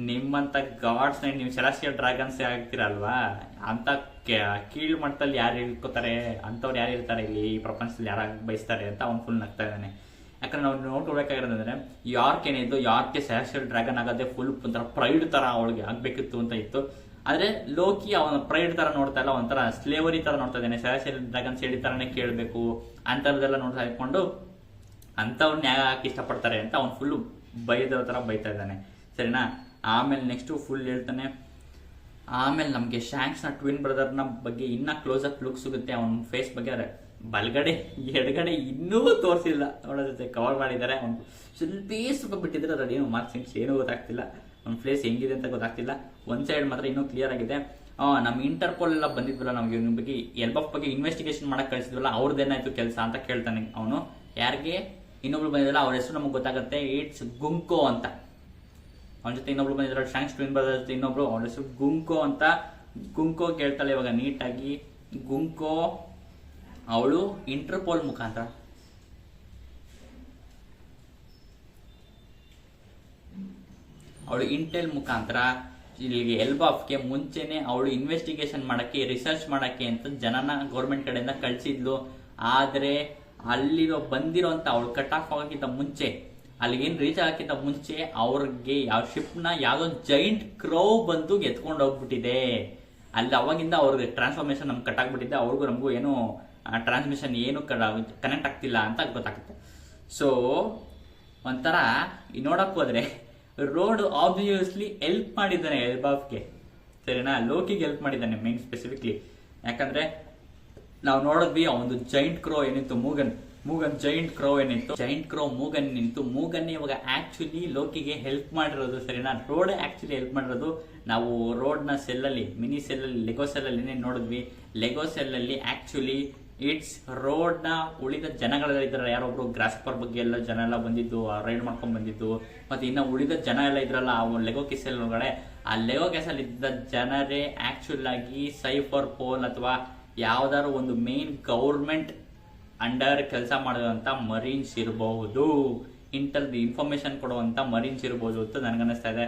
ನಿಮ್ಮಂತ ಗಾಡ್ಸ್ ನೈಟ್ ನೀವು ಸೆಲಾಸ್ಟಿಯಲ್ ಡ್ರ್ಯಾಗನ್ಸ್ ಆಗ್ತೀರಲ್ವಾ, ಅಂತ ಕೀಳ್ ಮಟ್ಟದಲ್ಲಿ ಯಾರು ಇಳ್ಕೋತಾರೆ ಅಂತವ್ರು ಯಾರು ಇರ್ತಾರೆ ಇಲ್ಲಿ ಈ ಪ್ರಪಂಚದಲ್ಲಿ ಯಾರು ಬಯಸ್ತಾರೆ ಅಂತ ಅವ್ನು ಫುಲ್ ನಗ್ತಾ ಇದ್ದಾನೆ. ಯಾಕಂದ್ರೆ ನಾವು ನೋಡ್ಕೊಳ್ಬೇಕಾಗಿರೋದಂದ್ರೆ ಯಾರ್ಕ್ ಏನಿದ್ದು ಯಾರ್ಕೆ ಸೆಲಾಸ್ಟಿಯಲ್ ಡ್ರ್ಯಾಗನ್ ಆಗೋದೇ ಫುಲ್ ಒಂಥರ ಪ್ರೈಡ್ ತರ ಅವಳಿಗೆ ಆಗ್ಬೇಕಿತ್ತು ಅಂತ ಇತ್ತು. ಆದ್ರೆ ಲೋಕಿ ಅವನ ಪ್ರೈಡ್ ತರ ನೋಡ್ತಾ ಇಲ್ಲ, ಒಂಥರ ಸ್ಲೇವರಿ ತರ ನೋಡ್ತಾ ಇದ್ದಾನೆ. ಸೆಲಾಸ್ಟಿಯಲ್ ಡ್ರ್ಯಾಗನ್ಸ್ ಹೇಳಿ ತರನೇ ಕೇಳಬೇಕು ಅಂತರದೆಲ್ಲ ನೋಡ್ತಾ ಇಟ್ಕೊಂಡು ಅಂತವ್ರನ್ನ ಯಾಕೆ ಇಷ್ಟಪಡ್ತಾರೆ ಅಂತ ಅವ್ನು ಫುಲ್ ಬೈದೋ ತರ ಬೈತಾ ಇದ್ದಾನೆ, ಸರಿನಾ. ಆಮೇಲೆ ನೆಕ್ಸ್ಟ್ ಫುಲ್ ಹೇಳ್ತಾನೆ. ಆಮೇಲೆ ನಮ್ಗೆ ಶಾಂಕ್ಸ್ ನ ಟ್ವಿನ್ ಬ್ರದರ್ ನ ಬಗ್ಗೆ ಇನ್ನ ಕ್ಲೋಸ್ ಅಪ್ ಲುಕ್ ಸಿಗುತ್ತೆ ಅವನ ಫೇಸ್ ಬಗ್ಗೆ. ಬಲ್ಗಡೆ ಎಡಗಡೆ ಇನ್ನೂ ತೋರಿಸಿಲ್ಲ, ನೋಡೋದಕ್ಕೆ ಕವರ್ ಮಾಡಿದ್ದಾರೆ. ಅವ್ನು ಸ್ವಲ್ಪ ಬಿಟ್ಟಿದ್ರೆ ಅದ್ರಲ್ಲಿ ಏನು ಮಾರ್ಕ್ಸ್ ಏನು ಗೊತ್ತಾಗ್ತಿಲ್ಲ, ಅವ್ನ ಫೇಸ್ ಹೆಂಗಿದೆ ಅಂತ ಗೊತ್ತಾಗ್ತಿಲ್ಲ. ಒಂದ್ ಸೈಡ್ ಮಾತ್ರ ಇನ್ನೂ ಕ್ಲಿಯರ್ ಆಗಿದೆ. ನಮ್ಮ ಇಂಟರ್ಪೋಲ್ ಎಲ್ಲ ಬಂದಿದ್ವಲ್ಲ ನಮ್ಗೆ ಇವ್ನ ಬಗ್ಗೆ ಎಲ್ಬಫ್ ಬಗ್ಗೆ ಇನ್ವೆಸ್ಟಿಗೇಷನ್ ಮಾಡಕ್ ಕಳಿಸಿದ್ವಲ್ಲ, ಅವ್ರದ್ದೇನಾಯ್ತು ಕೆಲಸ ಅಂತ ಕೇಳ್ತಾನೆ ಅವನು. ಯಾರಿಗೆ ಇನ್ನೊಬ್ಳು ಬಂದಿದ್ರಲ್ಲ ಅವ್ರ ಹೆಸರು ನಮಗೆ ಗೊತ್ತಾಗುತ್ತೆ, ಇಟ್ಸ್ ಗುಂಕೋ ಅಂತ. ಅವನ ಜೊತೆ ಇನ್ನೊಬ್ಳು ಬಂದಿದ್ರ ಶಾಂಕ್ಸ್ ಟ್ವಿನ್ ಬ್ರದರ್ ಜೊತೆ ಇನ್ನೊಬ್ಳು, ಅವಳ ಹೆಸರು ಗುಂಕೋ ಅಂತ. ಗುಂಕೋ ಕೇಳ್ತಾಳೆ ಇವಾಗ ನೀಟಾಗಿ. ಗುಂಕೋ ಅವಳು ಇಂಟರ್ಪೋಲ್ ಮುಖಾಂತರ ಇಂಟೆಲ್ ಮುಖಾಂತರ ಇಲ್ಲಿಗೆ ಎಲ್ಬಾಫ್ಗೆ ಮುಂಚೆನೆ ಅವಳು ಇನ್ವೆಸ್ಟಿಗೇಷನ್ ಮಾಡಕ್ಕೆ ರಿಸರ್ಚ್ ಮಾಡಕ್ಕೆ ಅಂತ ಜನನ ಗೌರ್ಮೆಂಟ್ ಕಡೆಯಿಂದ ಕಳ್ಸಿದ್ಲು. ಆದ್ರೆ ಅಲ್ಲಿರೋ ಬಂದಿರೋಂತ ಅವಳು ಕಟ್ ಆಫ್ ಆಗಕ್ಕಿಂತ ಮುಂಚೆ, ಅಲ್ಲಿಗೇನು ರೀಚ್ ಆಗಕ್ಕಿಂತ ಮುಂಚೆ ಅವ್ರಿಗೆ ಯಾವ ಶಿಪ್ ನ ಯಾವ್ದೋ ಜೈಂಟ್ ಕ್ರೋ ಬಂದು ಎತ್ಕೊಂಡು ಹೋಗ್ಬಿಟ್ಟಿದೆ. ಅಲ್ಲಿ ಅವಾಗಿಂದ ಅವ್ರಿಗೆ ಟ್ರಾನ್ಸ್ಫಾರ್ಮೇಶನ್ ನಮ್ಗೆ ಕಟ್ ಆಗ್ಬಿಟ್ಟಿದೆ. ಅವ್ರಿಗೂ ನಮಗೂ ಏನು ಟ್ರಾನ್ಸ್ಮಿಷನ್ ಏನು ಕನೆಕ್ಟ್ ಆಗ್ತಿಲ್ಲ ಅಂತ ಗೊತ್ತಾಗುತ್ತೆ. ಸೊ ಒಂಥರ ನೋಡಕ್ ಹೋದ್ರೆ ರೋಡ್ ಆಬ್ವಿಯಸ್ಲಿ ಹೆಲ್ಪ್ ಮಾಡಿದ್ದಾನೆ ಎಲ್ಬಾಫ್ಗೆ, ಸರಿನಾ. ಲೋಕಿಗೆ ಹೆಲ್ಪ್ ಮಾಡಿದ್ದಾನೆ ಮೇನ್ ಸ್ಪೆಸಿಫಿಕ್ಲಿ. ಯಾಕಂದ್ರೆ ನಾವು ನೋಡಿದ್ವಿ ಒಂದು ಜೈಂಟ್ ಕ್ರೋ ಏನಿತ್ತು, ಮೂಗನ್ ಜೈಂಟ್ ಕ್ರೋ ಏನಿತ್ತು, ಜೈಂಟ್ ಕ್ರೋ ಮೂಗನ್ ನಿಂತು ಮೂಗನ್ನೇ ಇವಾಗ ಆಕ್ಚುಲಿ ಲೋಕಿಗೆ ಹೆಲ್ಪ್ ಮಾಡಿರೋದು, ಸರಿನಾ. ರೋಡ್ ಆಕ್ಚುಲಿ ಹೆಲ್ಪ್ ಮಾಡಿರೋದು. ನಾವು ರೋಡ್ ನ ಸೆಲ್ಲಲ್ಲಿ ಮಿನಿ ಸೆಲ್ಲಲ್ಲಿ ಲೆಗೋ ಸೆಲ್ಲಲ್ಲಿ ನೋಡಿದ್ವಿ. ಲೆಗೋ ಸೆಲ್ಲಲ್ಲಿ ಆಕ್ಚುಲಿ ಇಟ್ಸ್ ರೋಡ್ ನ ಉಳಿದ ಜನಗಳೆಲ್ಲ ಇದ್ದಾರೆ, ಯಾರೊಬ್ರು ಗ್ರಾಸ್ಪರ್ ಬಗ್ಗೆ ಎಲ್ಲ ಜನ ಎಲ್ಲ ಬಂದಿದ್ದು ರೈಡ್ ಮಾಡ್ಕೊಂಡ್ ಬಂದಿದ್ದು, ಮತ್ತೆ ಇನ್ನ ಉಳಿದ ಜನ ಎಲ್ಲ ಇದ್ರಲ್ಲ ಆ ಲೆಗೋ ಕೇಸಲ್ ಒಳಗಡೆ, ಆ ಲೆಗೋ ಕೇಸಲ್ಲಿ ಇದ್ದ ಜನರೇ ಆಕ್ಚುಲ್ ಆಗಿ ಸೈಫರ್ ಪೋಲ್ ಅಥವಾ ಯಾವ್ದಾದ್ರು ಒಂದು ಮೇನ್ ಗೌರ್ಮೆಂಟ್ ಅಂಡರ್ ಕೆಲಸ ಮಾಡುವಂತ ಮರೀನ್ಸ್ ಇರಬಹುದು, ಇನ್ಫಾರ್ಮೇಶನ್ ಕೊಡುವಂತ ಮರೀನ್ಸ್ ಇರಬಹುದು ಅಂತ ನನಗನ್ನಿಸ್ತಾ ಇದೆ.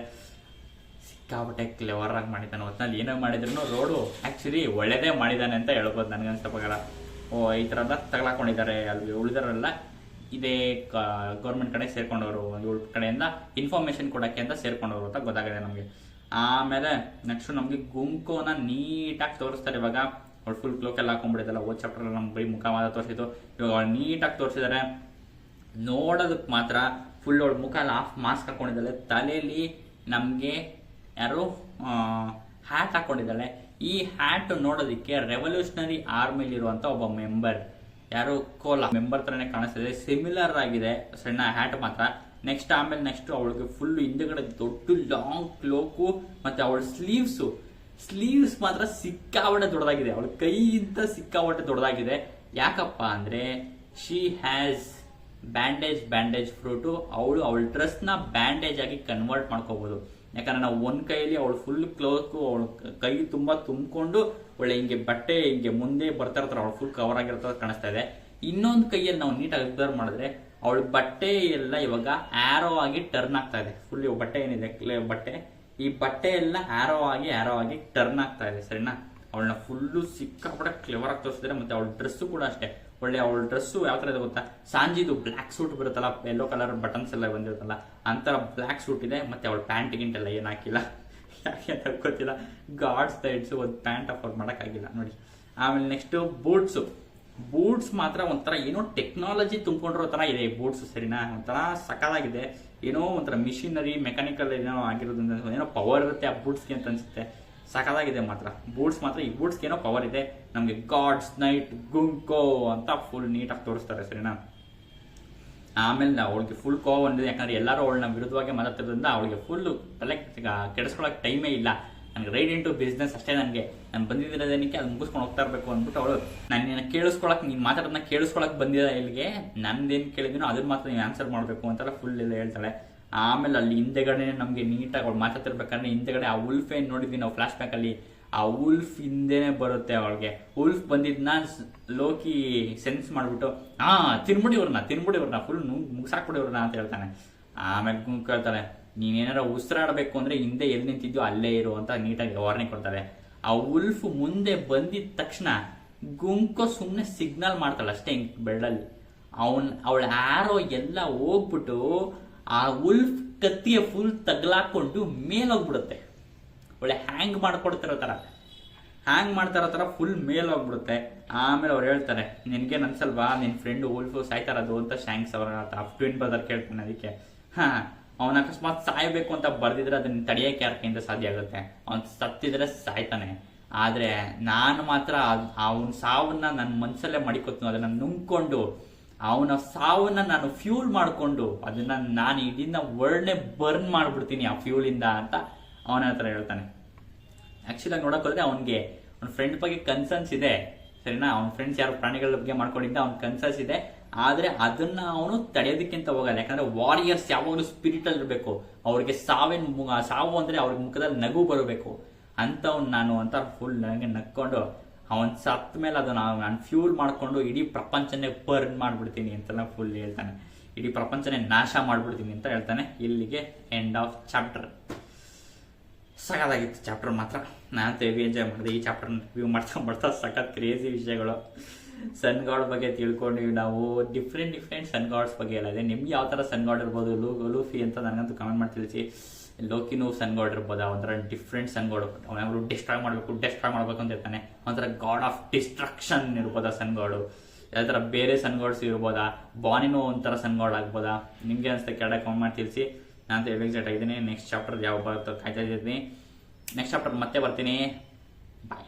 ಸಿಕ್ಕಾಪಟ್ಟೆ ಕ್ಲೆವರ್ ಆಗಿ ಮಾಡಿದ್ದಾನೆ. ಒಟ್ಟಿನಲ್ಲಿ ಏನೋ ಮಾಡಿದ್ರು ರೋಡು ಆಕ್ಚುಲಿ ಒಳ್ಳೇದೇ ಮಾಡಿದ್ದಾನೆ ಅಂತ ಹೇಳ್ಬೋದು ನನಗನ್ನಿಸ್ತಾ ಪ್ರಕಾರ. ಈ ತರ ಎಲ್ಲ ತಗೊಳಕೊಂಡಿದ್ದಾರೆ. ಅಲ್ಲಿ ಉಳಿದರೆಲ್ಲ ಇದೇ ಗೌರ್ಮೆಂಟ್ ಕಡೆ ಸೇರ್ಕೊಂಡವರು, ಇವ್ರ ಕಡೆಯಿಂದ ಇನ್ಫಾರ್ಮೇಶನ್ ಕೊಡಕ್ಕೆ ಅಂತ ಸೇರ್ಕೊಂಡವರು ಅಂತ ಗೊತ್ತಾಗಿದೆ ನಮಗೆ. ಆಮೇಲೆ ನೆಕ್ಸ್ಟ್ ನಮ್ಗೆ ಗುಂಕೋನ ನೀಟಾಗಿ ತೋರಿಸ್ತಾರೆ. ಇವಾಗ ಅವ್ಳು ಫುಲ್ ಕ್ಲೋಕ್ ಎಲ್ಲ ಹಾಕೊಂಡ್ಬಿಟ್ಟಿದ್ದಲ್ಲ, ಓದ್ ಚಾಪ್ಟರ್ ನಮ್ ಬೈ ಮುಖ ತೋರಿಸಿದ್ದು, ಇವಾಗ ಅವ್ಳು ನೀಟಾಗಿ ತೋರಿಸಿದ್ದಾರೆ. ನೋಡೋದಕ್ ಮಾತ್ರ ಫುಲ್ ಅವಳ ಮುಖ ಎಲ್ಲ ಹಾಫ್ ಮಾಸ್ಕ್ ಹಾಕೊಂಡಿದ್ದಾಳೆ, ತಲೆಯಲ್ಲಿ ನಮ್ಗೆ ಯಾರು ಹ್ಯಾಟ್ ಹಾಕೊಂಡಿದ್ದಾಳೆ. ಈ ಹ್ಯಾಟ್ ನೋಡೋದಕ್ಕೆ ರೆವಲ್ಯೂಷನರಿ ಆರ್ಮಿಲಿ ಇರುವಂತ ಒಬ್ಬ ಮೆಂಬರ್, ಯಾರು ಕೋಲಾ ಮೆಂಬರ್ ತರನೇ ಕಾಣಿಸ್ತಿದೆ, ಸಿಮಿಲರ್ ಆಗಿದೆ ಸಣ್ಣ ಹ್ಯಾಟ್ ಮಾತ್ರ. ನೆಕ್ಸ್ಟ್ ಆಮೇಲೆ ನೆಕ್ಸ್ಟ್ ಅವಳಿಗೆ ಫುಲ್ ಹಿಂದೆಗಡೆ ದೊಡ್ಡ ಲಾಂಗ್ ಕ್ಲೋಕು, ಮತ್ತೆ ಅವಳ ಸ್ಲೀವ್ಸ್ ಮಾತ್ರ ಸಿಕ್ಕಾಪಟ್ಟೆ ದೊಡ್ಡದಾಗಿದೆ, ಅವಳ ಕೈಯಿಂದ ಸಿಕ್ಕಾಪಟ್ಟೆ ದೊಡ್ಡದಾಗಿದೆ. ಯಾಕಪ್ಪ ಅಂದ್ರೆ ಶಿ ಹ್ಯಾಸ್ ಬ್ಯಾಂಡೇಜ್ ಫ್ರೂಟು. ಅವಳ ಡ್ರೆಸ್ ನ ಬ್ಯಾಂಡೇಜ್ ಆಗಿ ಕನ್ವರ್ಟ್ ಮಾಡ್ಕೋಬಹುದು. ಯಾಕಂದ್ರೆ ನಾವು ಒಂದ್ ಕೈಯಲ್ಲಿ ಅವಳು ಫುಲ್ ಕ್ಲೋಕು, ಅವಳು ಕೈ ತುಂಬಾ ತುಂಬಿಕೊಂಡು ಒಳ್ಳೆ ಹಿಂಗೆ ಬಟ್ಟೆ ಹಿಂಗೆ ಮುಂದೆ ಬರ್ತಾ ಇರ್ತಾರೆ, ಅವಳು ಫುಲ್ ಕವರ್ ಆಗಿರ್ತಾರೆ ಕಾಣಿಸ್ತಾ ಇದೆ. ಇನ್ನೊಂದು ಕೈಯಲ್ಲಿ ನಾವು ನೀಟಾಗಿ ಅಬ್ಸರ್ವ್ ಮಾಡಿದ್ರೆ ಅವಳ ಬಟ್ಟೆ ಎಲ್ಲ ಇವಾಗ ಆರೋ ಆಗಿ ಟರ್ನ್ ಆಗ್ತಾ ಇದೆ. ಫುಲ್ ಬಟ್ಟೆ ಏನಿದೆ ಬಟ್ಟೆ, ಈ ಬಟ್ಟೆ ಎಲ್ಲ ಆರೋ ಆಗಿ ಟರ್ನ್ ಆಗ್ತಾ ಇದೆ, ಸರಿನಾ. ಅವಳನ್ನ ಫುಲ್ಲು ಸಿಕ್ಕಾಪಟ್ಟೆ ಕ್ಲೆವರ್ ಆಗಿ ತೋರಿಸಿದ್ರೆ. ಮತ್ತೆ ಅವಳ ಡ್ರೆಸ್ಸು ಕೂಡ ಅಷ್ಟೇ ಒಳ್ಳೆ, ಅವಳ ಡ್ರೆಸ್ಸು ಯಾವ ತರ ಇದೆ ಗೊತ್ತಾ, ಸಾಂಜಿದು ಬ್ಲಾಕ್ ಸೂಟ್ ಬರುತ್ತಲ್ಲ, ಯೆಲ್ಲೋ ಕಲರ್ ಬಟನ್ಸ್ ಎಲ್ಲ ಬಂದಿರುತ್ತಲ್ಲ ಅಂತರ ಬ್ಲಾಕ್ ಸೂಟ್ ಇದೆ. ಮತ್ತೆ ಅವಳ ಪ್ಯಾಂಟ್ ಗಿಂಟೆಲ್ಲ ಏನ್ ಹಾಕಿಲ್ಲ, ಯಾಕೆ ಅಂತ ಗೊತ್ತಿಲ್ಲ. ಗಾಡ್ಸ್ ಸೈಡ್ಸ್ ಒಂದು ಪ್ಯಾಂಟ್ ಅಫೋರ್ಡ್ ಮಾಡಕ್ ಆಗಿಲ್ಲ ನೋಡಿ. ಆಮೇಲೆ ನೆಕ್ಸ್ಟ್ ಬೂಟ್ಸ್ ಮಾತ್ರ ಒಂಥರ ಏನೋ ಟೆಕ್ನಾಲಜಿ ತುಂಬಿಕೊಂಡಿರೋ ತರ ಇದೆ ಈ ಬೂಟ್ಸ್, ಸರಿನಾ. ಒಂಥರ ಸಕಾಲಾಗಿದೆ, ಏನೋ ಒಂಥರ ಮಿಷಿನರಿ ಮೆಕ್ಯಾನಿಕಲ್ ಏನೋ ಆಗಿರೋದ್ರಿಂದ ಏನೋ ಪವರ್ ಇರುತ್ತೆ ಆ ಬೂಟ್ಸ್ಗೆ ಅಂತ ಅನ್ಸುತ್ತೆ. ಸಕಾಲಾಗಿದೆ ಮಾತ್ರ ಬೂಟ್ಸ್ ಮಾತ್ರ. ಈ ಬೂಟ್ಸ್ಗೆ ಏನೋ ಪವರ್ ಇದೆ. ನಮ್ಗೆ ಗಾಡ್ಸ್ ನೈಟ್ ಗುಂಕೋ ಅಂತ ಫುಲ್ ನೀಟಾಗಿ ತೋರಿಸ್ತಾರೆ, ಸರಿನಾ. ಆಮೇಲೆ ಅವಳಿಗೆ ಫುಲ್ ಕೋವ ಬಂದಿದೆ, ಯಾಕಂದ್ರೆ ಎಲ್ಲರೂ ಅವಳನ್ನ ವಿರುದ್ಧವಾಗಿ ಮಾತಾಡ್ತಿರೋದ್ರಿಂದ ಅವಳಿಗೆ ಫುಲ್ ತಲೆ ಕೆಡಿಸ್ಕೊಳಕ್ ಟೈಮೇ ಇಲ್ಲ. ನನಗೆ ರೈಡ್ ಇಂಟು ಬಿಸ್ನೆಸ್ ಅಷ್ಟೇ, ನನಗೆ ನಾನು ಬಂದಿರೋದೇನಕ್ಕೆ ಅದು ಮುಗಿಸ್ಕೊಂಡು ಹೋಗ್ತಾ ಇರಬೇಕು ಅಂದ್ಬಿಟ್ಟು ಅವಳು ನಾನು ಕೇಳಿಸ್ಕೊಳಕ್, ನೀನು ಮಾತಾಡೋದನ್ನ ಕೇಳಿಸ್ಕೊಳಕ್ ಬಂದಿದೆ ಇಲ್ಲಿಗೆ, ನಂದೇನು ಕೇಳಿದೀನೋ ಅದನ್ನ ಮಾತ್ರ ನೀವು ಆನ್ಸರ್ ಮಾಡಬೇಕು ಅಂತೆಲ್ಲ ಫುಲ್ ಎಲ್ಲ ಹೇಳ್ತಾಳೆ. ಆಮೇಲೆ ಅಲ್ಲಿ ಹಿಂದೆಗಡೆ ನಮಗೆ ನೀಟಾಗಿ ಅವ್ಳು ಮಾತಾಡ್ತಿರ್ಬೇಕಾದ್ರೆ ಹಿಂದೆಗಡೆ ಆ ಉಲ್ಫ್ ಏನ್ ನೋಡಿದ್ವಿ ನಾವು ಫ್ಲಾಶ್ ಬ್ಯಾಕ್ ಅಲ್ಲಿ, ಆ ಉಲ್ಫ್ ಹಿಂದೆನೆ ಬರುತ್ತೆ ಅವಳಿಗೆ. ಉಲ್ಫ್ ಬಂದಿದ್ನ ಲೋಕಿ ಸೆನ್ಸ್ ಮಾಡ್ಬಿಟ್ಟು ತಿನ್ಬಿಡಿ ಇವ್ರನ್ನ ಫುಲ್ ಮುಗ್ಸಾಕ್ಬಿಡಿ ಇವ್ರನ್ನ ಅಂತ ಹೇಳ್ತಾನೆ. ಆಮೇಲೆ ಕೇಳ್ತಾಳೆ, ನೀನೇನಾರ ಉಸಿರಾಡಬೇಕು ಅಂದ್ರೆ ಹಿಂದೆ ಎಲ್ಲಿ ನಿಂತಿದ್ಯೋ ಅಲ್ಲೇ ಇರು ಅಂತ ನೀಟಾಗಿ ವಾರ್ನಿಂಗ್ ಕೊಡ್ತಾಳೆ. ಆ ಉಲ್ಫ್ ಮುಂದೆ ಬಂದಿದ ತಕ್ಷಣ ಗುಂಕೋ ಸುಮ್ಮನೆ ಸಿಗ್ನಲ್ ಮಾಡ್ತಾಳೆ ಅಷ್ಟೇ ಹಿಂಗ್ ಬೆಳ್ಳಲ್ಲಿ. ಅವಳ ಆರೋ ಎಲ್ಲ ಹೋಗ್ಬಿಟ್ಟು ಆ ಉಲ್ಫ್ ಕತ್ತಿಗೆ ಫುಲ್ ತಗ್ಲಾಕೊಂಡು ಮೇಲೋಗ್ಬಿಡುತ್ತೆ. ಒಳ್ಳೆ ಹ್ಯಾಂಗ್ ಮಾಡ್ಕೊಡ್ತಿರೋ ತರ ಫುಲ್ ಮೇಲೋಗ್ಬಿಡುತ್ತೆ. ಆಮೇಲೆ ಅವ್ರು ಹೇಳ್ತಾರೆ, ನಿನ್ಗೇನು ಅನ್ಸಲ್ವಾ ನಿನ್ ಫ್ರೆಂಡ್ ಉಲ್ಫ್ ಸಾಯ್ತಾರದು ಅಂತ ಶಾಂಕ್ಸ್ ಅವರ ಟ್ವಿನ್ ಬ್ರದರ್ ಕೇಳ್ತಾನೆ. ಅದಕ್ಕೆ ಅವನ ಅಕಸ್ಮಾತ್ ಸಾಯ್ಬೇಕು ಅಂತ ಬರ್ದಿದ್ರೆ ಅದನ್ನ ತಡೆಯಕ್ಕೆ ಯಾರ ಕೈಯಿಂದ ಸಾಧ್ಯ ಆಗುತ್ತೆ? ಅವ್ನು ಸತ್ತಿದ್ರೆ ಸಾಯ್ತಾನೆ. ಆದ್ರೆ ನಾನು ಮಾತ್ರ ಅವನ ಸಾವನ್ನ ನನ್ನ ಮನ್ಸಲ್ಲೇ ಮಡಿಕೊತೀನಿ, ಅದನ್ನ ನುಂಗ್ಕೊಂಡು ಅವನ ಸಾವನ್ನ ನಾನು ಫ್ಯೂಲ್ ಮಾಡ್ಕೊಂಡು ಅದನ್ನ ನಾನು ಇದನ್ನ ವರ್ಲ್ಡ್ನೇ ಬರ್ನ್ ಮಾಡ್ಬಿಡ್ತೀನಿ ಆ ಫ್ಯೂಲ್ ಇಂದ ಅಂತ ಅವನ ಹತ್ರ ಹೇಳ್ತಾನೆ. ಆಕ್ಚುಲಿ ಆಗಿ ನೋಡಕ್ ಹೋದ್ರೆ ಅವನಿಗೆ ಅವ್ನ ಫ್ರೆಂಡ್ ಬಗ್ಗೆ ಕನ್ಸರ್ನ್ಸ್ ಇದೆ, ಸರಿನಾ? ಅವ್ನ ಫ್ರೆಂಡ್ಸ್ ಯಾರು ಪ್ರಾಣಿಗಳ ಬಗ್ಗೆ ಮಾಡ್ಕೊಂಡಿದ್ದ ಅವ್ನ ಕನ್ಸರ್ನ್ಸ್ ಇದೆ. ಆದ್ರೆ ಅದನ್ನ ಅವನು ತಡೆಯೋದಕ್ಕಿಂತ ಹೋಗಲ್ಲ. ಯಾಕಂದ್ರೆ ವಾರಿಯರ್ಸ್ ಯಾವಾಗಲೂ ಸ್ಪಿರಿಟ್ ಅಲ್ಲಿ ಇರಬೇಕು. ಅವ್ರಿಗೆ ಸಾವು ಅಂದ್ರೆ ಅವ್ರಿಗೆ ಮುಖದಲ್ಲಿ ನಗು ಬರಬೇಕು ಅಂತವ್ನು ನಾನು ಅಂತ ಫುಲ್ ನನಗೆ ನಕ್ಕೊಂಡು ಅವನ್ ಸತ್ತ ಮೇಲೆ ಅದನ್ನ ನಾನು ಫ್ಯೂಲ್ ಮಾಡ್ಕೊಂಡು ಇಡೀ ಪ್ರಪಂಚನೇ ಬರ್ನ್ ಮಾಡ್ಬಿಡ್ತೀನಿ ಅಂತೆಲ್ಲ ಫುಲ್ ಹೇಳ್ತಾನೆ. ಇಡೀ ಪ್ರಪಂಚನೇ ನಾಶ ಮಾಡ್ಬಿಡ್ತೀನಿ ಅಂತ ಹೇಳ್ತಾನೆ. ಇಲ್ಲಿಗೆ ಎಂಡ್ ಆಫ್ ಚಾಪ್ಟರ್. ಸಖತ್ತಾಗಿತ್ತು ಚಾಪ್ಟರ್ ಮಾತ್ರ. ನಾನು ಹೆವಿ ಎಂಜಾಯ್ ಮಾಡಿದೆ ಈ ಚಾಪ್ಟರ್ ರಿವ್ಯೂ ಮಾಡ್ತಾ ಸಖತ್ ಕ್ರೇಜಿ ವಿಷಯಗಳು. ಸನ್ ಗಾಡ್ ಬಗ್ಗೆ ತಿಳ್ಕೊಂಡಿವಿ ನಾವು. ಡಿಫ್ರೆಂಟ್ ಸನ್ ಗಾಡ್ಸ್ ಬಗ್ಗೆ ಹೇಳಿದೆ. ನಿಮ್ಗೆ ಯಾವ ಥರ ಸನ್ ಗಾಡ್ ಇರ್ಬೋದು ಲೂಫಿ ಅಂತ ನನಗಂತೂ ಕಮೆಂಟ್ ಮಾಡಿ ತಿಳಿಸಿ. ಲೋಕಿನೂ ಸನ್ ಗಾಡ್ ಇರ್ಬೋದಾ? ಒಂಥರ ಡಿಫ್ರೆಂಟ್ ಸನ್ ಗಾಡ್, ಅವನಾದ್ರು ಡಿಸ್ಟ್ರಾಯ್ ಮಾಡ್ಬೇಕು ಅಂತ ಇರ್ತಾನೆ. ಒಂಥರ ಗಾಡ್ ಆಫ್ ಡಿಸ್ಟ್ರಕ್ಷನ್ ಇರ್ಬೋದಾ ಸನ್ ಗಾಡು? ಯಾವ ಥರ ಬೇರೆ ಸನ್ ಗಾಡ್ಸ್ ಇರ್ಬೋದಾ? ಬಾನಿನೂ ಒಂಥರ ಸನ್ ಗಾಡ್ ಆಗ್ಬೋದಾ? ನಿಮ್ಗೆ ಅನ್ಸುತ್ತೆ ಕೆಳಗೆ ಕಮೆಂಟ್ ಮಾಡಿ ತಿಳಿಸಿ. ನಾನು ಎಕ್ಸೈಟ್ ಆಗಿದ್ದೀನಿ. ನೆಕ್ಸ್ಟ್ ಚಾಪ್ಟರ್ ಯಾವ ಬರುತ್ತೋ ಕಾಯ್ತಾ ಇದ್ದೀನಿ. ನೆಕ್ಸ್ಟ್ ಚಾಪ್ಟರ್ ಮತ್ತೆ ಬರ್ತೀನಿ. ಬಾಯ್.